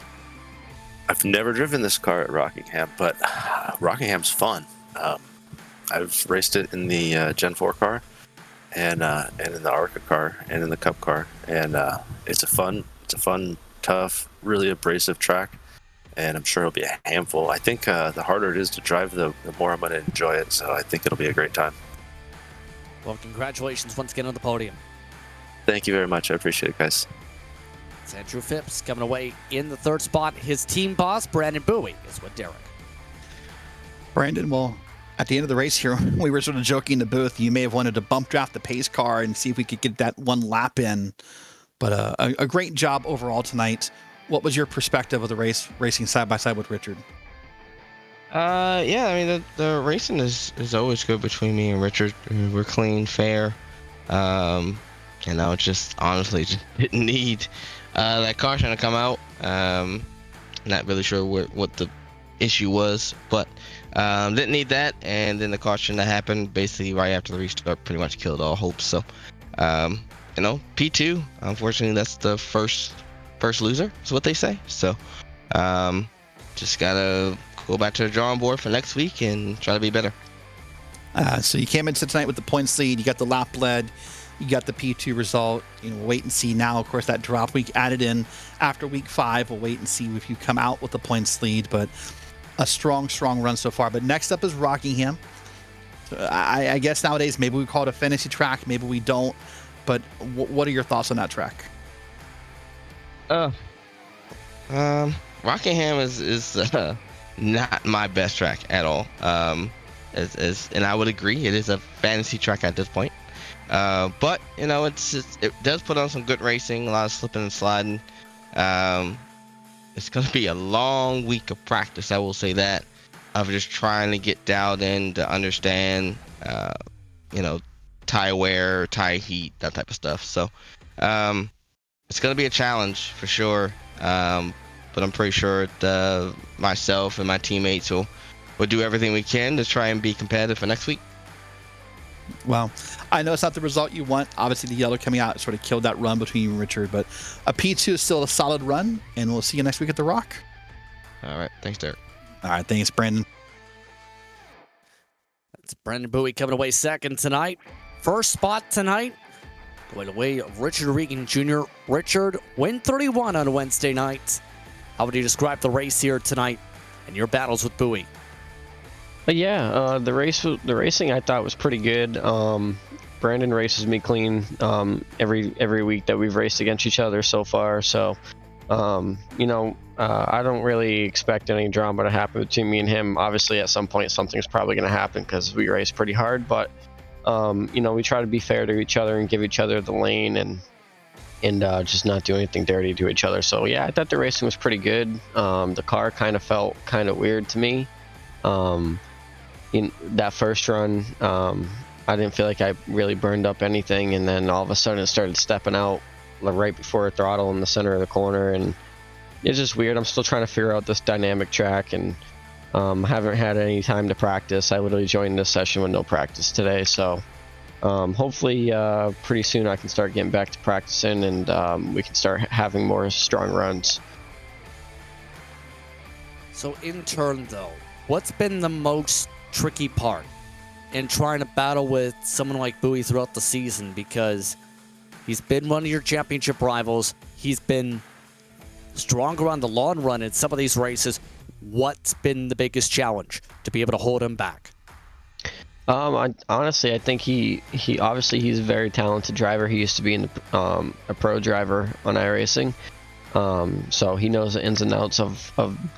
I've never driven this car at Rockingham, but Rockingham's fun. I've raced it in the Gen 4 car and in the ARCA car and in the Cup car, and it's a fun, tough, really abrasive track, and I'm sure it'll be a handful. I think the harder it is to drive, the more I'm going to enjoy it, so I think it'll be a great time. Well, congratulations once again on the podium. Thank you very much. I appreciate it, guys. It's Andrew Phipps coming away in the third spot. His team boss, Brandon Bowie, is with Derek. Brandon, well, at the end of the race here, we were sort of joking in the booth. You may have wanted to bump draft the pace car and see if we could get that one lap in. But a great job overall tonight. What was your perspective of the race, racing side by side with Richard? Yeah, I mean, the racing is always good between me and Richard. We're clean, fair. And I just honestly just didn't need that caution to come out. Not really sure what the issue was, but didn't need that. And then the caution that happened basically right after the restart pretty much killed all hopes. So, P2, unfortunately, that's the first loser, is what they say. So, just gotta go back to the drawing board for next week and try to be better. So you came into tonight with the points lead. You got the lap lead. You got the P2 result. We'll wait and see now. Of course, that drop week added in after week 5. We'll wait and see if you come out with the points lead. But a strong run so far. But next up is Rockingham. I guess nowadays maybe we call it a fantasy track. Maybe we don't. But what are your thoughts on that track? Rockingham is not my best track at all. And I would agree, it is a fantasy track at this point. But it does put on some good racing, a lot of slipping and sliding. It's going to be a long week of practice, I will say that, of just trying to get dialed in to understand, tire wear, tire heat, that type of stuff. So it's going to be a challenge for sure. But I'm pretty sure that myself and my teammates will do everything we can to try and be competitive for next week. Well, I know it's not the result you want. Obviously, the yellow coming out sort of killed that run between you and Richard, but a P2 is still a solid run, and we'll see you next week at the Rock. All right. Thanks, Derek. All right, thanks, Brandon. It's Brendan Bowie coming away second tonight. First spot tonight, going away Richard Regan Jr. Richard, win 31 on Wednesday night. How would you describe the race here tonight and your battles with Bowie? Yeah, the racing I thought was pretty good. Brandon races me clean every week that we've raced against each other so far. So, I don't really expect any drama to happen between me and him. Obviously, at some point, something's probably going to happen because we race pretty hard. But, we try to be fair to each other and give each other the lane and just not do anything dirty to each other. So, yeah, I thought the racing was pretty good. The car kind of felt kind of weird to me. In that first run, I didn't feel like I really burned up anything. And then all of a sudden, it started stepping out right before a throttle in the center of the corner. And it's just weird. I'm still trying to figure out this dynamic track and haven't had any time to practice. I literally joined this session with no practice today. So hopefully pretty soon I can start getting back to practicing and we can start having more strong runs. So in turn, though, what's been the most tricky part in trying to battle with someone like Bowie throughout the season? Because he's been one of your championship rivals. He's been stronger on the long run in some of these races. What's been the biggest challenge to be able to hold him back? Honestly, I think he obviously he's a very talented driver. He used to be in the, a pro driver on iRacing, so he knows the ins and outs of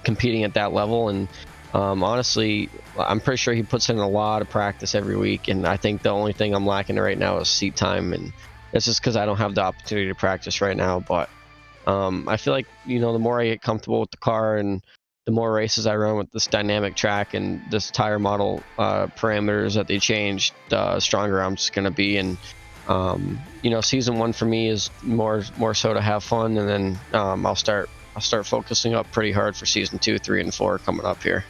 competing at that level. And honestly, I'm pretty sure he puts in a lot of practice every week. And I think the only thing I'm lacking right now is seat time, and it's just because I don't have the opportunity to practice right now. But I feel like the more I get comfortable with the car and the more races I run with this dynamic track and this tire model parameters that they changed, the stronger I'm just going to be. And season one for me is more so to have fun, and then I'll start focusing up pretty hard for season 2, 3, and 4 coming up here.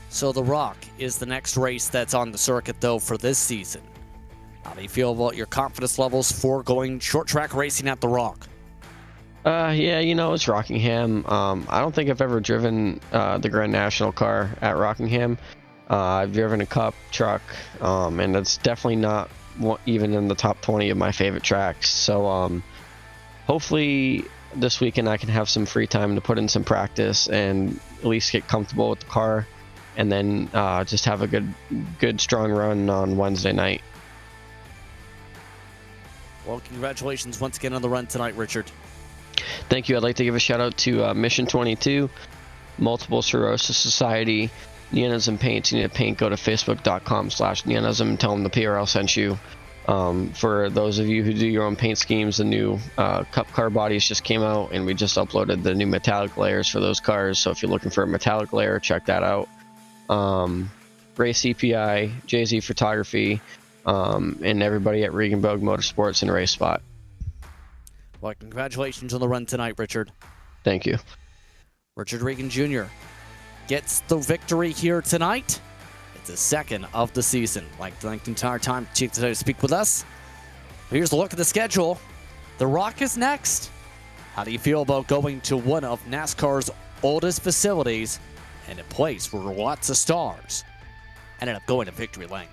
So the Rock is the next race that's on the circuit, though, for this season. How do you feel about your confidence levels for going short track racing at the Rock? It's Rockingham. I don't think I've ever driven the Grand National car at Rockingham. I've driven a Cup truck, and it's definitely not even in the top 20 of my favorite tracks. So hopefully this weekend I can have some free time to put in some practice and at least get comfortable with the car, and then just have a good strong run on Wednesday night. Well, congratulations once again on the run tonight, Richard. Thank you. I'd like to give a shout out to Mission 22, Multiple Sclerosis Society, Neonism Paints. You need a paint, go to facebook.com/Neonism and tell them the PRL sent you. For those of you who do your own paint schemes, the new Cup car bodies just came out, and we just uploaded the new metallic layers for those cars. So if you're looking for a metallic layer, check that out. Race EPI, JZ Photography, and everybody at Regenboog Motorsports and RaceSpot. Well, congratulations on the run tonight, Richard. Thank you. Richard Regan Jr. gets the victory here tonight. It's his second of the season. Like the entire time to speak with us. Here's a look at the schedule. The Rock is next. How do you feel about going to one of NASCAR's oldest facilities and a place where lots of stars ended up going to victory lane?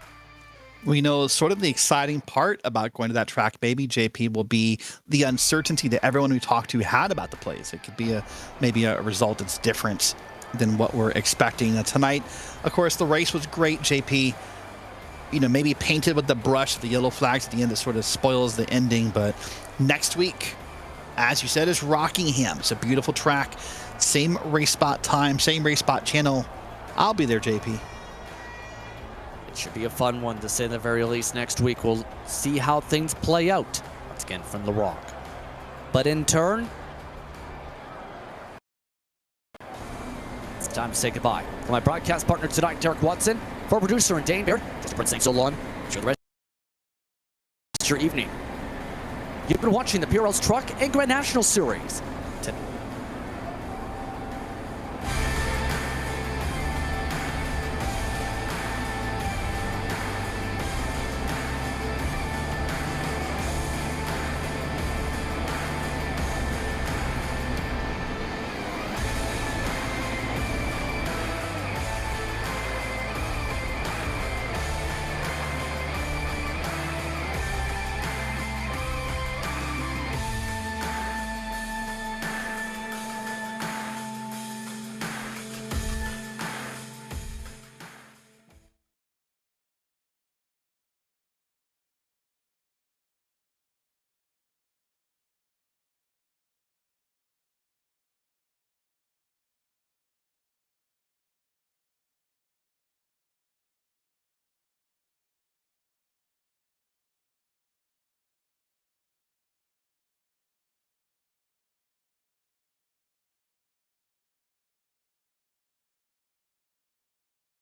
We know sort of the exciting part about going to that track, maybe, JP, will be the uncertainty that everyone we talked to had about the place. It could be maybe a result that's different than what we're expecting. Tonight, of course, the race was great, JP. Maybe painted with the brush of the yellow flags at the end that sort of spoils the ending. But next week, as you said, is Rockingham. It's a beautiful track. Same RaceSpot time, same RaceSpot channel. I'll be there, JP. Should be a fun one, to say the very least. Next week we'll see how things play out once again from The Rock. But in turn, it's time to say goodbye. For my broadcast partner tonight, Derek Watson, for producer and Dane Beard, just for saying so long. Enjoy the rest of your evening. You've been watching the PRL's Truck and Grand National Series.